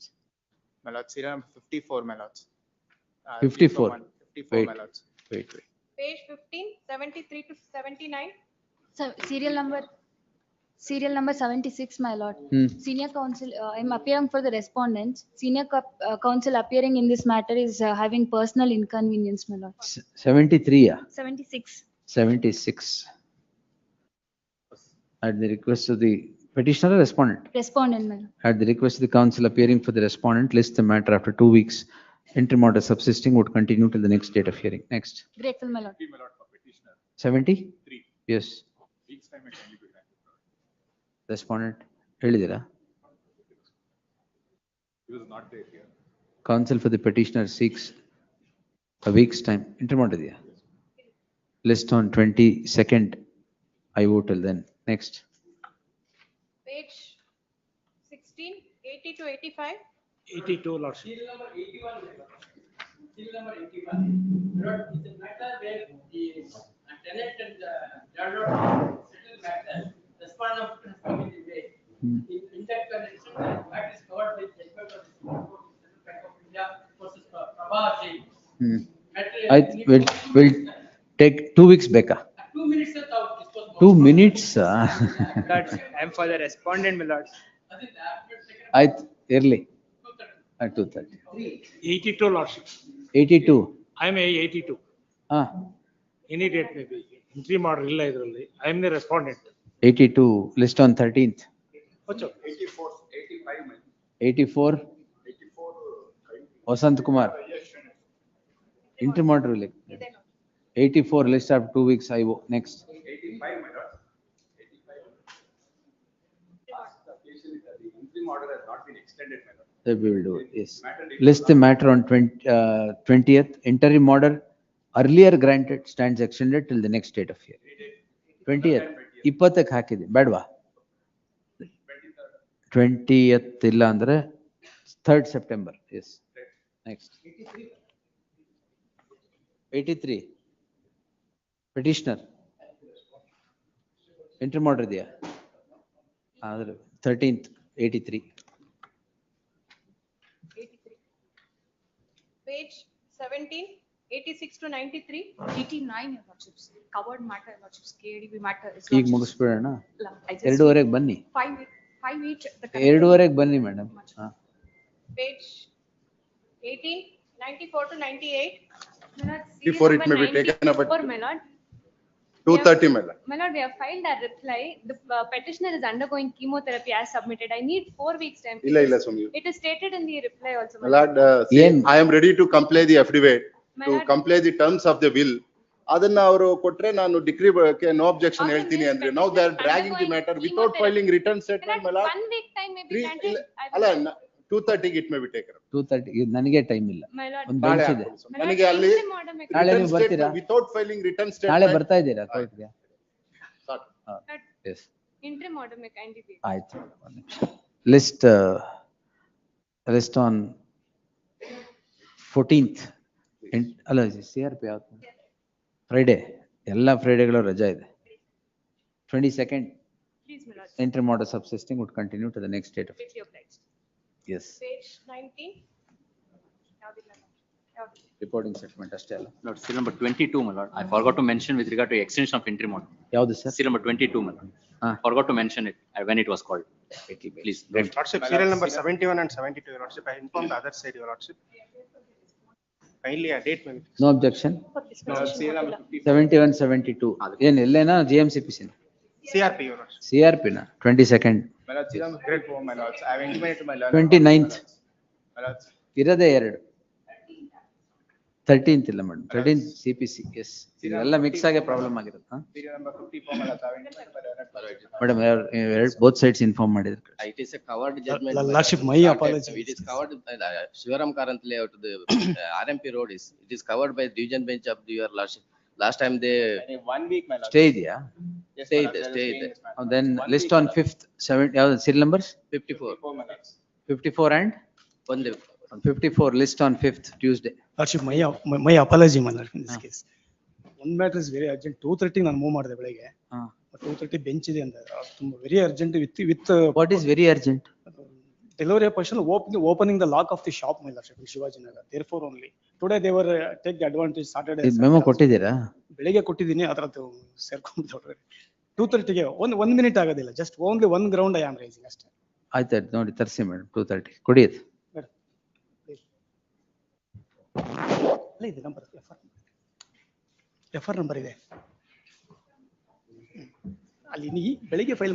My lord, serial number 54, my lords. 54. 54, my lords. Wait. Page 15, 73 to 79. Serial number 76, my lord. Senior counsel, I am appearing for the respondents. Senior counsel appearing in this matter is having personal inconvenience, my lord. 73, yeah. 76. 76. At the request of the petitioner or respondent? Respondent, my lord. At the request of the council appearing for the respondent, list the matter after 2 weeks. Interim order subsisting would continue till the next date of hearing. Next. Grateful, my lord. 73? Yes. Weeks time it can be granted. Respondent, ಹೇಳಿದಿರಾ? He was not there here. Counsel for the petitioner seeks a week's time. Interim order ಇದೆಯಾ? List on 22nd. I vote till then. Next. Page 16, 80 to 85. 82, lordship. Serial number 81. Serial number 81. Lord, it's a matter where the tenant and the landlord settle matter. Respondent of responsibility way. In that connection, that is covered by judgment of the Supreme Court, Bank of India versus Proceedings. We'll take 2 weeks, Becca. 2 minutes, sir. 2 minutes. I'm for the respondent, my lord. Early. At 2:30. 82, lordship. 82. I am 82. Any date maybe. Entry model ಇಲ್ಲ ಇದರಲ್ಲಿ. I am the respondent. 82. List on 13th. 84, 85, man. 84. 84. Vasant Kumar. Interim order. 84 list after 2 weeks. I vote. Next. 85, my lord. 85. The application is that the interim order has not been extended, my lord. That we will do it. Yes. List the matter on 20th. Interim order earlier granted stands extended till the next date of hearing. 20th. 20ಕ್ಕೆ ಹಾಕಿದೆ ಬೇಡವಾ? 20th ಇಲ್ಲ ಅಂದ್ರೆ 3rd September. Yes. Next. 83. Petitioner. Interim order ಇದೆಯಾ? ಆದ್ರೆ 13th 83. Page 17, 86 to 93. 89, your lordships, covered matter, your lordships, KDB matter. is ಈಗ lordships. ಮುಗಿಸ್ಬಿಡೋಣ. I just 2:15ಗೆ ಬನ್ನಿ. five each. The 2:15ಗೆ ಬನ್ನಿ madam. Page 18, 94 to 98. Before it may be taken up at For my lord. 2:30, my lord. My lord, we have filed our reply. The petitioner is undergoing chemotherapy as submitted. I need 4 weeks time. Illa, Swami. It is stated in the reply also. My lord, see, I am ready to comply the affidavit, My to lord. comply the terms of the will. ಅದನ್ನ ಅವರು ಕೊಟ್ರೆ ನಾನು degree no objection ಹೇಳ್ತೀನಿ ಅಂದ್ರೆ ನಾವು they are dragging the matter without filing return statement my lord. 1 week time may be granted. ಅಲ್ಲ 2:30 it may be taken 2:30 ನನಗೆ time ಇಲ್ಲ. My lord. ಒಂದು ನಾಳೆ ಬೆಂಚ್ ಇದೆ. ನನಗೆ ಅಲ್ಲಿ ನಾಳೆ ನೀವು ಬರ್ತೀರಾ? ವಿತೌಟ್ ಫೈಲಿಂಗ್ ರಿಟರ್ನ್ ನಾಳೆ ಸ್ಟೇಟ್ಮೆಂಟ್ ಬರ್ತಾ ಇದ್ದೀರಾ ಕೋರ್ಟ್ಗೆ? Yes Interim order may kindly be. ಆಯ್ತು. ಲಿಸ್ಟ್ ಆನ್ 14th ಅಲ್ಲ CRP ಯಾವತ್ತು? ಫ್ರೈಡೆ. ಎಲ್ಲ ಫ್ರೈಡೆಗಳು ರಜಾ ಇದೆ. 22nd Please, my lord. interim order subsisting would continue to the next date of. Strictly obliged. Yes. Page 19. ಯಾವ್ದಿಲ್ಲ ಯಾವ್ದು? Reporting settlement ಅಷ್ಟೇ ಅಲ್ಲ. Lord, seal number 22, my lord. I forgot to mention with regard to extension of interim order. ಯಾವುದು sir? Seal number 22, my lord. Forgot to mention it when it was called. Please. Your lordship, serial number 71 and 72, your lordship, I informed the other side, your lordship. Kindly a date when. No objection. Serial number 71, 72. ಏನ್ ಎಲ್ಲೇನಾ GMCPC? CRP, your lordship. CRP na 22nd. My lord, serial number grade 4, my lords. I have intimated to my lord. 29th. My lords. ಇರೋದೇ ಎರಡು. 13th ಇಲ್ಲ madam. 13th CPC. S. ಇದೆಲ್ಲ mix ಆಗಿ problem ಆಗಿರುತ್ತೆ. Serial number 54, my lords. I have intimated my lord. Madam both sides inform ಮಾಡಿದ್ರು. It is a covered judgment. Lordship, my apology. It is covered, Shivaram Karanth layout, the RMP road is, it is covered by division bench of your lordship. Last time they. 1 week, my lord. Stay ಇದೆಯಾ? Yes, Stay my lord, there, they are stay staying there. there. Then list on 5th, 7th, ಯಾವ್ದು serial numbers? 54. 54 and? One day. 54 list on 5th Tuesday. Lordship, my apology, my lord, in this case. One matter is very urgent. 2:30 ನಾನು move ಮಾಡಿದೆ ಬೆಳಗ್ಗೆ. 2:30 bench ಇದೆ ಅಂತ. ತುಂಬಾ very urgent with. What is very urgent? Delivery person opening the lock of the shop, my lordship, in Shivaji Nagar. Therefore only. Today they were take the advantage Saturday. ಇದು memo ಕೊಟ್ಟಿದ್ದೀರಾ? ಬೆಳಿಗ್ಗೆ ಕೊಟ್ಟಿದ್ದೀನಿ, ಅದರದ್ದು ಸೇರ್ಕೊಂಡು 2:30ಗೆ one minute ಆಗೋದಿಲ್ಲ. Just only one ground I am raising ಅಷ್ಟೇ. ಆಯ್ತು ನೋಡಿ ತರಿಸಿ ಮೇಡಮ್ 2:30 ಕೊಡಿಯದು. ಅಲ್ಲ ಇದೆ ನಂಬರ್ ಎಫರ್ ನಂಬರ್ ಇದೆ ಅಲ್ಲಿ ಬೆಳಿಗ್ಗೆ file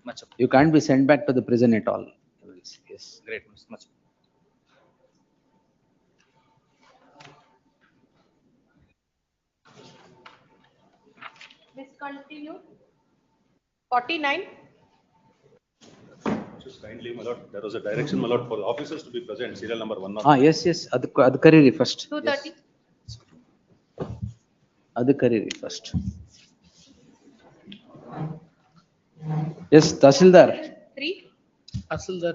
Much up. You can't be sent back to the prison at all. Yes. Great, much. Let's continue. 49. Just kindly, my lord, there was a direction, my lord, for the officers to be present, serial number 1. Yes, yes. Adu kariri first. 230. Adu kariri first. Yes, Tahsildar. 3. Tahsildar.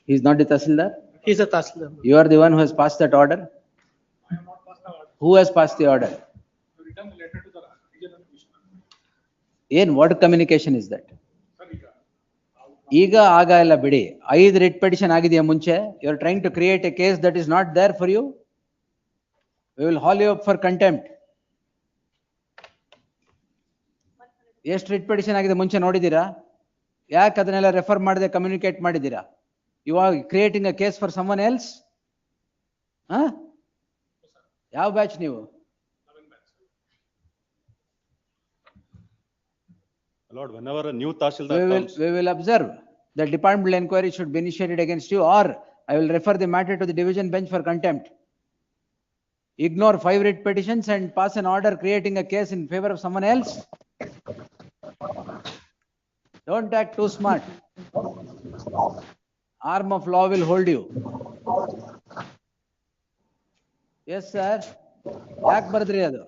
He is not the Tahsildar? He is a Tahsildar. You are the one who has passed that order? Who has passed the order? What communication is that? ಈಗ ಆಗ ಎಲ್ಲ ಬಿಡಿ 5 writ petition ಆಗಿದೆಯಾ ಮುಂಚೆ? You are trying to create a case that is not there for you. We will haul you up for contempt. ಎಷ್ಟು writ petition ಆಗಿದೆ ಮುಂಚೆ ನೋಡಿದ್ದೀರಾ? ಯಾಕೆ ಅದನ್ನೆಲ್ಲ ರೆಫರ್ ಮಾಡದೆ ಕಮ್ಯುನಿಕೇಟ್ ಮಾಡಿದ್ದೀರಾ? You are creating a case for someone else? ಯಾವ batch ನೀವು? Lord, whenever a new Tahsildar comes. We will observe that departmental inquiry should be initiated against you, or I will refer the matter to the division bench for contempt. Ignore 5 writ petitions and pass an order creating a case in favor of someone else. Don't act too smart. Arm of law will hold you. Yes, sir. ಯಾಕೆ ಬರ್ದ್ರಿ ಅದು?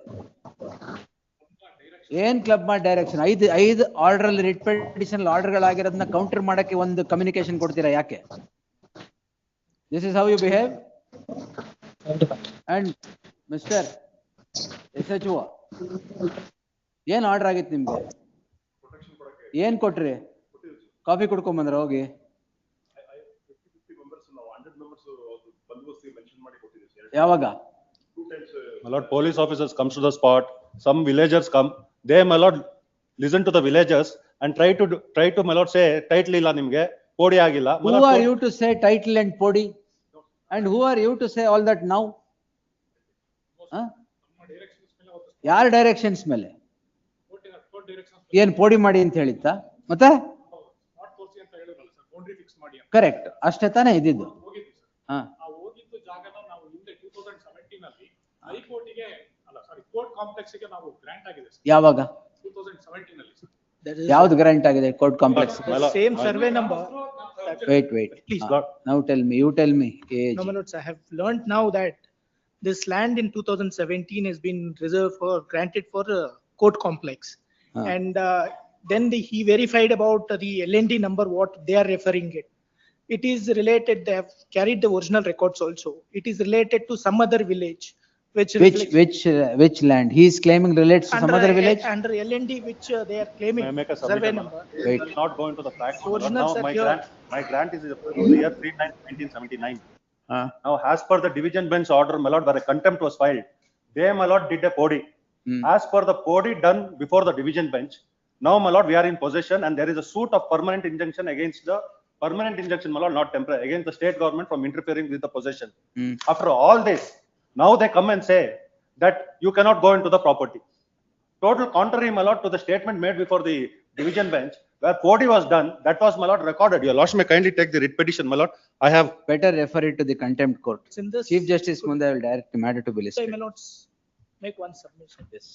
ಏನ್ club ಮಾಡಿ direction? 5 order ಅಲ್ಲಿ writ petition order ಗಳಾಗಿರೋದನ್ನ counter ಮಾಡಕ್ಕೆ ಒಂದು communication ಕೊಡ್ತೀರಾ? ಯಾಕೆ? This is how you behave? And Mr. SHO, ಏನ್ ಆರ್ಡರ್ ಆಗಿತ್ತು ನಿಮ್ಗೆ? ಏನ್ ಕೊಟ್ರಿ? ಕಾಫಿ ಕುಡ್ಕೊಂಡ್ ಬಂದ್ರ ಹೋಗಿ? ಯಾವಾಗ? My lord, police officers comes to the spot, some villagers come, they, my lord, listen to the villagers and try to my lord say title illa nimge, podi agilla. Who are you to say title and podi? And who are you to say all that now? ಯಾರ directions ಮೇಲೆ? ಏನ್ ಪೋಡಿ ಮಾಡಿ ಅಂತ ಹೇಳಿತ್ತಾ? ಮತ್ತೆ correct ಅಷ್ಟೇ ತಾನೇ ಇದ್ದಿದ್ದು. ಯಾವಾಗ? ಯಾವ್ದು ಗ್ರಾಂಟ್ ಆಗಿದೆ court complex? Same survey number. Wait. Please. Now tell me, you tell me. No, my lords, I have learned now that this land in 2017 has been reserved for, granted for a court complex. And then he verified about the LND number, what they are referring it. It is related, they have carried the original records also. It is related to some other village. Which land? He is claiming relates to some other village? Under LND, which they are claiming. May I make a survey submission? number. Wait. Not go into the facts. Original Now my grant is from the year 1979. Now, as per the division bench order, my lord, where a contempt was filed, they, my lord, did a podi. As per the podi done before the division bench, now, my lord, we are in possession and there is a suit of permanent injunction against the permanent injunction, my lord, not temporary, against the state government from interfering with the possession. After all this, now they come and say that you cannot go into the property. Total contrary, my lord, to the statement made before the division bench, where POD was done, that was, my lord, recorded. Your lordship may kindly take the writ petition, my lord. I have. Better refer it to the contempt court. In this- Chief Justice Munda will direct the matter to be So I listed. may not make one submission. This,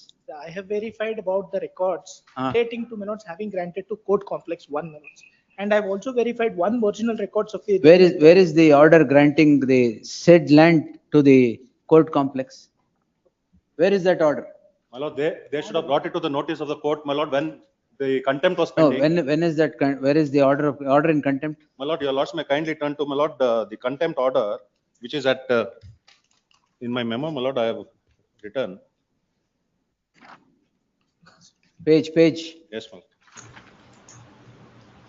I have verified about the records relating to my lords having granted to court complex one my lords. And I've also verified one original records of the. Where is the order granting the said land to the court complex? Where is that order? My lord, they should have brought it to the notice of the court, my lord, when the contempt was No, pending. when is that, where is the order in contempt? My lord, your lords may kindly turn to, my lord, the contempt order, which is at, in my memo, my lord, I have written. Page. Yes, my lord.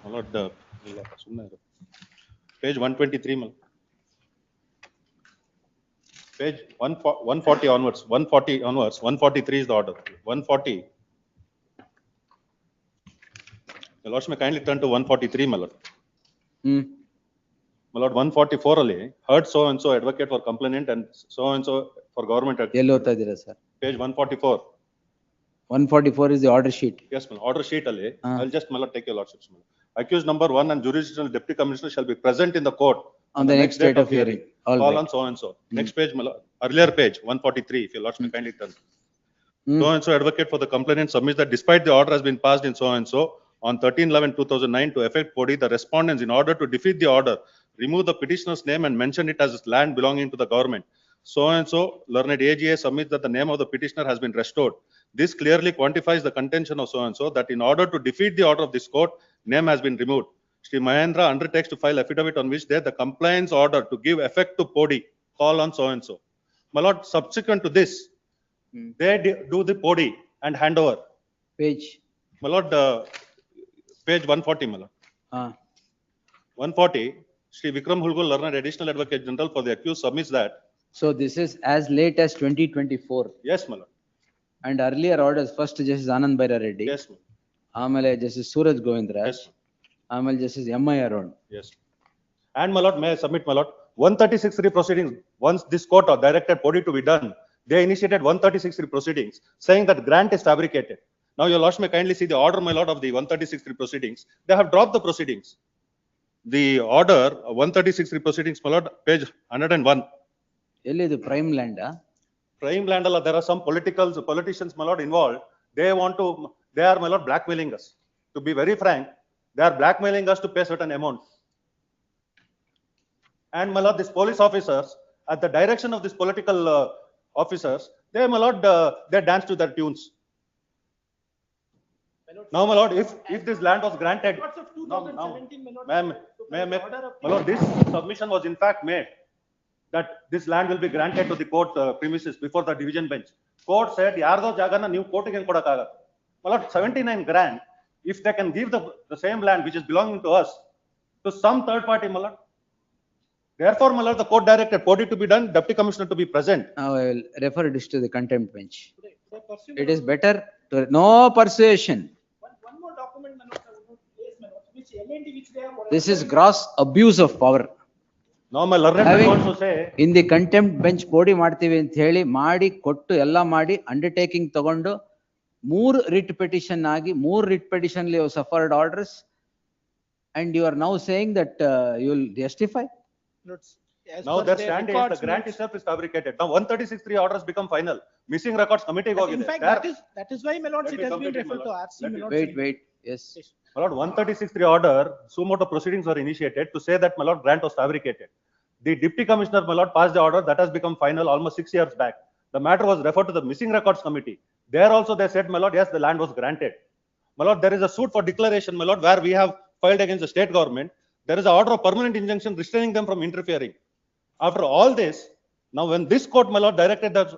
My lord, page 123, my lord. Page 140 onwards, 143 is the order, 140. The lords may kindly turn to 143, my lord. My lord, 144 ಅಲ್ಲಿ, heard so and so advocate for complainant and so for government. ಎಲ್ಲಿ ಓದ್ತಾ ಇದ್ದೀರಾ sir? Page 144. 144 is the order sheet. Yes, my order sheet ಅಲ್ಲಿ, I'll just, my lord, take your lordships. Accused number 1 and jurisdictional deputy commissioner shall be present in the court On the next date of hearing. All Call right. on so and so. Next page, my lord, earlier page, 143, if your lords may kindly turn. So and so advocate for the complainant submits that despite the order has been passed in so and so on 13/11/2009 to effect POD, the respondents, in order to defeat the order, remove the petitioner's name and mention it as land belonging to the government. So and so learned AGA submits that the name of the petitioner has been restored. This clearly quantifies the contention of so and so that in order to defeat the order of this court, name has been removed. Shri Mahendra undertakes to file affidavit on which there the compliance order to give effect to POD, call on so and so. My lord, subsequent to this, they do the POD and hand over. Page. My lord, page 140, my lord. 140, Shri Vikram Hulgul, learned additional advocate general for the accused, submits that. So this is as late as 2024. Yes, my lord. And earlier orders, first Justice Anand Bhaira Reddy. Yes, my lord. ಆಮೇಲೆ Justice Suraj Govindra. Yes. ಆಮೇಲೆ Justice M.I. Arun. Yes. And my lord, may I submit, my lord, 136 proceedings, once this court directed POD to be done, they initiated 136 proceedings, saying that grant is fabricated. Now your lords may kindly see the order, my lord, of the 136 proceedings. They have dropped the proceedings. The order, 136 proceedings, my lord, page 101. ಎಲ್ಲಿದು prime land? Prime land, there are some politicians, my lord, involved. They are, my lord, blackmailing us. To be very frank, they are blackmailing us to pay certain amount. And, my lord, these police officers, at the direction of these political officers, they, my lord, they dance to their tunes. Now, my lord, if this land was granted, my lord, this submission was in fact made that this land will be granted to the court premises before the division bench. Court said, yardo jagana new court again kodakaga. My lord, 79 grand, if they can give the same land which is belonging to us to some third party, my lord. Therefore, my lord, the court directed POD to be done, deputy commissioner to be present. Now I will refer this to the contempt bench. It is better to, no persuasion. One more document, my lords, I would not place, my lords, which LND which they have. This is gross abuse of power. Now my learned Having also say, in the contempt bench POD ಮಾಡ್ತೀವಿ ಅಂತ ಹೇಳಿ ಮಾಡಿ ಕೊಟ್ಟು ಎಲ್ಲ ಮಾಡಿ undertaking ತಗೊಂಡು 3 writ petition ಆಗಿ 3 writ petition you suffered orders and you are now saying that you will justify. now their stand is the grant itself is fabricated. Now 136(3) orders become final. Missing records committee go In fact, that is why, my lords, it has been referred to RC, my lords. Wait, yes. My lord, 136(3) order, suo motu proceedings were initiated to say that, my lord, grant was fabricated. The deputy commissioner, my lord, passed the order that has become final almost 6 years back. The matter was referred to the missing records committee. There also they said, my lord, yes, the land was granted. My lord, there is a suit for declaration, my lord, where we have filed against the state government. There is an order of permanent injunction restraining them from interfering. After all this, now when this court, my lord, directed that,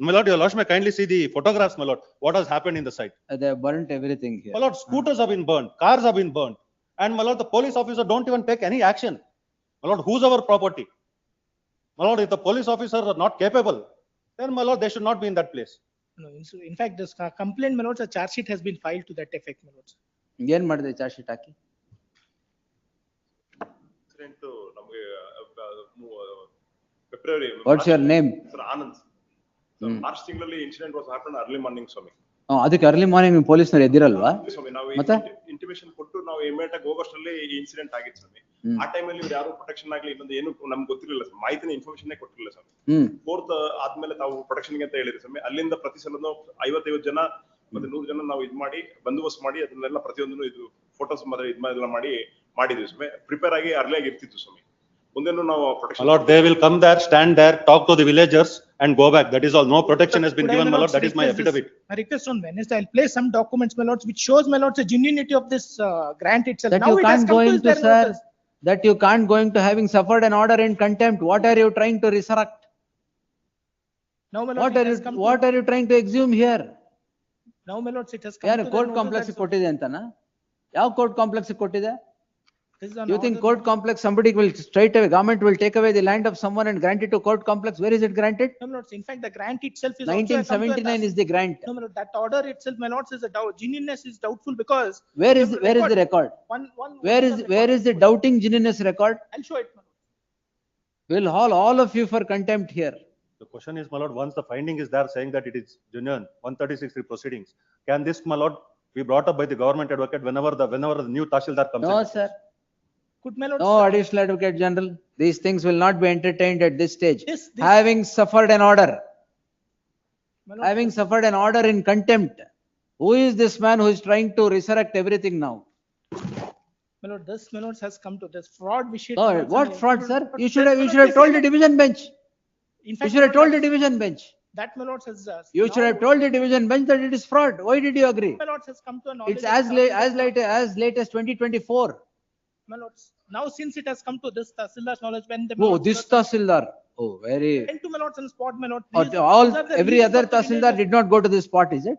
my lord, your lordship may kindly see the photographs, my lord, what has happened in the site. They have burnt everything here. My lord, scooters have been burned, cars have been burned. And, my lord, the police officer don't even take any action. My lord, who's our property? My lord, if the police officers are not capable, then, my lord, they should not be in that place. No, in fact, this complaint, my lords, a charge sheet has been filed to that effect, my lords. ಏನ್ ಮಾಡಿದೆ charge sheet hockey? What's your name? Sir, Anand. So March ತಿಂಗಳಲ್ಲಿ incident was happened early morning, Swami. ಅದಕ್ಕೆ early morning ನೀವು ಪೊಲೀಸ್ನವ್ರು ಎದ್ದಿರಲ್ವಾ? Swami, ನಾವು ಮತ್ತೆ intimation ಕೊಟ್ಟು ನಾವು ಇಮಿಡಿಯೇಟ್ ಆಗಿ ಹೋಗೋಷ್ಟರಲ್ಲಿ ಈ ಇನ್ಸಿಡೆಂಟ್ ಆಗಿತ್ತು ಸ್ವಾಮಿ. ಆ ಟೈಮಲ್ಲಿ ಇವ್ರು ಯಾರು ಪ್ರೊಟೆಕ್ಷನ್ ಆಗ್ಲಿ ಇನ್ನೊಂದು ಏನು ನಮ್ಗೆ ಗೊತ್ತಿರಲಿಲ್ಲ ಸ್ವಾಮಿ, ಮಾಹಿತಿನ ಇನ್ಫಾರ್ಮೇಶನ್ ಕೊಟ್ಟಿರಲಿಲ್ಲ ಸ್ವಾಮಿ. ಫೋರ್ತ್ ಆದ್ಮೇಲೆ ತಾವು ಪ್ರೊಟೆಕ್ಷನ್ ಅಂತ ಹೇಳಿದ್ರಿ ಸ್ವಾಮಿ. ಅಲ್ಲಿಂದ ಪ್ರತಿ ಸಲನು 50 ಜನ ಮತ್ತೆ 100 ಜನ ನಾವು ಇದ್ ಮಾಡಿ ಬಂದೋಬಸ್ತ್ ಮಾಡಿ ಅದನ್ನೆಲ್ಲ ಪ್ರತಿಯೊಂದನ್ನು ಇದು ಫೋಟೋಸ್ ಮತ್ತೆ ಇದೆಲ್ಲ ಮಾಡಿದ್ವಿ ಸ್ವಾಮಿ. ಪ್ರಿಪೇರ್ ಆಗಿ ಅರ್ಲಿಯಾಗಿ ಇರ್ತಿತ್ತು ಸ್ವಾಮಿ. ಮುಂದೆನೂ ನಾವು protection. My lord, they will come there, stand there, talk to the villagers and go back. That is all. No protection has been given, my lord. That is my affidavit. I request on Wednesday, I'll place some documents, my lords, which shows, my lords, the genuinity of this grant itself. That Now you it has can't come go to into, their sir, notice. that you can't go into having suffered an order in contempt. What are you trying to resurrect? Now, my lord, What are you trying to exhume here? Now, my lords, it has come to ಯಾರು their court notice, complex that's all. ಕೊಟ್ಟಿದೆ ಅಂತನಾ? ಯಾವ court complex ಕೊಟ್ಟಿದೆ? This is an You think order. court complex, somebody will straight away, government will take away the land of someone and grant it to court complex? Where is it granted? No, my lords, in fact, the grant itself is also a 1979 is the grant. No, my lord, that order itself, my lords, is a genuineness is doubtful because. Where is the record? Where is the doubting genuineness record? I'll show it, my lord. We'll haul all of you for contempt here. The question is, my lord, once the finding is there saying that it is genuine, 136 proceedings, can this, my lord, be brought up by the government advocate whenever the new Tahsildar comes in? No, sir. Could my lords. No, additional advocate general. These things will not be entertained at this stage. This- Having suffered an order, My lord, having suffered an order in contempt, who is this man who is trying to resurrect everything now? My lord, this, my lords, has come to this fraud vitiate. No, my lords, what and fraud, my sir? lord, You should have told the division bench. In You fact, should have my lord, told the division bench. that, my lords, has. You should have told the division bench that it is fraud. Why did you agree? My lords, has come to a knowledge. It's of as late as 2024. My lords, now since it has come to this Tahsildar's knowledge, when the. Oh, this Tahsildar. Oh, very. Went to my lords on spot, my lord. Or Please all, observe the every reason other for the Tahsildar delay. did not go to this spot, is it?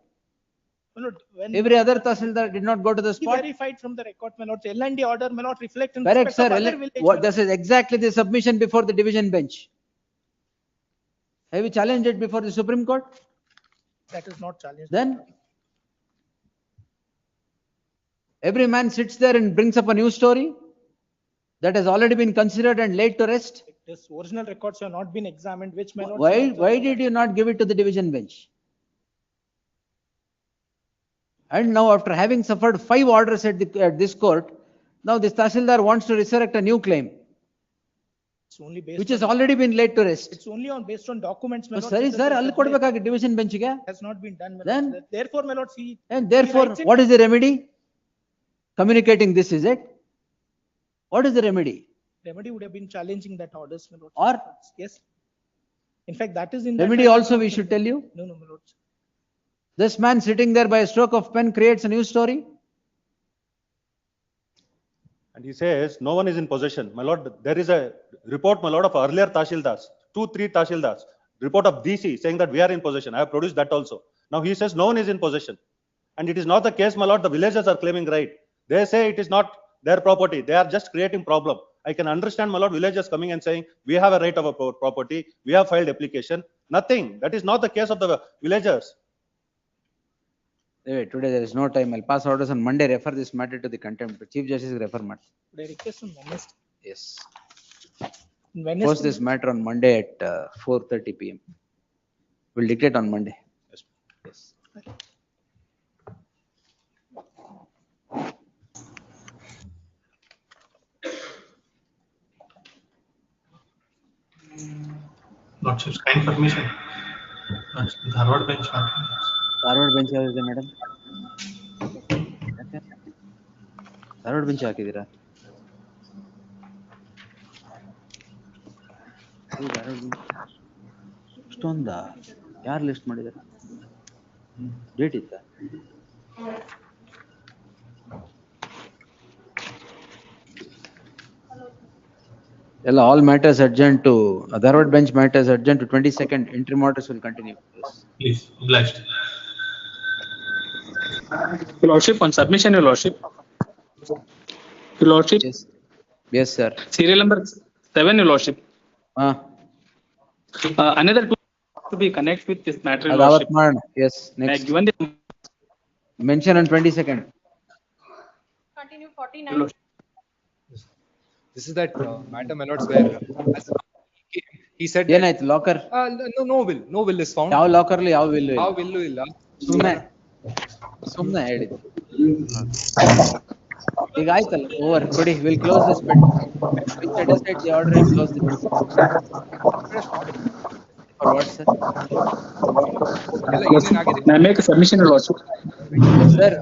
My lord, when. Every other Tahsildar did not go to the He spot? verified from the record, my lords, L&D order, my lord, reflect in Correct, respect sir. of other village, my This is exactly the submission before the division bench. Have you challenged it before the Supreme Court? lord. That is not challenged. Then every man sits there and brings up a new story that has already been considered and laid to rest. This original records have not been examined, which my lords. Why did you not give it to the division bench? And now after having suffered 5 orders at this court, now this Tahsildar wants to resurrect a new claim, It's only based. which has already been laid to rest. It's only on based on documents, my lords. Sir, it sir, is- ಅಲ್ಲಿ ಕೊಡ್ಬೇಕಾಗಿ division bench ಗೆ? Has not been done, my Then? lords. Therefore, my lords, he. And therefore, writes it- what is the remedy? Communicating this, is it? What is the remedy? Remedy would have been challenging that orders, my lords. Or Yes. In fact, that is in. that remedy record. also we should tell you? No, no, my lords. This man sitting there by a stroke of pen creates a new story? And he says, no one is in possession. My lord, there is a report, my lord, of earlier Tahsildars, 2-3 Tahsildars, report of DC saying that we are in possession. I have produced that also. Now he says no one is in possession. And it is not the case, my lord, the villagers are claiming right. They say it is not their property. They are just creating problem. I can understand, my lord, villagers coming and saying, we have a right of our property. We have filed application. Nothing. That is not the case of the villagers. Wait, today there is no time. I'll pass orders on Monday, refer this matter to the contempt. Chief Justice refer matter. Would I request on Wednesday? Yes. Wednesday. Post this matter on Monday at 4:30 PM. We'll dictate on Monday. Yes. Lordship's kind permission. Dharwad bench. Dharwad bench ಯಾವ್ದಿದೆ madam? Dharwad bench ಹಾಕಿದ್ದೀರಾ? ಇಷ್ಟೊಂದ ಯಾರು list ಮಾಡಿದಾರೆ? Date ಇತ್ತ? ಎಲ್ಲ all matters adjourned to Dharwad bench matters adjourned to 22nd. Interim orders will continue. Yes. Please, obliged. Your Lordship, on submission, Your Lordship. Your Lordship. Yes. Yes, sir. Serial number 7, Your Lordship. Another two to be connected with this matter, Your Lordship. Yes, next. Given the Mention on 22nd. Continue 49. This is that matter, my lords, where he said. ಏನಾಯ್ತು locker? No will is found. ಯಾವ locker ಅಲ್ಲಿ ಯಾವ will ಯಾವ will ಇಲ್ಲ. ಸುಮ್ಮನೆ ಹೇಳಿದ್ದು. ಈಗ ಆಯ್ತಲ್ಲ, ಓವರ್ ಕೊಡಿ, will close this bet. Will set aside the order and close the for what, sir? ಎಲ್ಲ ಏನೇನ್ ಆಗಿದೆ I make a submission, your lordship. Sir,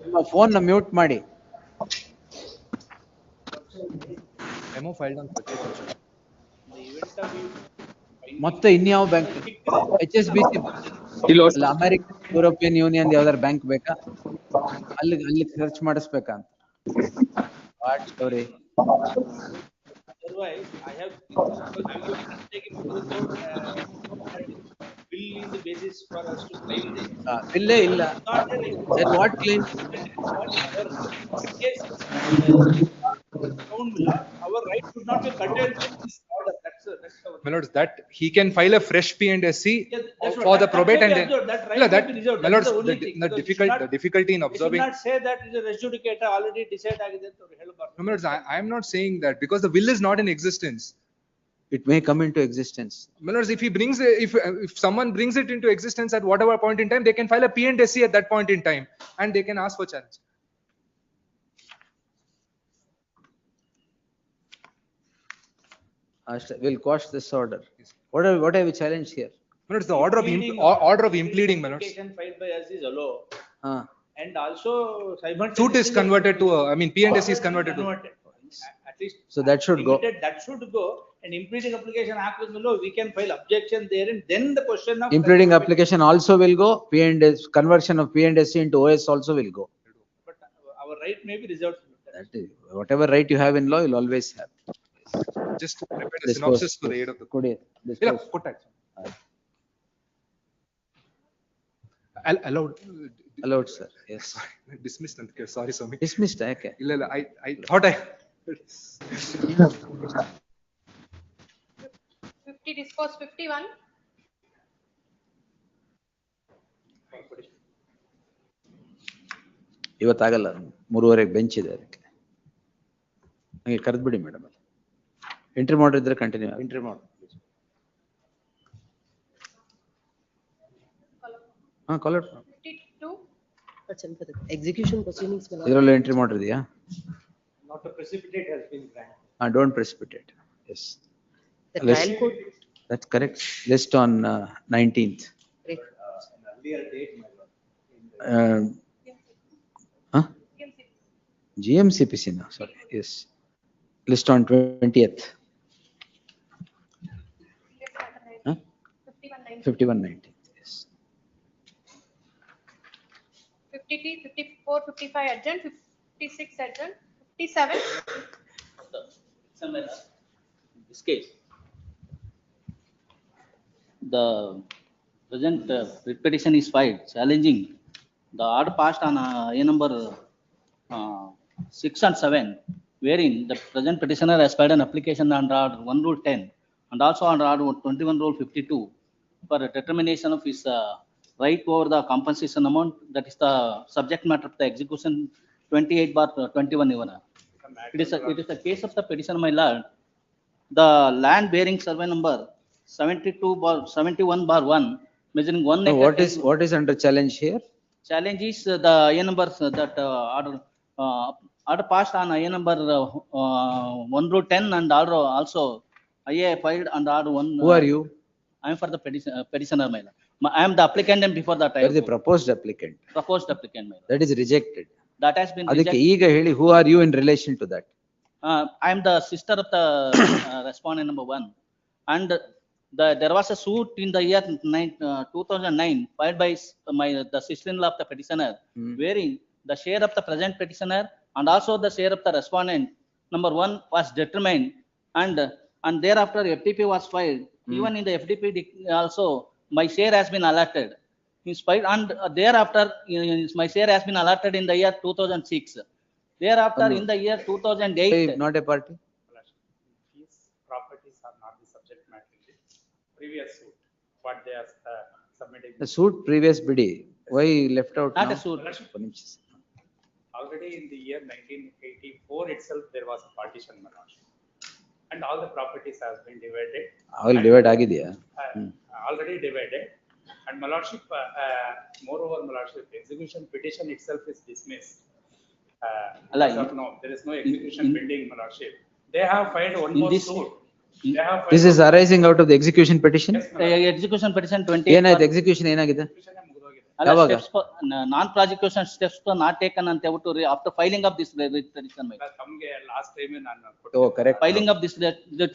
ನಿಮ್ಮ ಫೋನ್ ಮ್ಯೂಟ್ ಮಾಡಿ. memo filed on 30th of July. ಮತ್ತೆ ಇನ್ಯಾವ bank? HSBC ಅಲ್ಲ, American European union ಯಾವ್ದಾರು bank ಬೇಕಾ? ಅಲ್ಲಿ ಖರ್ಚು ಮಾಡಿಸ್ಬೇಕಾ ಅಂತ? What story? Otherwise, I have, I'm taking to the court, bill is the basis for us to claim this. ಇಲ್ಲೇ ಇಲ್ಲ. Then what claim? Yes, our right should not be curtailed in this order. That's our. My lords, that he can file a fresh P&SC That's for the that probate may and be then. observed, that right No, may that, be reserved. my That is lords, the only thing, the because you should not- difficulty in You should observing. not say that is a res judicata already decided agide anta ಅವರು ಹೇಳಬಾರದು. No, my lords, I am not saying that because the will is not in existence. It may come into existence. My lords, if he brings, if someone brings it into existence at whatever point in time, they can file a P&SC at that point in time and they can ask for challenge. We'll quash this order. What have we challenged here? My lords, the order of impleading, my lords. Application filed by us is allowed. Ah. And also Suit is converted to, I mean, P&SC is converted to. At least. So that should go. That should go. And impleading application happens, we can file objection there, and then the question of. Impleading application also will go. P&S conversion of P&SC into OS also will go. But our right may be reserved. That is, whatever right you have in law, you'll always have. Just prepare a synopsis for the aid of the. Kodi, ಇಲ್ಲ, ಕೊಟ್ಟಾಯ್ತು. Allowed. Allowed, sir. Yes. Dismissed ಅಂತ ಕೇಳಿ, sorry Swami. Dismissed, ಯಾಕೆ? ಇಲ್ಲ, I thought I. 50 discourse 51. ಇವತ್ತಾಗಲ್ಲ, 3:30 bench ಇದೆ ಅದಕ್ಕೆ. ಹಂಗೆ ಕರೆದ್ಬಿಡಿ madam. Entry ಮಾಡಿದ್ರೆ continue. Entry ಮಾಡಿ. ಹಾ, ಕಾಲ್ 52. Execution proceedings. ಇದರಲ್ಲೂ ಎಂಟ್ರಿ ಮಾಡಿದ್ಯಾ? Not a precipitate has been granted. Don't precipitate. Yes. The trial court. That's correct. List on 19th. An earlier date, my lord. Huh? GMCPC now, sorry. Yes. List on 20th. Huh? 5119. Yes. 53, 54, 55 adjourned, 56 adjourned, 57. In this case, the present petition is filed challenging the order passed on A number 6 and 7, wherein the present petitioner has filed an application under order 1 rule 10 and also under order 21 rule 52 for a determination of his right over the compensation amount, that is the subject matter of the execution 28/21 Ivana. It is a case of the petition, my lord. The land bearing survey number 71/1 measuring 1 acre. What is under challenge here? Challenge is the A number that order passed on A number 1 rule 10 and order also IA filed under order 1. Who are you? I am for the petitioner, my lord. I am the applicant and before that I You are the proposed applicant. proposed applicant, my lord. That is rejected. That has been ಅದಕ್ಕೆ rejected. ಈಗ ಹೇಳಿ, who are you in relation to that? I am the sister of the respondent number 1, and there was a suit in the year 2009 filed by the sister-in-law of the petitioner, wherein the share of the present petitioner and also the share of the respondent number 1 was determined, and thereafter FTP was filed. Even in the FTP also my share has been allotted. In spite, and thereafter my share has been allotted in the year 2006. Thereafter in the year 2008. Not a party. These properties are not the subject matter in the previous suit. What they are submitting. The suit previous bidi. Why left out Not now? a suit. Already in the year 1984 itself, there was a partition, my lordship. And all the properties has been divided. All divide ಆಗಿದೆಯಾ? Already divided. And my lordship, moreover, my lordship, execution petition itself is dismissed. Like- As of now, there is no execution pending, my lordship. They have filed one In more this- suit. They have filed This is one- arising out of the execution petition? Execution petition 20. ಏನಾಯ್ತು execution ಏನಾಗಿದೆ? ಯಾವಾಗ? Non-prosecution steps not taken ಅಂತ ಹೇಳ್ಬಿಟ್ಟು after filing of this petition. ತಮ್ಗೆ last time ನಾನು Oh, correct. Filing of this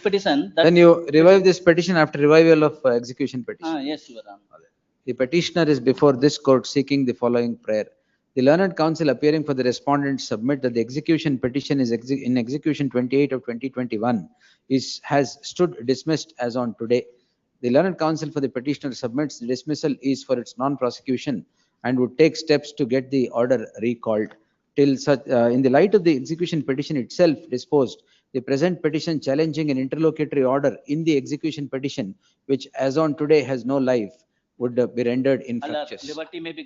petition. Then you revive this petition after revival of execution petition. Yes, Your Honor. The petitioner is before this court seeking the following prayer. The learned counsel appearing for the respondent submit that the execution petition is in execution 28 of 2021 has stood dismissed as on today. The learned counsel for the petitioner submits the dismissal is for its non-prosecution and would take steps to get the order recalled. Till such, in the light of the execution petition itself disposed, the present petition challenging an interlocutory order in the execution petition, which as on today has no life, would be rendered infructuous. Liberty may be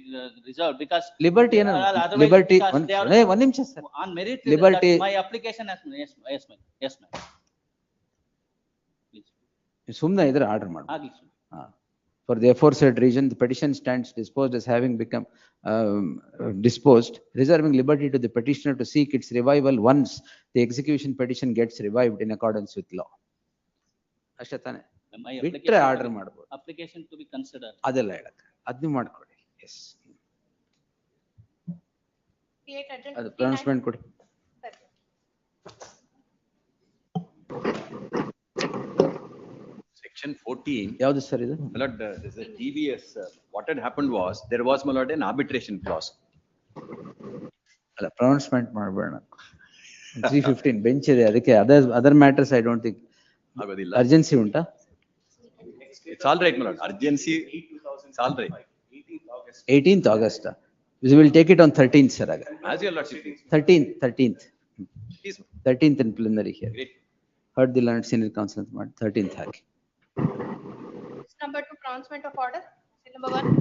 reserved because. Liberty, Otherwise, liberty, because they are- one ನಿಮಿಷ sir. On merit. Liberty. My application has, yes, ma'am. Yes, ma'am. ಸುಮ್ನೆ ಇದ್ರೆ order ಮಾಡಿ. ಆಗ್ಲಿ sir. For the aforesaid reason, the petition stands disposed as having become disposed, reserving liberty to the petitioner to seek its revival once the execution petition gets revived in accordance with law. ಅಷ್ಟೇ ತಾನೆ? My ಬಿಟ್ರೆ order ಮಾಡಬಹುದು. Application to be considered. ಅದೆಲ್ಲ ಹೇಳಕ್ಕೆ ಅದನ್ನ ಮಾಡ್ಕೊಳ್ಳಿ. S Create adjourned ಅದು 59. ಪ್ರೊನೌನ್ಸ್ಮೆಂಟ್ ಕೊಡಿ. Section 14. ಯಾವುದು ಸರ್ ಇದು? My lord, this is TVS. What had happened was, there was, my lord, an arbitration clause. ಅಲ್ಲ ಪ್ರೊನೌನ್ಸ್ಮೆಂಟ್ ಮಾಡಬೇಡ. 315 ಬೆಂಚ್ ಇದೆ ಅದಕ್ಕೆ other matters I don't think ಆಗೋದಿಲ್ಲ. ಅರ್ಜೆನ್ಸಿ ಉಂಟಾ? It's all right, my lord. Urgency, it's all right. 18th August. We will take it on 13th sir. As your lordship please. 13th. Please. 13th in plenary here. Great. Heard the learned senior counsel ಮಾಡಿ 13th hockey. Number 2, pronouncement of order. Number 1.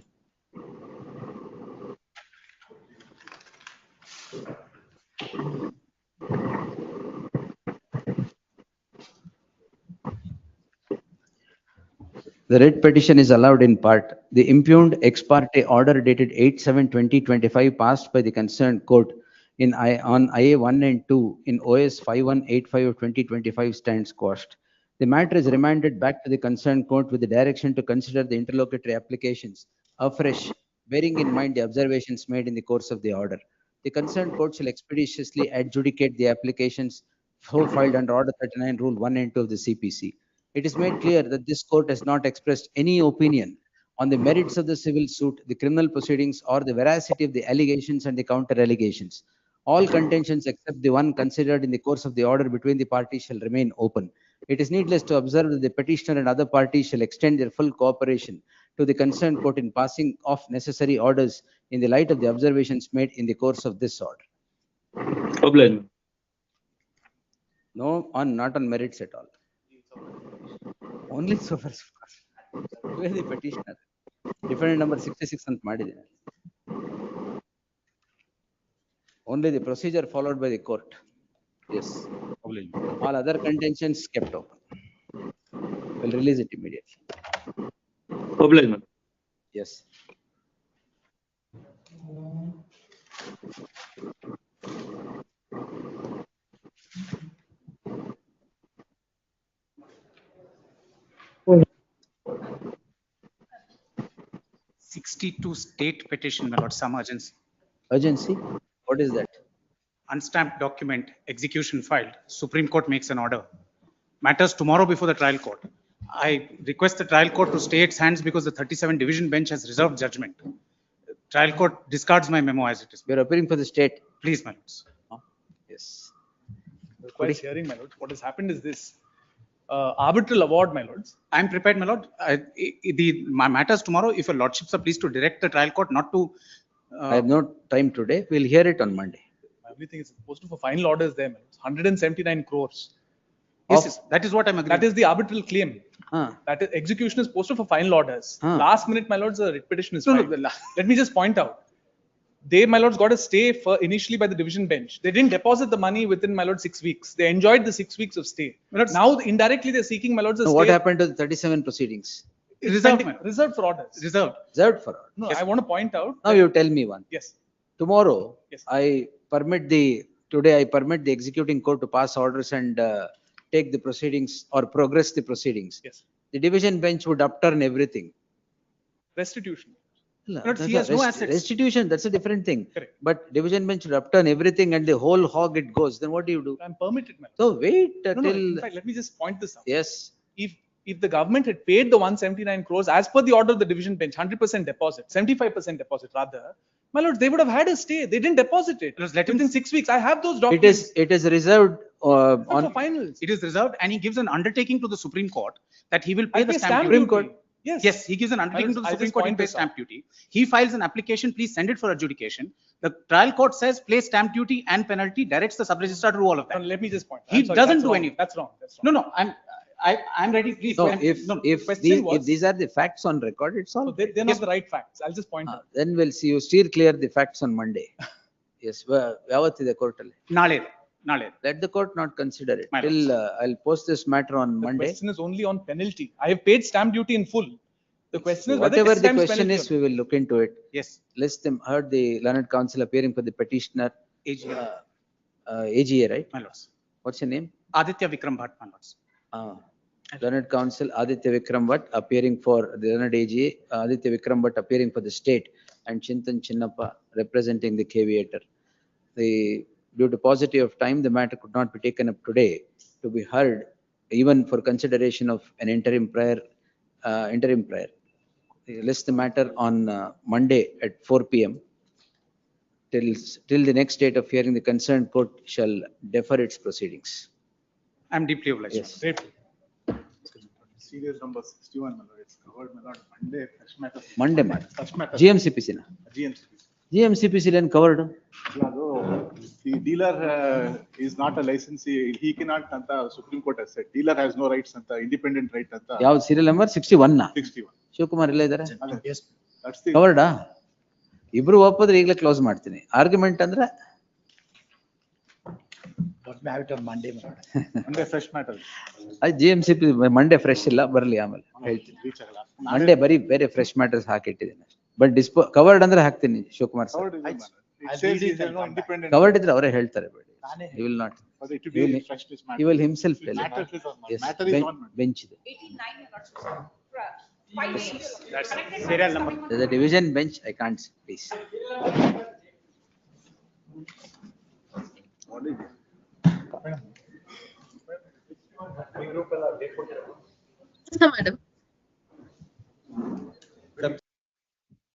The writ petition is allowed in part. The impugned ex parte order dated 8/7/2025 passed by the concerned court on IA 1 and 2 in OS 5185 of 2025 stands quashed. The matter is remanded back to the concerned court with the direction to consider the interlocutory applications afresh, bearing in mind the observations made in the course of the order. The concerned court shall expeditiously adjudicate the applications so filed under Order 39, Rule 1 and 2 of the CPC. It is made clear that this court has not expressed any opinion on the merits of the civil suit, the criminal proceedings, or the veracity of the allegations and the counter allegations. All contentions except the one considered in the course of the order between the parties shall remain open. It is needless to observe that the petitioner and other parties shall extend their full cooperation to the concerned court in passing off necessary orders in the light of the observations made in the course of this order. No, not on merits at all. Only so far. Who is the petitioner? Defendant number 66 ಅಂತ ಮಾಡಿದ್ದೇನೆ. Only the procedure followed by the court. Yes. All other contentions kept open. We'll release it immediately. Yes. '62 state petition, my lord, some urgency. Urgency? What is that? Unstamped document, execution filed. Supreme Court makes an order. Matters tomorrow before the trial court. I request the trial court to stay its hands because the 37 division bench has reserved judgment. Trial court discards my memo as it is. We are appealing for the state. Please, my lords. Yes. Requires hearing, my lords. What has happened is this. Arbitral award, my lords. I am prepared, my lord. My matters tomorrow, if your lordships are pleased to direct the trial court not to. I have no time today. We'll hear it on Monday. Everything is posted for final orders there, my lords. 179 crores. Yes, that is what I'm agreeing. That is the arbitral claim. That is, execution is posted for final orders. Last minute, my lords, the writ petition is filed. Let me just point out. They, my lords, got a stay for initially by the division bench. They didn't deposit the money within, my lord, 6 weeks. They enjoyed the 6 weeks of stay. Now, indirectly, they're seeking, my lords, a So stay. what happened to the 37 proceedings? Reserved for orders. Reserved. Reserved for orders. No, I want to point out. Now you tell me one. Yes. Tomorrow, Yes. I today I permit the executing court to pass orders and take the proceedings or progress the proceedings. Yes. The division bench would upturn everything. Restitution. No, But he has no assets. Restitution, that's a different thing. Correct. But division bench would upturn everything and the whole hog it goes, then what do you do? I'm permitted, my lord. So wait No, no, in till, fact, let me just point this out. yes, If the government had paid the 179 crores as per the order of the division bench, 100% deposit, 75% deposit rather, my lord, they would have had a stay. They didn't deposit it. Within 6 weeks. I have those documents. it is reserved For on finals. It is reserved and he gives an undertaking to the Supreme Court that he will pay I'll the pay stamp stamp duty. duty. Yes. Yes, he gives an undertaking to the I'll Supreme just Court, he point pays this out. stamp duty. He files an application, please send it for adjudication. The trial court says, place stamp duty and penalty, directs the sub-registrar to do all of that. No, let me just point. He I'm sorry, doesn't that's do wrong. any. That's wrong. That's wrong. No, I'm ready, please. No, I'm- if, no, if question these, was- if these are the facts on record, it's all. They're not the right facts. I'll just point out. Then we'll see you steer clear the facts on Monday. Yes, ಯಾವತ್ತಿದೆ court ಅಲ್ಲಿ? Nale. Let the court not consider it My till I'll post this matter on The Monday. question is only on penalty. I have paid stamp duty in full. The question is whether Whatever it's the times question penalty is, we will look into it. Yes. List them, heard the learned counsel appearing for the petitioner, AGA, AGA, right? my lords. What's your name? Aditya Vikram Bhatt, my lords. Learned counsel Aditya Vikram Bhatt appearing for the learned AGA, Aditya Vikram Bhatt appearing for the state, and Chintan Chinnappa representing the caveator. Due to paucity of time, the matter could not be taken up today to be heard, even for consideration of an interim prayer. List the matter on Monday at 4 p.m. Till the next date of hearing, the concerned court shall defer its proceedings. I'm deeply obliged. Yes. Serious number 61, my lord. It's covered, my lord. Monday, fresh matter. Monday matter. Fresh matter. GMCPC na? GMCPC. GMCPC then covered. The dealer is not a licensee. He cannot, anta Supreme Court has said. Dealer has no rights, anta independent right, anta. ಯಾವ serial number 61 na? 61. Shivakumar ಇಲ್ಲ ಇದಾರೆ? Yes. That's the. ಕವರ್ಡಾ? ಇಬ್ರು ಒಪ್ಪಿದ್ರೆ ಈಗಲೇ close ಮಾಡ್ತೀನಿ. Argument ಅಂದ್ರೆ Monday, fresh matter. GMCP Monday fresh ಇಲ್ಲ, ಬರ್ಲಿ ಆಮೇಲೆ ಹೇಳ್ತೀನಿ. ಮಂಡೇ ಬರೀ ಬೇರೆ ಫ್ರೆಶ್ ಮ್ಯಾಟರ್ಸ್ ಹಾಕಿಟ್ಟಿದ್ದೀನಿ. ಬಟ್ ಕವರ್ಡ್ ಅಂದ್ರೆ ಹಾಕ್ತೀನಿ Shivakumar sir. It says he is no independent. Covered ಇದ್ರೆ ಅವರೇ ಹೇಳ್ತಾರೆ ಬೇಡಿ. He will not. But it will be fresh this matter. He will himself tell it. Matter is on. Yes, Matter is on. bench ಇದೆ. 89 That's serial number. There's a division bench, I can't see, please. Yes, madam.